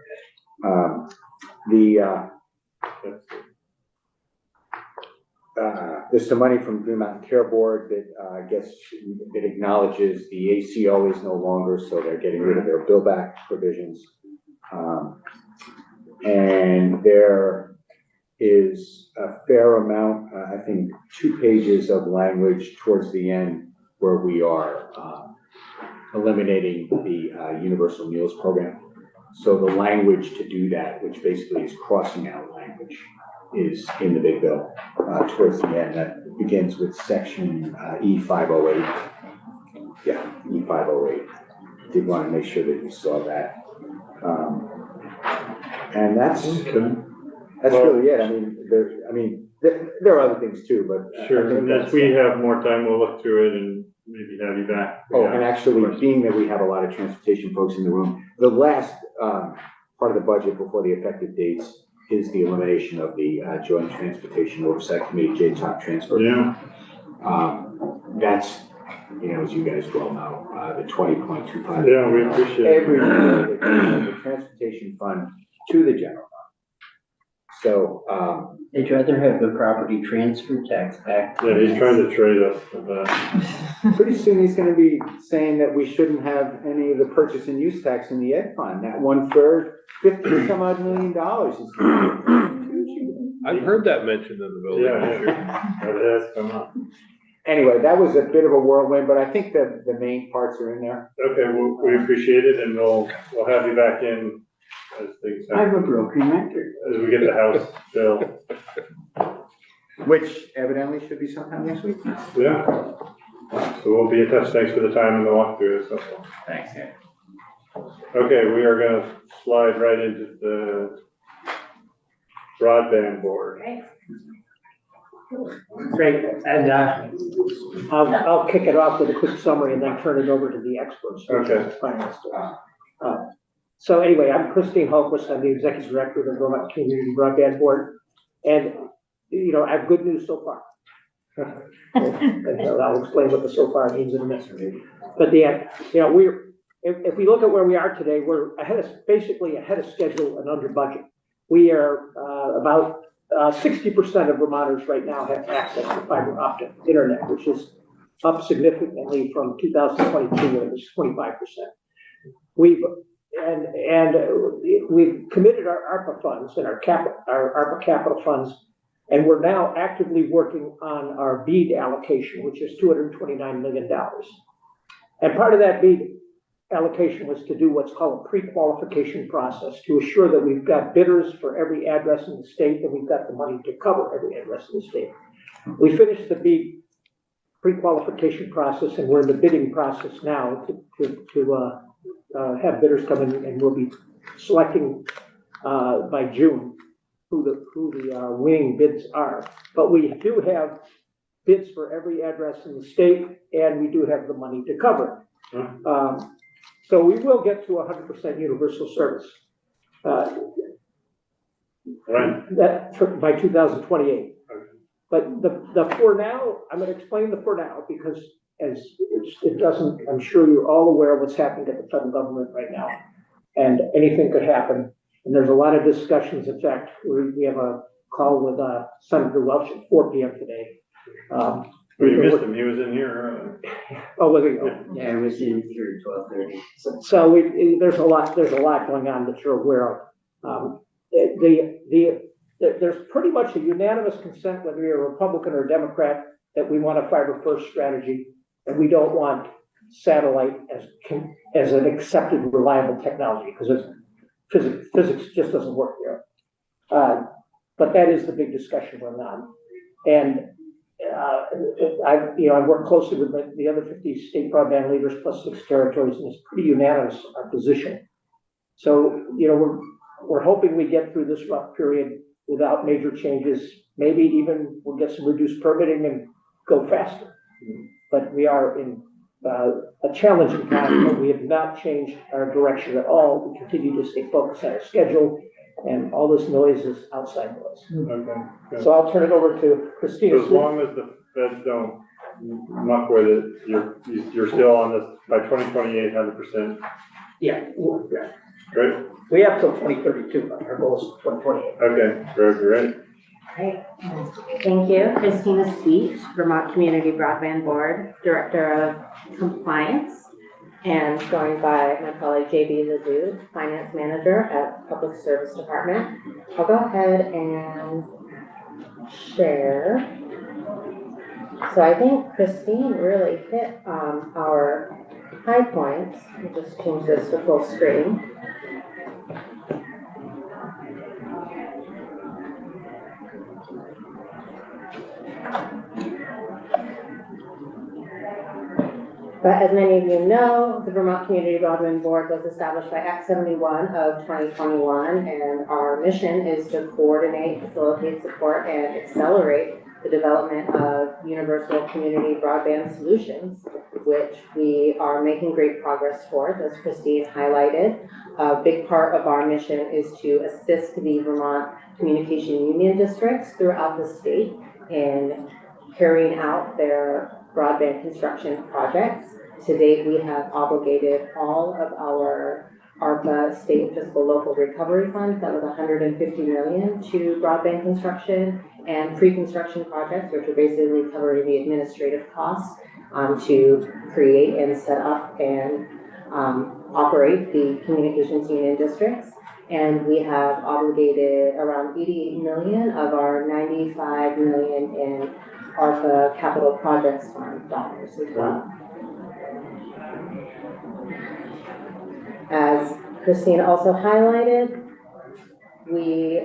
There's some money from Green Mountain Care Board that acknowledges the ACO is no longer, so they're getting rid of their bill back provisions. And there is a fair amount, I think 2 pages of language towards the end where we are eliminating the universal meals program. So the language to do that, which basically is crossing out language, is in the big bill towards the end. That begins with section E508. Yeah, E508. Did want to make sure that you saw that. And that's really it. There are other things too, but sure. And as we have more time, we'll look through it and maybe have you back. And actually, being that we have a lot of transportation folks in the room, the last part of the budget before the effective dates is the elimination of the Joint Transportation Oversight Committee, JTOP transfer. Yeah. That's, as you guys well know, the 20.25. Yeah, we appreciate every year from the transportation fund to the general fund. So they'd rather have the property transfer tax back. Yeah, he's trying to trade us for that. Pretty soon he's going to be saying that we shouldn't have any of the purchase and use tax in the ed fund. That 1/3, $50 some odd million is. I've heard that mentioned in the bill. Yeah, that has come up. Anyway, that was a bit of a whirlwind, but I think the main parts are in there. Okay, well, we appreciate it, and we'll have you back in as things I have happen. a broken record. As we get the House bill. Which evidently should be sometime next week. Yeah. So we'll be in touch. Thanks for the time and the walkthrough. So. Thanks, Ed. Okay, we are gonna slide right into the broadband board. Great, and I'll kick it off with a quick summary and then turn it over to the experts. Okay. So anyway, I'm Christine Hultquist. I'm the executive director of the Vermont Community Broadband Board, and I have good news so far. And I'll explain what the so far means in a minute. But if we look at where we are today, we're basically ahead of schedule and under budget. We are about 60% of Vermonters right now have access to fiber optic internet, which is up significantly from 2022 when it was 25%. We've committed our ARPA funds and our ARPA capital funds, and we're now actively working on our BEAD allocation, which is $229 million. And part of that BEAD allocation was to do what's called a pre-qualification process to assure that we've got bidders for every address in the state and we've got the money to cover every address in the state. We finished the BEAD pre-qualification process and we're in the bidding process now to have bidders come in, and we'll be selecting by June, who the winning bids are. But we do have bids for every address in the state, and we do have the money to cover it. So we will get to 100% universal service. By 2028. But the for now, I'm going to explain the for now because it doesn't, I'm sure you're all aware of what's happening at the federal government right now. And anything could happen. And there's a lot of discussions. In fact, we have a call with Senator Welch at 4 p.m. today. Well, you missed him. He was in here. Oh, was he? Yeah, I was in here at 12:30. So there's a lot going on that you're aware of. There's pretty much a unanimous consent, whether you're a Republican or a Democrat, that we want a fiber first strategy, and we don't want satellite as an accepted reliable technology because physics just doesn't work there. But that is the big discussion going on, and I work closely with the other 50 state broadband leaders plus 6 territories, and it's pretty unanimous our position. So we're hoping we get through this rough period without major changes. Maybe even we'll get some reduced permitting and go faster. But we are in a challenging time, but we have not changed our direction at all. We continue to stay focused on our schedule, and all this noise is outside noise. Okay. So I'll turn it over to Christina. So as long as the feds don't muck with it, you're still on this by 2028, 100%. Yeah. Great. We have till 2032, but our goal is 2028. Okay, very great. Great. Thank you. Christina Sweet, Vermont Community Broadband Board, Director of Compliance, and joined by my colleague JB Lazud, Finance Manager at Public Service Department. I'll go ahead and share. So I think Christine really hit our high points. I'll just change this to full screen. But as many of you know, the Vermont Community Broadband Board was established by Act 71 of 2021, and our mission is to coordinate, facilitate, support, and accelerate the development of universal community broadband solutions, which we are making great progress towards, as Christine highlighted. A big part of our mission is to assist the Vermont Communication Union districts throughout the state in carrying out their broadband construction projects. To date, we have obligated all of our ARPA state fiscal local recovery funds, that was $150 million, to broadband construction and pre-construction projects, which are basically covering the administrative costs to create and set up and operate the communications union districts. And we have obligated around 88 million of our 95 million in ARPA capital projects fund dollars as well. As Christine also highlighted, we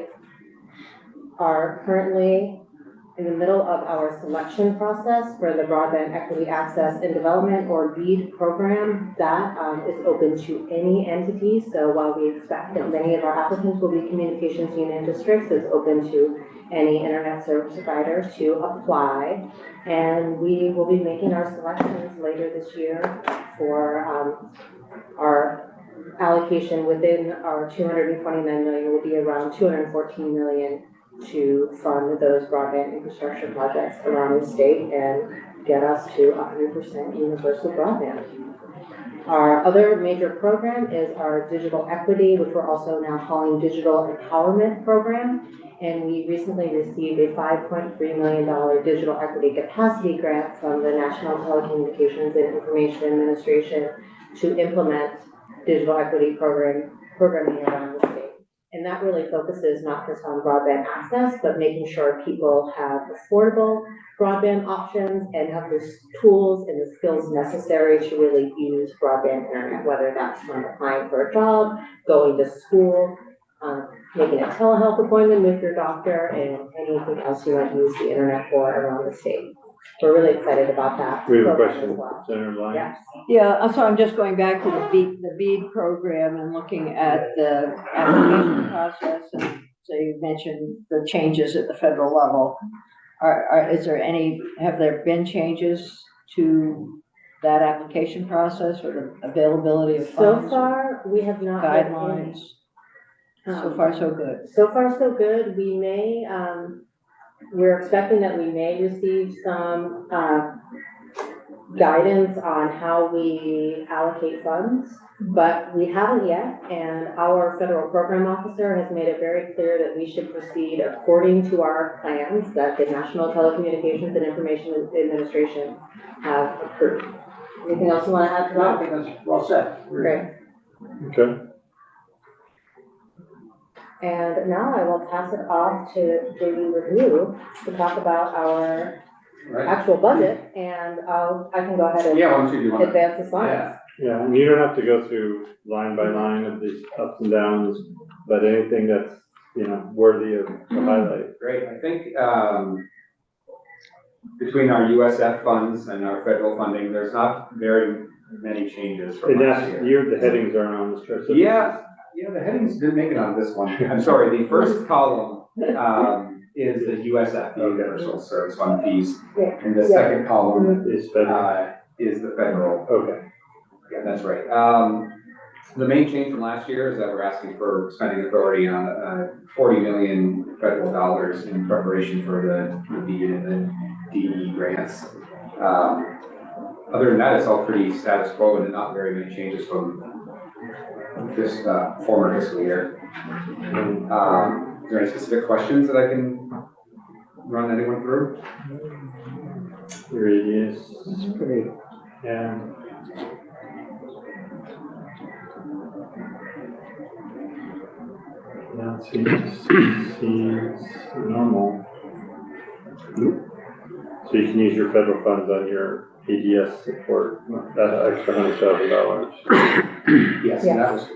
are currently in the middle of our selection process for the Broadband Equity Access and Development, or BEAD program. That is open to any entity. So while we expect that many of our applicants will be communications union districts, it's open to any internet service provider to apply. And we will be making our selections later this year for our allocation within our 229 million will be around 214 million to fund those broadband infrastructure projects around the state and get us to 100% universal broadband. Our other major program is our digital equity, which we're also now calling digital empowerment program. And we recently received a $5.3 million digital equity capacity grant from the National Telecommunications and Information Administration to implement digital equity programming around the state. And that really focuses not just on broadband access, but making sure people have affordable broadband options and have the tools and the skills necessary to really use broadband internet, whether that's from applying for a job, going to school, making a telehealth appointment with your doctor, and anything else you might use the internet for around the state. we're really excited about that. We have a program question, as well. Senator Lyons. Yes. Yeah, so I'm just going back to the BEAD program and looking at the application process. And so you mentioned the changes at the federal level. Have there been changes to that application process or the availability of So funds? far, we have not. had any. Guidelines? So far, so good. So far, so good. We may, we're expecting that we may receive some, guidance on how we allocate funds, but we haven't yet. And our federal program officer has made it very clear that we should proceed according to our plans that the National Telecommunications and Information Administration have approved. Anything else you want to add to that? I think that's well said. Great. Okay. And now I will pass it off to JD Review to talk about our actual budget, and I can go ahead and Yeah, why don't you do one? advance the slides. Yeah. Yeah, and you don't have to go through line by line of these ups and downs, but anything that's, worthy of a highlight. Great, I think, between our USF funds and our federal funding, there's not very many changes from And last that's, year. the headings aren't on this chart. So Yeah, the headings didn't make it on this one. I'm sorry, the first column, is the USF, the Universal Service Fund fees. And the second column is federal. Is the federal. Okay. Yeah, that's right. The main change from last year is that we're asking for spending authority on, 40 million federal dollars in preparation for the BEAD and the DE grants. Other than that, it's all pretty status quo and not very many changes from this, former fiscal year. Is there any specific questions that I can run anyone through? Radius. Great. Yeah. Now it seems normal. So you can use your federal funds on your ADS support, that extra $100,000. Yes, that was,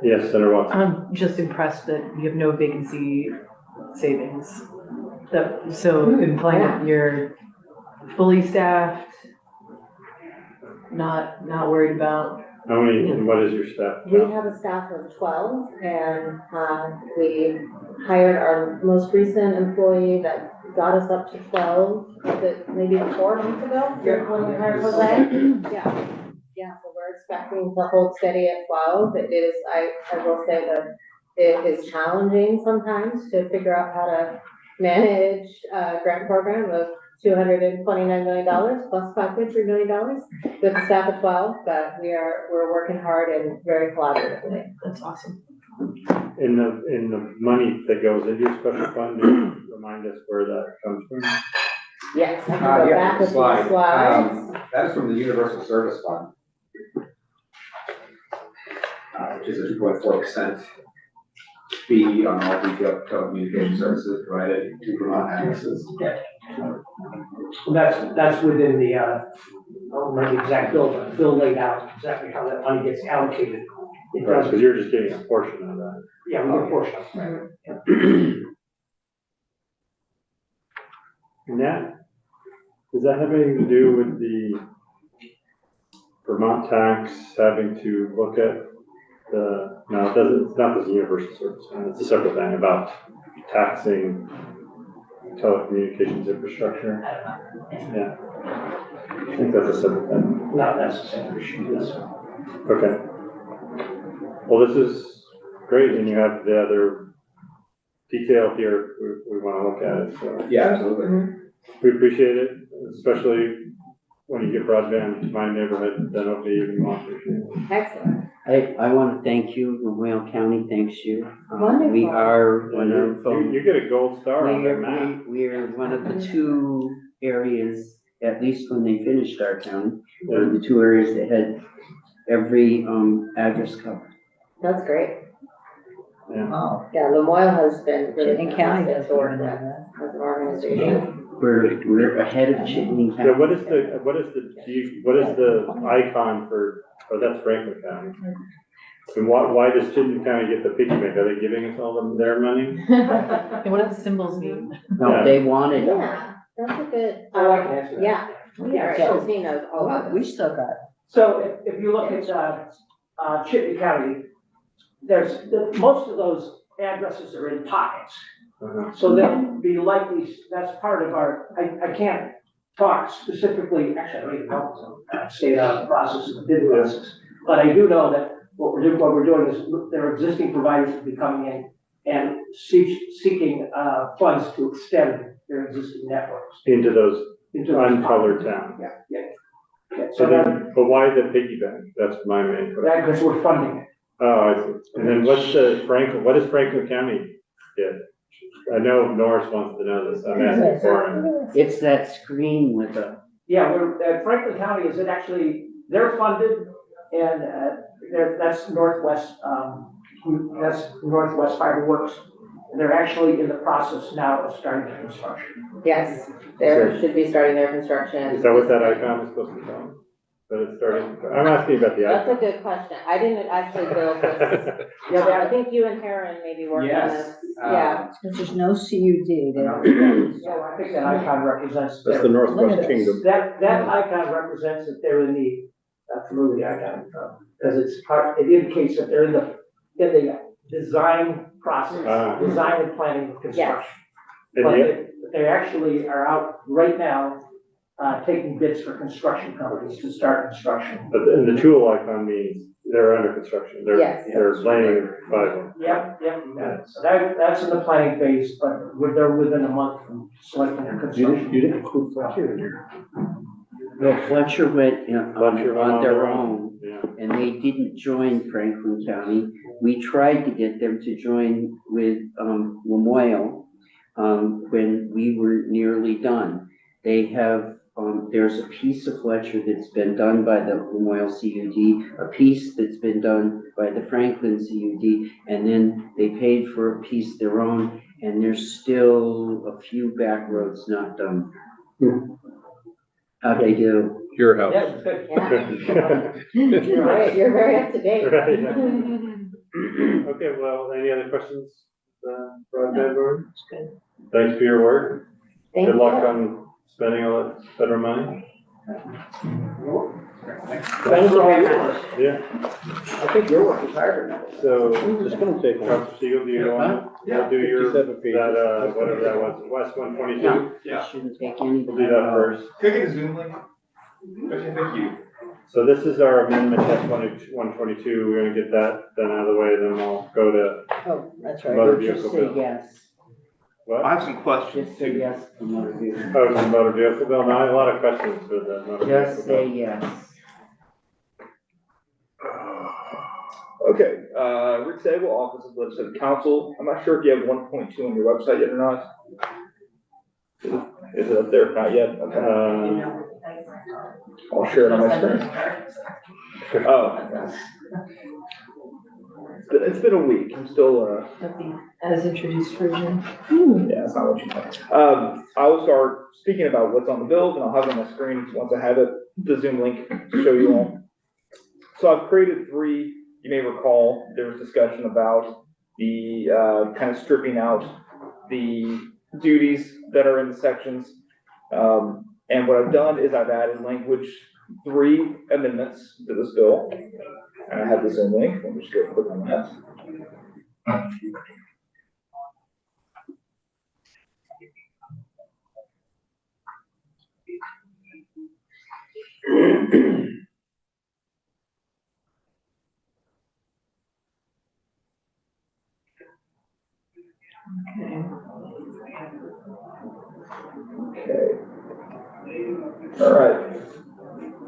Yes, Senator Watson. I'm just impressed that you have no vacancy savings. So implying that you're fully staffed, not worried about. How many, and what is your staff? We have a staff of 12, and we hired our most recent employee that got us up to 12, maybe 4 months ago, when we hired Jose. Yeah, so we're expecting to hold steady at 12. It is, I will say that it is challenging sometimes to figure out how to manage a grant program of $229 million plus $5.3 million with a staff of 12, but we're working hard and very collaboratively. That's awesome. In the money that goes into your special fund, remind us where that comes from. Yes, I can go back with the slides. that is from the Universal Service Fund, which is a 2.4% fee on all retail telecommunication services provided to Vermont addresses. That's within the, I don't remember the exact bill, but the bill laid out exactly how that money gets allocated. It Right, does, because you're just getting a portion of that. yeah, we get a portion of it. And does that have anything to do with the Vermont tax having to look at no, it doesn't, it's not the Universal Service Fund, it's a separate thing about taxing telecommunications infrastructure. Yeah. I think that's a separate thing. Not necessarily, yes. Okay. Well, this is great, and you have the other detail here, we want to look at it, so. Yeah, absolutely. We appreciate it, especially when you get broadband to my neighborhood, then it'll be even more appreciated. Excellent. I want to thank you, Royal County thanks you. We Wonderful. are one of You get a gold star on that map. we're one of the 2 areas, at least when they finished our county, we're the 2 areas that had every address covered. That's great. Yeah. Wow. Yeah, Lamoille has been really Chittenden County fantastic has to work been with doing as an organization. We're ahead of Chittenden County. So what is the icon for, that's Franklin County. And why does Chittenden County get the piggy bank? Are they giving us all their money? And what do the symbols mean? No, they wanted, Yeah. That's a good. Oh, I can answer that. Yeah, We yeah, have Christine knows all about Oh, this. we still got. So if you look at, Chittenden County, most of those addresses are in pockets. So they'll be likely, that's part of our, I can't talk specifically, actually, I don't even know, stay out of the process of the bid process. But I do know that what we're doing is, there are existing providers that will be coming in and seeking, funds to extend their existing networks. Into those Into those uncolored pockets. towns. Yeah. So then, but why the piggyback? That's my main question. That, because we're funding it. Oh, I see. And then what does Franklin County get? I know Norris wants to know this. I'm asking for him. It's that screen with a, Yeah, Franklin County is they're funded, and, that's Northwest Fiberworks. And they're actually in the process now of starting the construction. Yes, they should be starting their construction. Is that what that icon is supposed to tell them? That it's starting? I'm asking about the That's a icon. good question. I didn't actually build this. Yeah, I think you and Karen maybe worked on this. Yeah. There's no CUD there. So I think that icon represents. That's the Northwest Kingdom. That icon represents that they're in the, through the icon, because it indicates that they're in the design process, design and planning of construction. But they actually are out right now, taking bids for construction companies to start construction. And the tool icon means they're under construction. Yes. They're laying fiber. Yep. So that's in the planning phase, but they're within a month from selecting their construction. You didn't include Fletcher in here. no, Fletcher went on their own, Yeah. and they didn't join Franklin County. We tried to get them to join with, Lamoille, when we were nearly done. They have, there's a piece of Fletcher that's been done by the Lamoille CUD, a piece that's been done by the Franklin CUD, and then they paid for a piece of their own, and there's still a few back roads not done. How'd they do? Your house. Yeah, it's good. Yeah. You're very up to date. Right. Okay, well, any other questions, broadband board? Thanks for your work. Thank Good you. luck on spending all that federal money. Thank you very much. Yeah, I think your work is harder now. so, It's gonna take long. Dr. Siegel, do you want to do your, 57 pages. that, whatever that was, West 122? It shouldn't take any. We'll do that first. Could I get a Zoom link? Okay, thank you. So this is our amendment, that's 122, we're gonna get that done out of the way, then we'll go to Oh, that's right. motor Just vehicle say bill. yes, What? I have some questions just say too. yes to motor vehicle. Oh, the motor vehicle bill, now I have a lot of questions for the motor vehicle Just say bill. yes. Okay, Rick Sable, Office of Legislative Counsel. I'm not sure if you have 1.2 on your website yet or not. Is it up there? Not yet? Okay. I'll share it on my screen. Oh. It's been a week. I'm still, As introduced version. yeah, that's not what you meant. I will start speaking about what's on the bills, and I'll have it on my screen once I have it, the Zoom link to show you all. So I've created three. You may recall there was discussion about the kind of stripping out the duties that are in the sections. And what I've done is I've added language, 3 amendments to this bill. And I have the Zoom link. Let me just go click on that. Okay. All right.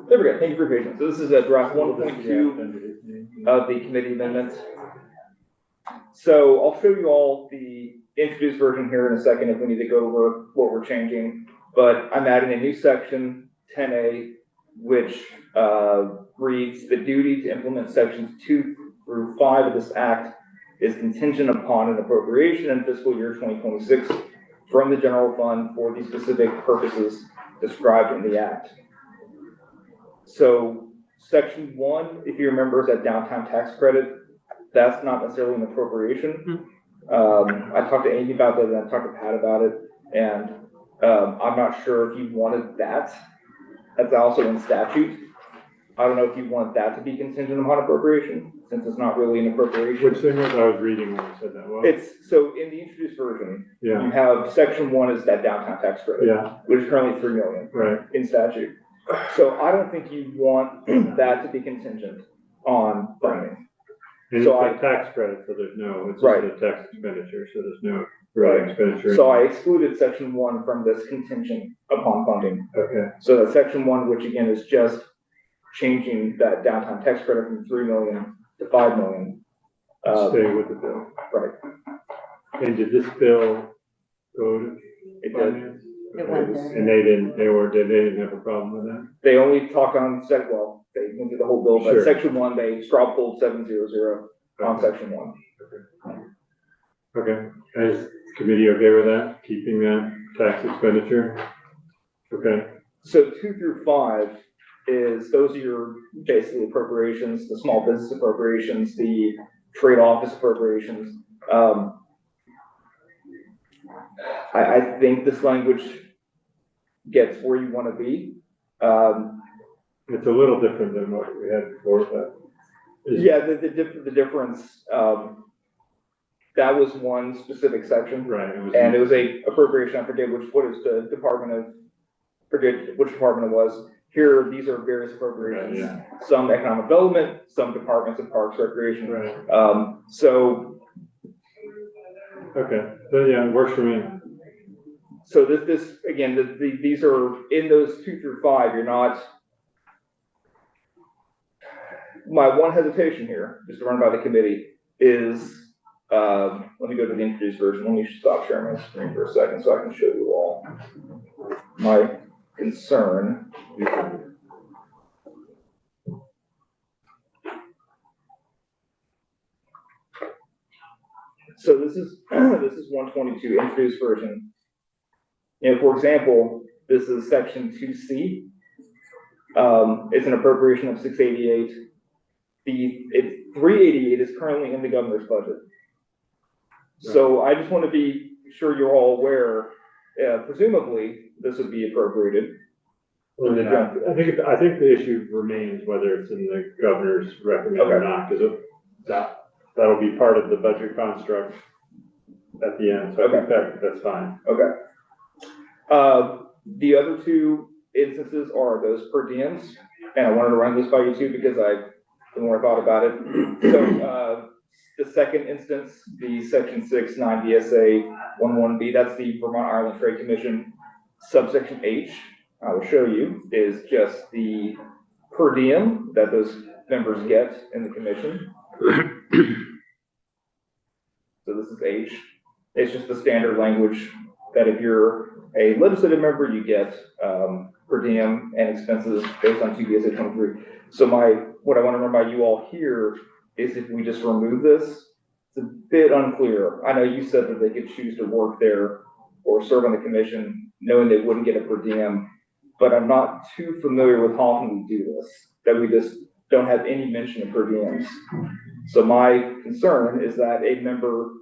There we go. Thank you for your patience. So this is a draft 1.2 of the committee amendments. So I'll show you all the introduced version here in a second if we need to go over what we're changing. But I'm adding a new section, 10A, which reads, the duty to implement sections 2 through 5 of this act is contingent upon an appropriation in fiscal year 2026 from the general fund for the specific purposes described in the act. So section 1, if you remember, is that downtown tax credit. That's not necessarily an appropriation. I talked to Amy about that, and I talked to Pat about it, and I'm not sure if you wanted that. That's also in statute. I don't know if you want that to be contingent upon appropriation, since it's not really an appropriation. Which thing was I was reading when you said that? Well, It's, so in the introduced version, yeah, you have section 1 is that downtown tax credit. yeah, Which is currently 3 million. right. In statute. So I don't think you want that to be contingent on funding. And So it's a tax credit, so there's no, it's just Right. a tax expenditure, so there's no Right. expenditure. So I excluded section 1 from this contingent upon funding. Okay, So that section 1, which again is just changing that downtown tax credit from 3 million to 5 million. stay with the bill. Right. And did this bill go to It did. finance? It went there. And they didn't have a problem with that? They only talked on well, they went through the whole bill, but Sure. section 1, they straw pulled 700 on Okay. section 1. Okay, is the committee okay with that, keeping that tax expenditure? Okay, So 2 through 5 is, those are your basically appropriations, the small business appropriations, the trade office appropriations. I think this language gets where you want to be. it's a little different than what we had before, but. Yeah, the difference, that was one specific section. Right. And it was a appropriation, I forget what is the forget which department it was. Here, these are various appropriations. Right, yeah. Some economic development, some departments of parks, recreation. Right. Okay, so yeah, it works for me. So this again, these are in those 2 through 5, you're not. My one hesitation here, just to run by the committee, is, let me go to the introduced version. Let me stop sharing my screen for a second so I can show you all my concern. So this is 122 introduced version. And for example, this is section 2C. It's an appropriation of 688. 388 is currently in the governor's budget. So I just want to be sure you're all aware, presumably this would be appropriated. Well, I think the issue remains whether it's in the governor's recommend or not, because that'll be part of the budget construct at the end. So I think that's fine. Okay. The other 2 instances are those per diems, and I wanted to run this by you too because the more I thought about it. So the second instance, the section 6, 9 DSA 11B, that's the Vermont Island Trade Commission. Subsection H, I will show you, is just the per diem that those members get in the commission. So this is H. It's just the standard language that if you're a legislative member, you get per diem and expenses based on 2 DSA 23. So what I want to run by you all here is if we just remove this, it's a bit unclear. I know you said that they could choose to work there or serve on the commission knowing they wouldn't get a per diem, but I'm not too familiar with how often we do this, that we just don't have any mention of per diems. So my concern is that a member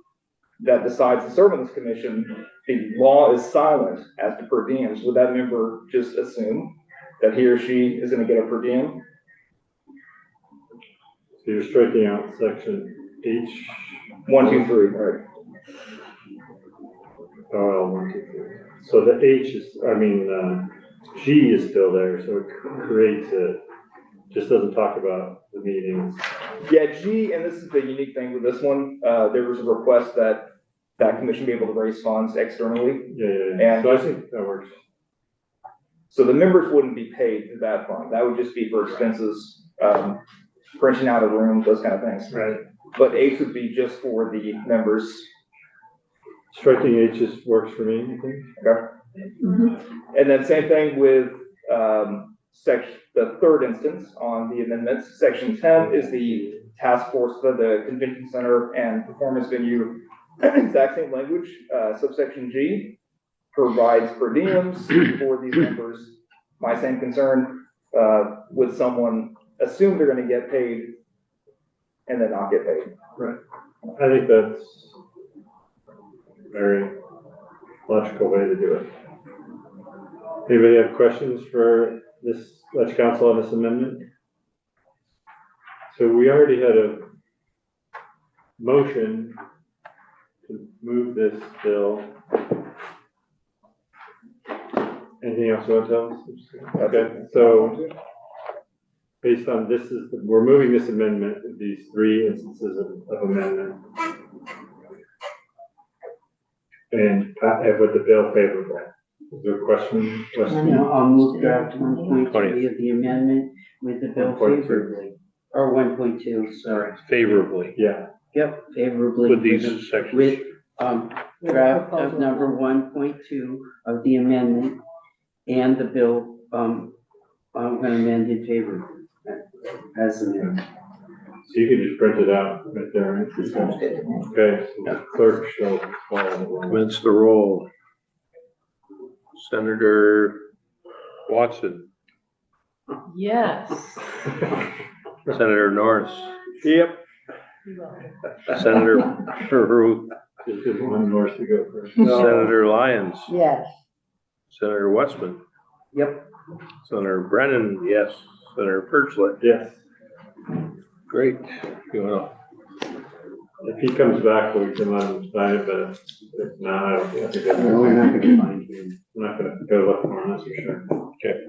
that decides to serve on this commission, the law is silent as to per diems. Would that member just assume that he or she is going to get a per diem? So you're striking out section H. 1, 2, 3, right? Oh, 1, 2, 3. So the H is, G is still there, so it creates just doesn't talk about the meetings. Yeah, G, and this is the unique thing with this one, there was a request that commission be able to raise funds externally. Yeah. And so I think that works. So the members wouldn't be paid through that fund. That would just be for expenses, renting out a room, those kind of things. Right. But H would be just for the members. Striking H just works for me, I think. Okay. And then same thing with the third instance on the amendments. Section 10 is the task force for the convention center and performance venue. Exact same language. Subsection G provides per diems for these members. My same concern, would someone assume they're going to get paid and then not get paid? Right. I think that's a very logical way to do it. Anybody have questions for this, Dutch council on this amendment? So we already had a motion to move this bill. Anything else you want to tell us? Okay, so based on this we're moving this amendment, these three instances of amendment. And with the bill favorable. Is there a question? No, I'll move draft 1.3 of the amendment with the bill 1.2. favorably, or 1.2, sorry. Favorably. Yeah. Yep, favorably. With these the- sections. With, draft of number 1.2 of the amendment and the bill, I'm gonna amend in favor as amended. So you can just print it out right there. Right? Okay, so clerk shall follow the roll. Commence the roll. Senator Watson, Yes. Senator Norris. Yep. Senator Ruth, Just one North to go first. Senator Lyons, Yes. Senator Westman, Yep. Senator Brennan, yes. Senator Perchlet. Yes. Great. You wanna, If he comes back, we can let him sign it, but if not, I don't think that's. No, we're not gonna find him. I'm not gonna go look for him, that's for sure. okay.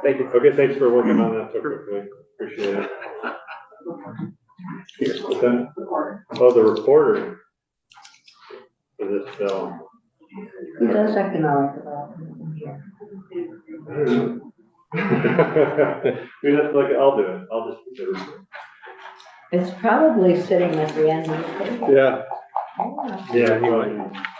Thank you. Okay, thanks for working on that so quickly. Appreciate it. Okay. Oh, the reporter for this bill. Who does economic development here? I don't know. We have to look, I'll do it. I'll just do it. It's probably sitting at the end of the table. Yeah. Yeah,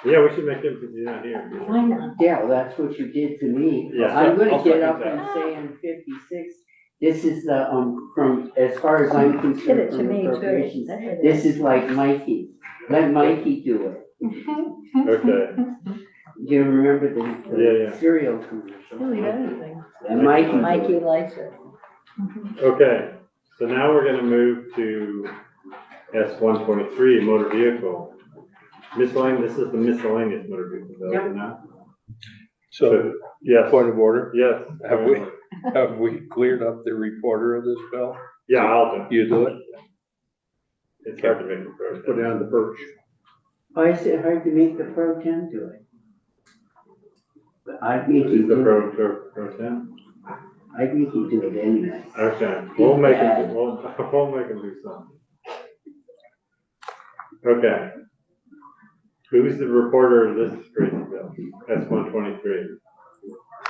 yeah, we should make him, because he's not here. Why not? Yeah, well, that's what you did to me. Yeah. I'm gonna I'll get second up that. and say in 56, this is the, from, as far as I'm Give concerned, it to from me too. appropriations, That's what it this is like Mikey. Let Mikey do it. Okay, Do you remember Yeah. the cereal commercial? Really anything. And Mikey. Mikey likes it. okay. So now we're gonna move to S-123, motor vehicle. Miscellaneous, this is the miscellaneous motor vehicle bill, isn't it? So, Yes, point of order, yes. have we cleared up the reporter of this bill? Yeah, I'll do it. You do it? It's hard to make the pro. Put down the perch. Why is it hard to make the pro tem do it? But I'd make He's you the do it. pro temp. I'd make you do it anyway. Okay, we'll make him, we'll make him do something. Okay. Who's the reporter of this crazy bill? S-123.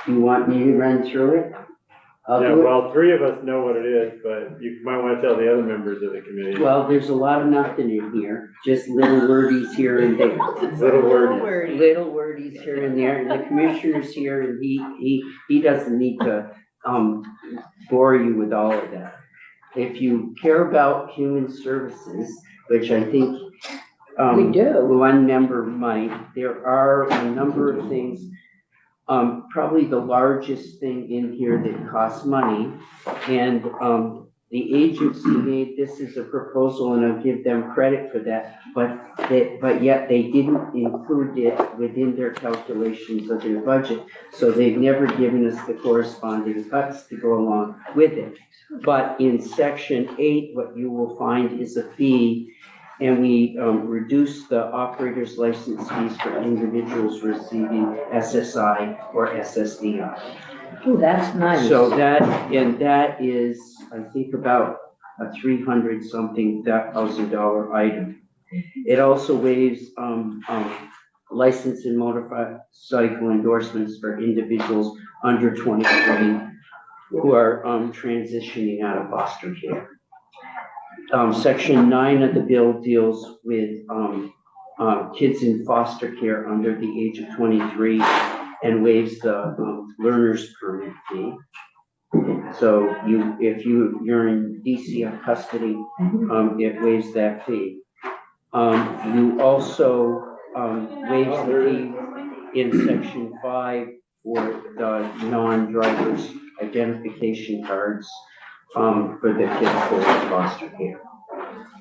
You want me to run through it? I'll Yeah, do it. well, three of us know what it is, but you might want to tell the other members of the committee. Well, there's a lot of nothing in here, just little wordies here and there. Little word. Little wordies here and there, and the commissioner's here, and he doesn't need to, bore you with all of that. If you care about human services, which I think, We do. one member might, there are a number of things. Probably the largest thing in here that costs money, and, the agency made this as a proposal, and I'll give them credit for that, but yet they didn't include it within their calculations of their budget, so they've never given us the corresponding cuts to go along with it. But in section 8, what you will find is a fee, and we reduce the operator's license fees for individuals receiving SSI or SSDI. Ooh, that's nice. So that is, I think, about a $300-something-thousand item. It also waives license and motorcycle endorsements for individuals under 23 who are transitioning out of foster care. Section 9 of the bill deals with kids in foster care under the age of 23 and waives the learner's permit fee. So if you're in DCF custody, it waives that fee. You also waives the fee in section 5 for the non-driver's identification cards for the kids who are in foster care.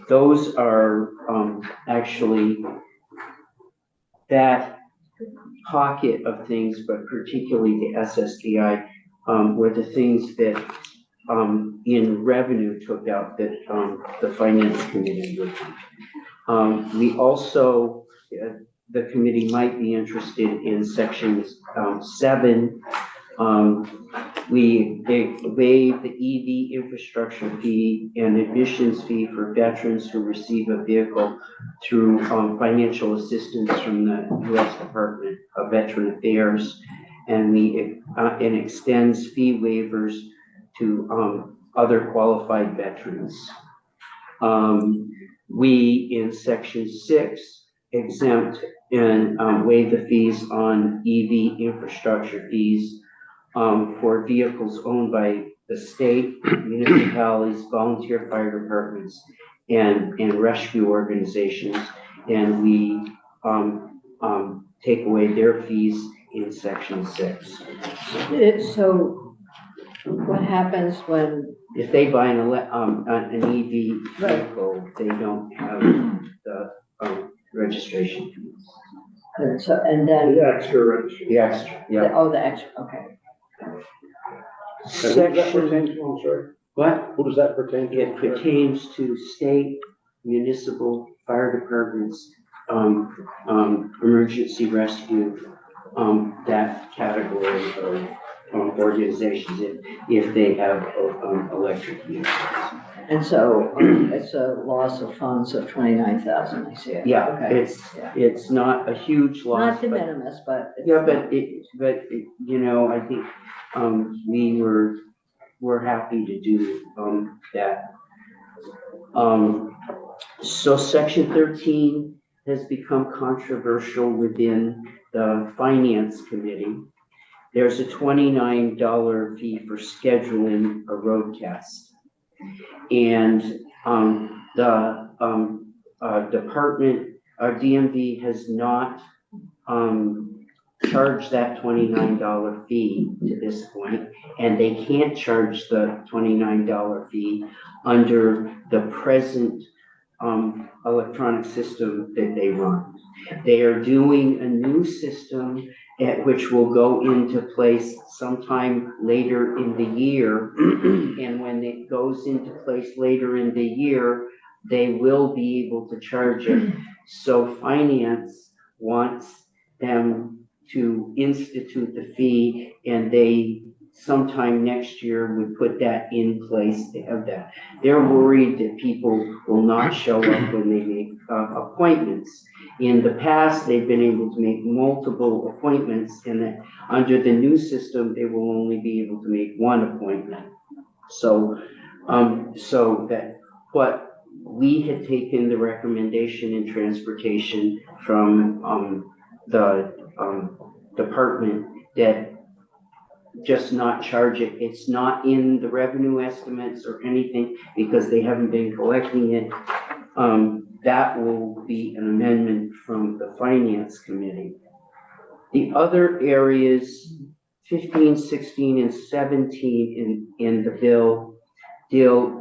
Those are actually that pocket of things, but particularly the SSDI, were the things that, in revenue took out that, the finance committee would. We also, the committee might be interested in sections, 7. They waive the EV infrastructure fee and admissions fee for veterans who receive a vehicle through, financial assistance from the U.S. Department of Veteran Affairs. And it extends fee waivers to, other qualified veterans. We, in section 6, exempt and waive the fees on EV infrastructure fees for vehicles owned by the state, municipalities, volunteer fire departments, and rescue organizations. And we take away their fees in section 6. So what happens when, If they buy an EV vehicle, they don't have the registration fees. and then, The extra registration. The extra, yeah. oh, the extra, okay. And who does that pertain to, I'm sorry? What? Who does that pertain to? It pertains to state, municipal, fire departments, emergency rescue, that category of organizations if they have electric vehicles. And so, it's a loss of funds of 29,000, I see it. Yeah, Okay. it's not a huge loss. Not de but- minimis, but. Yeah, but you know, I think, we're happy to do, that. So section 13 has become controversial within the finance committee. There's a $29 fee for scheduling a road test. And, the, department, our DMV has not, charged that $29 fee to this point, and they can't charge the $29 fee under the present electronic system that they run. They are doing a new system which will go into place sometime later in the year. And when it goes into place later in the year, they will be able to charge it. So finance wants them to institute the fee, and they sometime next year would put that in place to have that. They're worried that people will not show up when they make appointments. In the past, they've been able to make multiple appointments, and that under the new system, they will only be able to make one appointment. So, so that what we had taken the recommendation in transportation from the department that just not charge it. It's not in the revenue estimates or anything because they haven't been collecting it. That will be an amendment from the finance committee. The other areas, 15, 16, and 17 in the bill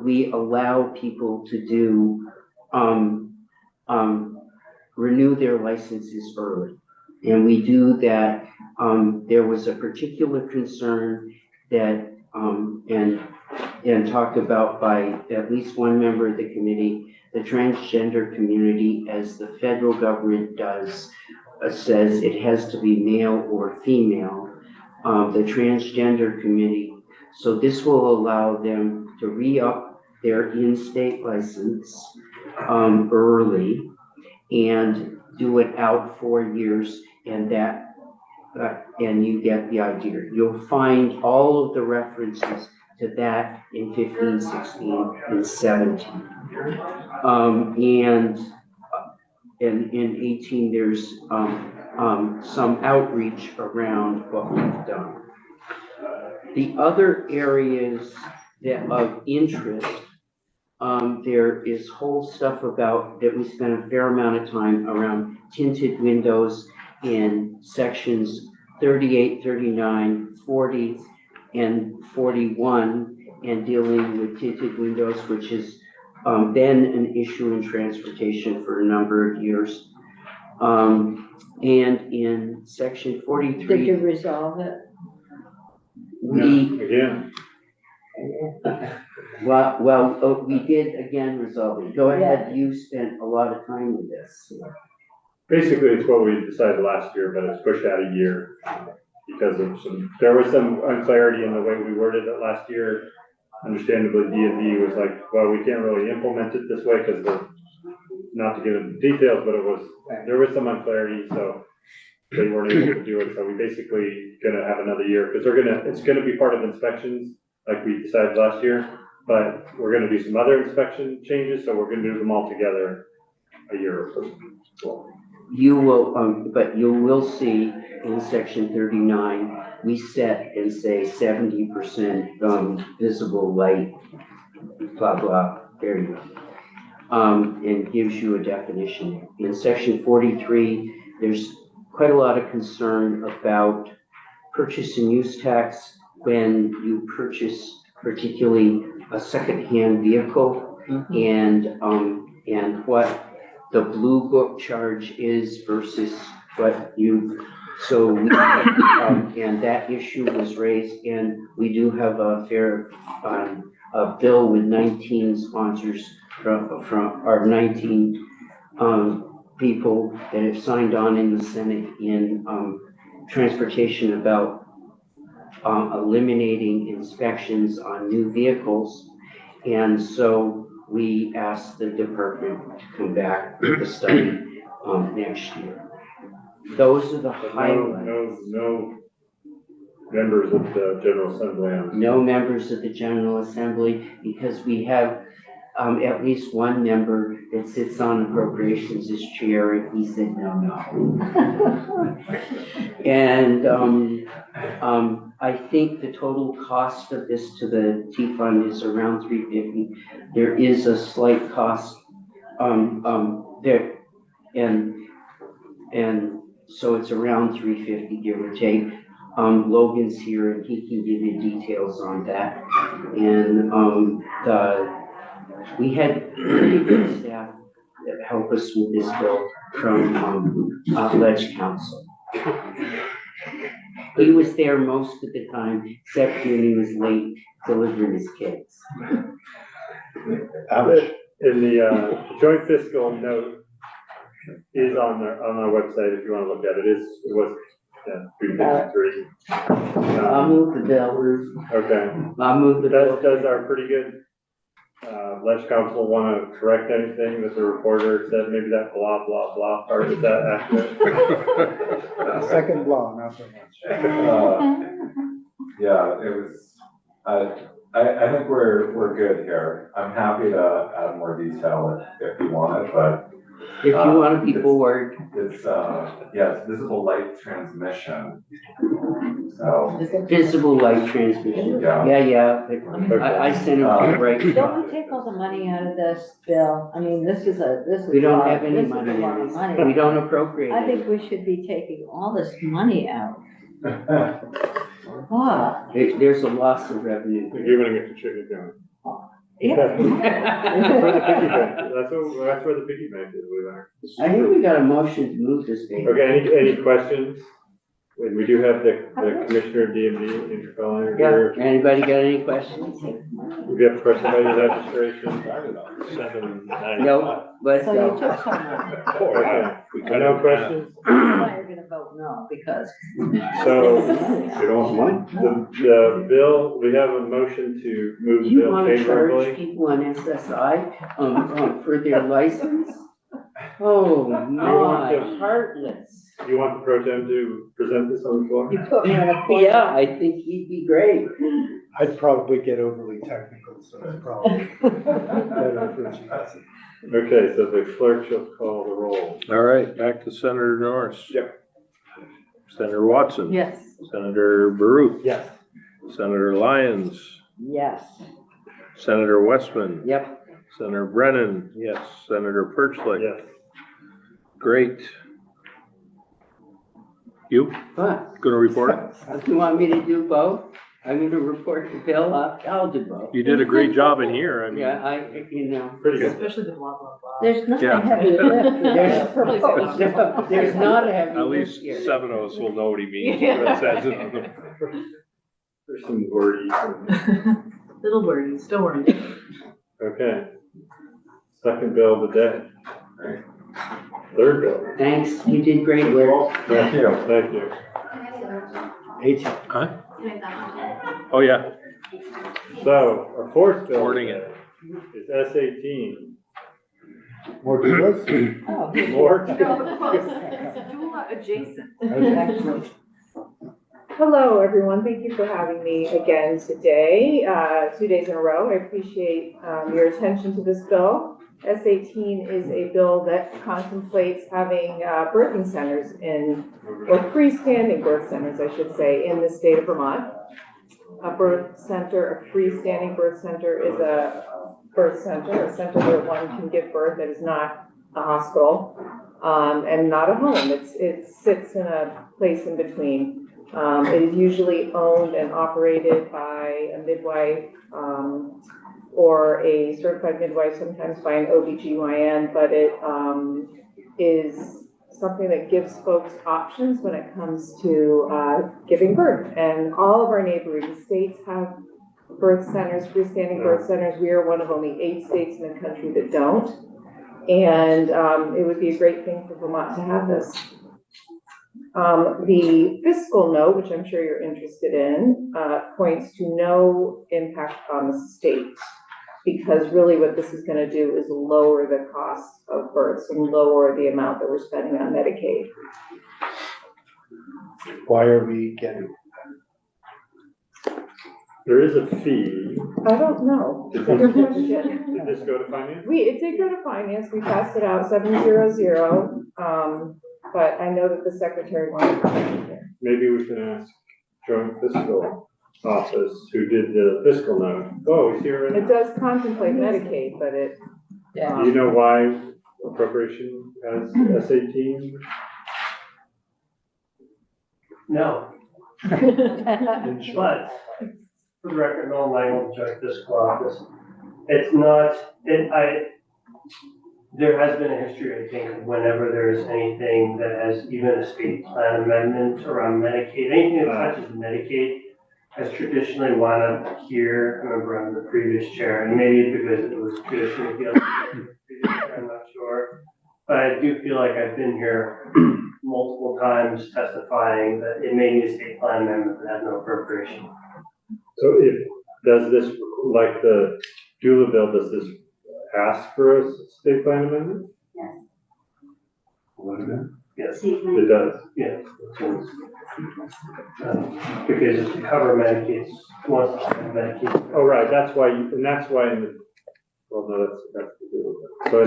we allow people to do, renew their licenses early. And we do that. There was a particular concern that, and talked about by at least one member of the committee, the transgender community, as the federal government does, says it has to be male or female. The transgender committee, so this will allow them to re-up their in-state license early and do it out 4 years, and that and you get the idea. You'll find all of the references to that in 15, 16, and 17. And in 18, there's some outreach around what we've done. The other areas that of interest, there is whole stuff about that we spent a fair amount of time around tinted windows in sections 38, 39, 40, and 41, and dealing with tinted windows, which has been an issue in transportation for a number of years. And in section Did 43, you resolve it? we, Again, we did again resolve it. Go ahead, you spent a lot of time with this. basically, it's what we decided last year, but it's pushed out a year because of there was some unclarity in the way we worded it last year. Understandably, D&D was like, well, we can't really implement it this way because not to get into details, but there was some unclarity, so they weren't able to do it. So we basically gonna have another year because it's gonna be part of inspections like we decided last year, but we're gonna do some other inspection changes, so we're gonna do them all together a year or so. You will, but you will see in section 39, we set and say 70% visible light, blah, blah, there you go. And gives you a definition. In section 43, there's quite a lot of concern about purchase and use tax when you purchase particularly a secondhand vehicle and what the blue book charge is versus what so we, and that issue was raised, and we do have a bill with 19 sponsors from our 19 people that have signed on in the Senate in transportation about eliminating inspections on new vehicles. And so we asked the department to come back with a study next year. Those are the highlights. No members of the General Assembly on. No members of the General Assembly, because we have at least one member that sits on appropriations as chair, and he said no. And I think the total cost of this to the T fund is around $350. There is a slight cost there, and so it's around $350, give or take. Logan's here and he can give you details on that. And we had pretty good staff that help us with this bill from Ledge Council. He was there most of the time, except when he was late delivering his kids. In the joint fiscal note is on our website if you want to look at it. It was 353. I'll move the bill. Okay. I'll move the bill. Does our pretty good Ledge Council want to correct anything that the reporter said? Maybe that blah, blah, blah part, is that accurate? Second blah, not so much. Yeah, it was, I think we're good here. I'm happy to add more detail if you want it, but. If you want to be bored. It's, yes, visible light transmission. So. Visible light transmission. Yeah. I sent it right. Don't we take all the money out of this, Bill? I mean, this is. We don't have any money. We don't appropriate. I think we should be taking all this money out. Wow. There's a loss of revenue. You're gonna get the chicken going. Yeah. That's where the piggy bank is. That's where the piggy bank is, believe it or not. I think we got a motion to move this thing. Okay, any questions? We do have the Commissioner of DMV intercalling here. Yeah, anybody got any questions? We have question about your registration. No, let's So you go. took someone. Okay. No questions? You're gonna vote no, because. So, you don't want the bill, we have a motion to move Do the you bill want to charge favorably. people on SSI for their license? Oh, my, heartless. You want the pro tem to present this on the floor? You put me in a corner. Yeah, I think he'd be great. I'd probably get overly technical, so it's probably better for you. Okay, so the clerk shall call the roll. All right, back to Senator Norris. Yep. Senator Watson. Yes. Senator Baruch. Yes. Senator Lyons. Yes. Senator Westman. Yep. Senator Brennan. Yes. Senator Perchlik. Yes. Great. You What? gonna report it? You want me to do both? I'm gonna report to Bill algebra. You did a great job in here, I mean. Yeah, Pretty good. Especially the blah, blah, blah. There's nothing Yeah. heavy lift. There's not a heavy At lift least here. 7 of us will know what he means, Yeah. when it says it on the. There's some wordy. Little worries, don't worry. Okay. Second bill of the day. Third bill. Thanks, you did great work. Thank you. Thank you. 18. Huh? Oh, yeah. So, our fourth bill Morning. today is S18. More doulas? Oh, More. Doula adjacent. excellent. Hello, everyone. Thank you for having me again today, 2 days in a row. I appreciate your attention to this bill. S18 is a bill that contemplates having birthing centers or freestanding birth centers, I should say, in the state of Vermont. A birth center, a freestanding birth center is a birth center, a center where one can give birth that is not a hospital and not a home. It sits in a place in between. It is usually owned and operated by a midwife or a certified midwife, sometimes by an OBGYN, but it is something that gives folks options when it comes to giving birth. And all of our neighboring states have birth centers, freestanding birth centers. We are one of only 8 states in the country that don't. And it would be a great thing for Vermont to have this. The fiscal note, which I'm sure you're interested in, points to no impact on the state, because really what this is going to do is lower the cost of births and lower the amount that we're spending on Medicaid. Why are we getting? There is a fee. I don't know. Did Good question. this go to finance? It did go to finance. We passed it out 700. But I know that the secretary wanted to come in here. Maybe we can ask joint fiscal office who did the fiscal note. Oh, he's here right It now. does contemplate Medicaid, but it. Do you know why appropriation has S18? No. But, for the record, no language joint fiscal office. It's not, there has been a history, I think, whenever there's anything that has even a state plan amendment around Medicaid, anything that touches Medicaid has traditionally wound up here. I remember I'm the previous chair, and maybe it's because it was traditionally the other previous chair, I'm not sure. But I do feel like I've been here multiple times testifying that it may need a state plan amendment that has no appropriation. So does this, like the doula bill, does this ask for a state plan amendment? Yes. Yes, It does. yes. Because to cover Medicaid, wants to cover Medicaid. Oh, right, that's why, and that's why in the, well, no, that's the doula bill. So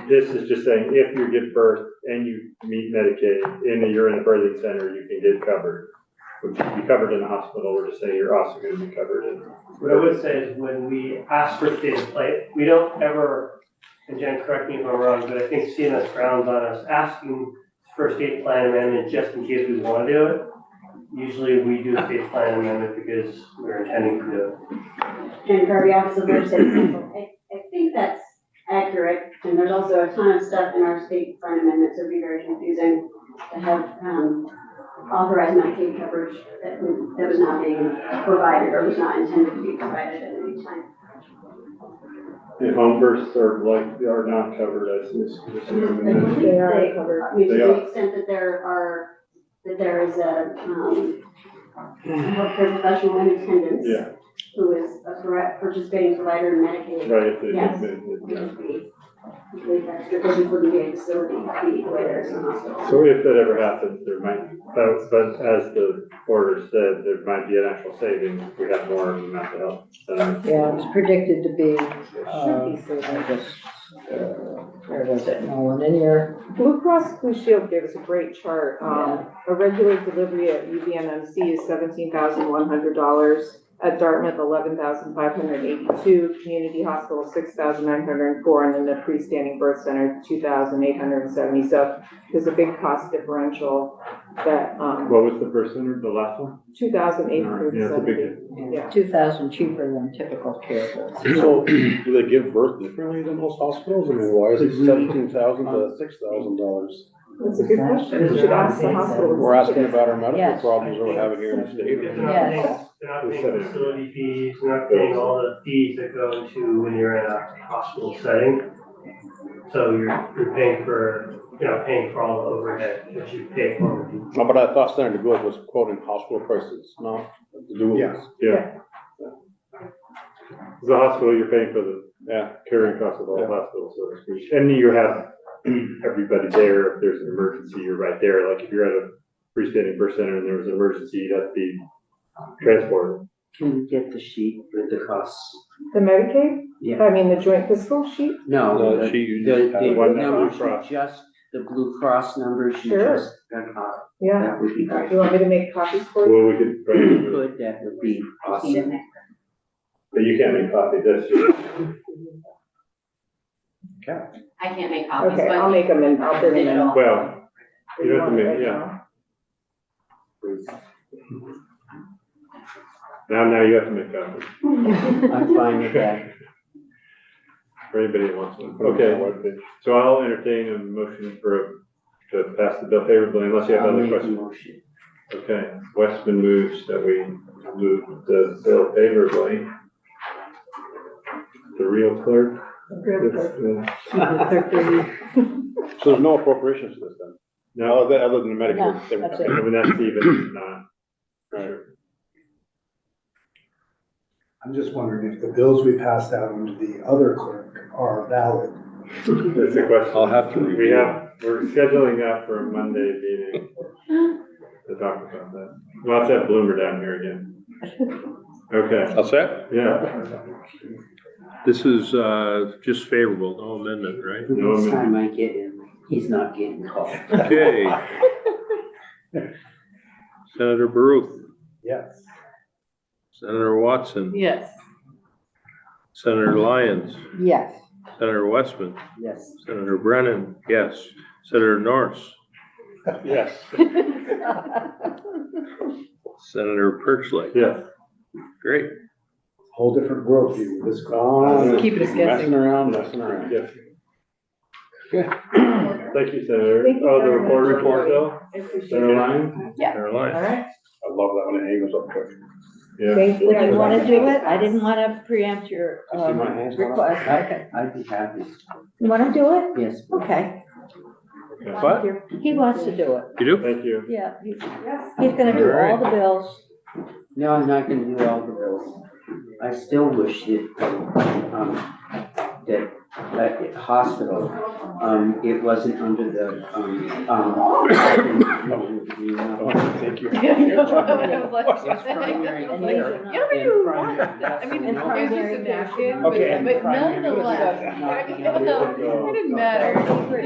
this is just saying, if you give birth and you meet Medicaid you're in a birthing center, you can get covered. Which would be covered in a hospital, we're just saying you're also gonna be covered in. What I would say is when we ask for state of play, we don't ever, and Jen, correct me if I'm wrong, but I think CMS frowns on us asking for a state plan amendment just in case we want to do it. Usually we do a state plan amendment because we're intending to do it. Jen Kirby, Office of Legislative Counsel. I think that's accurate, and there's also a ton of stuff in our state plan amendments that would be very confusing to have authorized Medicaid coverage that was not being provided or was not intended to be provided at any time. And home births are not covered as this. I believe they are covered. I mean, to They the are. extent that there is a healthcare professional in attendance. Yeah. Who is a participating provider in Medicaid. Right, if they Yes. yeah. I believe that's tradition for the VA facility, the way there's a hospital. So if that ever happens, there might, but as the order said, there might be an actual savings if we have more mental health. Yeah, it's predicted to be, where was it, Nolan, in your? Blue Cross Blue Shield gave us a great chart. A regular delivery at UVMMC is $17,100. At Dartmouth, $11,582. Community Hospital, $6,904, and then the freestanding birth center, $2,870. So there's a big cost differential that, What was the first center, the last one? 2,870. Yeah. 2,000 cheaper than typical care. So, do they give birth differently than most hospitals? I mean, why is it $17,000 to $6,000? That's a good question. You should ask the hospital. We're asking about our medical Yes. problems that we're having here in the state. Yes. They're not paying facility fees, they're not paying all the fees that go into when you're in a hospital setting. So you're paying for, paying for all the overhead that you pay for. No, but I thought Senator Good was quoting hospital prices, not the dual. Yes. Yeah. The hospital, you're paying for the Yeah. carrying cost of all hospitals, so to speak. And you have everybody there. If there's an emergency, you're right there. Like if you're at a freestanding birth center and there was an emergency, you'd have to be transported. Can you get the sheet with the costs? The Medicaid? Yeah. I mean, the joint fiscal sheet? No, No, the, she uses the one that numbers, Blue Cross. just the Blue Cross numbers, you Sure. just, Yeah. that would be great. You want me to make copies for you? Well, we could, Good, that would be awesome. but you can't make coffee, that's just. I can't make copies, Okay, but I'll make them and I'll bring them in. Well, If you don't have to want it make, right yeah. now. Now you have to make coffee I'm fine with that. for anybody that wants one. Okay, so I'll entertain a motion to pass the bill favorably unless you have I'll other make a questions. motion. Okay, Westman moves that we move the bill favorably. The real clerk. So there's no appropriations to this then? No, Other than the Medicare. No, that's it. I mean, that's even not. Right. I'm just wondering if the bills we passed out under the other clerk are valid. That's the question. I'll have to review. We're scheduling that for a Monday meeting to talk about that. We'll have to have Bloomer down here again. Okay, All set? yeah. This is, just favorable, no amendment, right? No Next amendment. time I get him, he's not getting called. Okay. Senator Baruch, Yes. Senator Watson, Yes. Senator Lyons, Yes. Senator Westman, Yes. Senator Brennan, yes. Senator Norris, Yes. Senator Perchley. Yes. Great. Whole different worldview with this. Keeping us guessing. Messing around. Yes. Okay. Thank you, Senator. Thank you Oh, the very much. report, Bill? I appreciate Senator it. Lyons? Yeah. Senator All Lyons. right. I love that when it angles up quick. Yeah. Thank you. Would you want to do it? I didn't want to preempt your See my hands going up? request. Okay. I'd be happy. You want to do it? Yes. Okay. Okay. What? He wants to do it. You do? Thank you. Yeah, he's gonna do all the bills. No, I'm not gonna do all the bills. I still wish that hospital, it wasn't under the, Thank you. It's primary And care. these are You don't And do primary- that. I that's mean, the it's number. just a napkin, Okay. but nonetheless, Not- it didn't matter.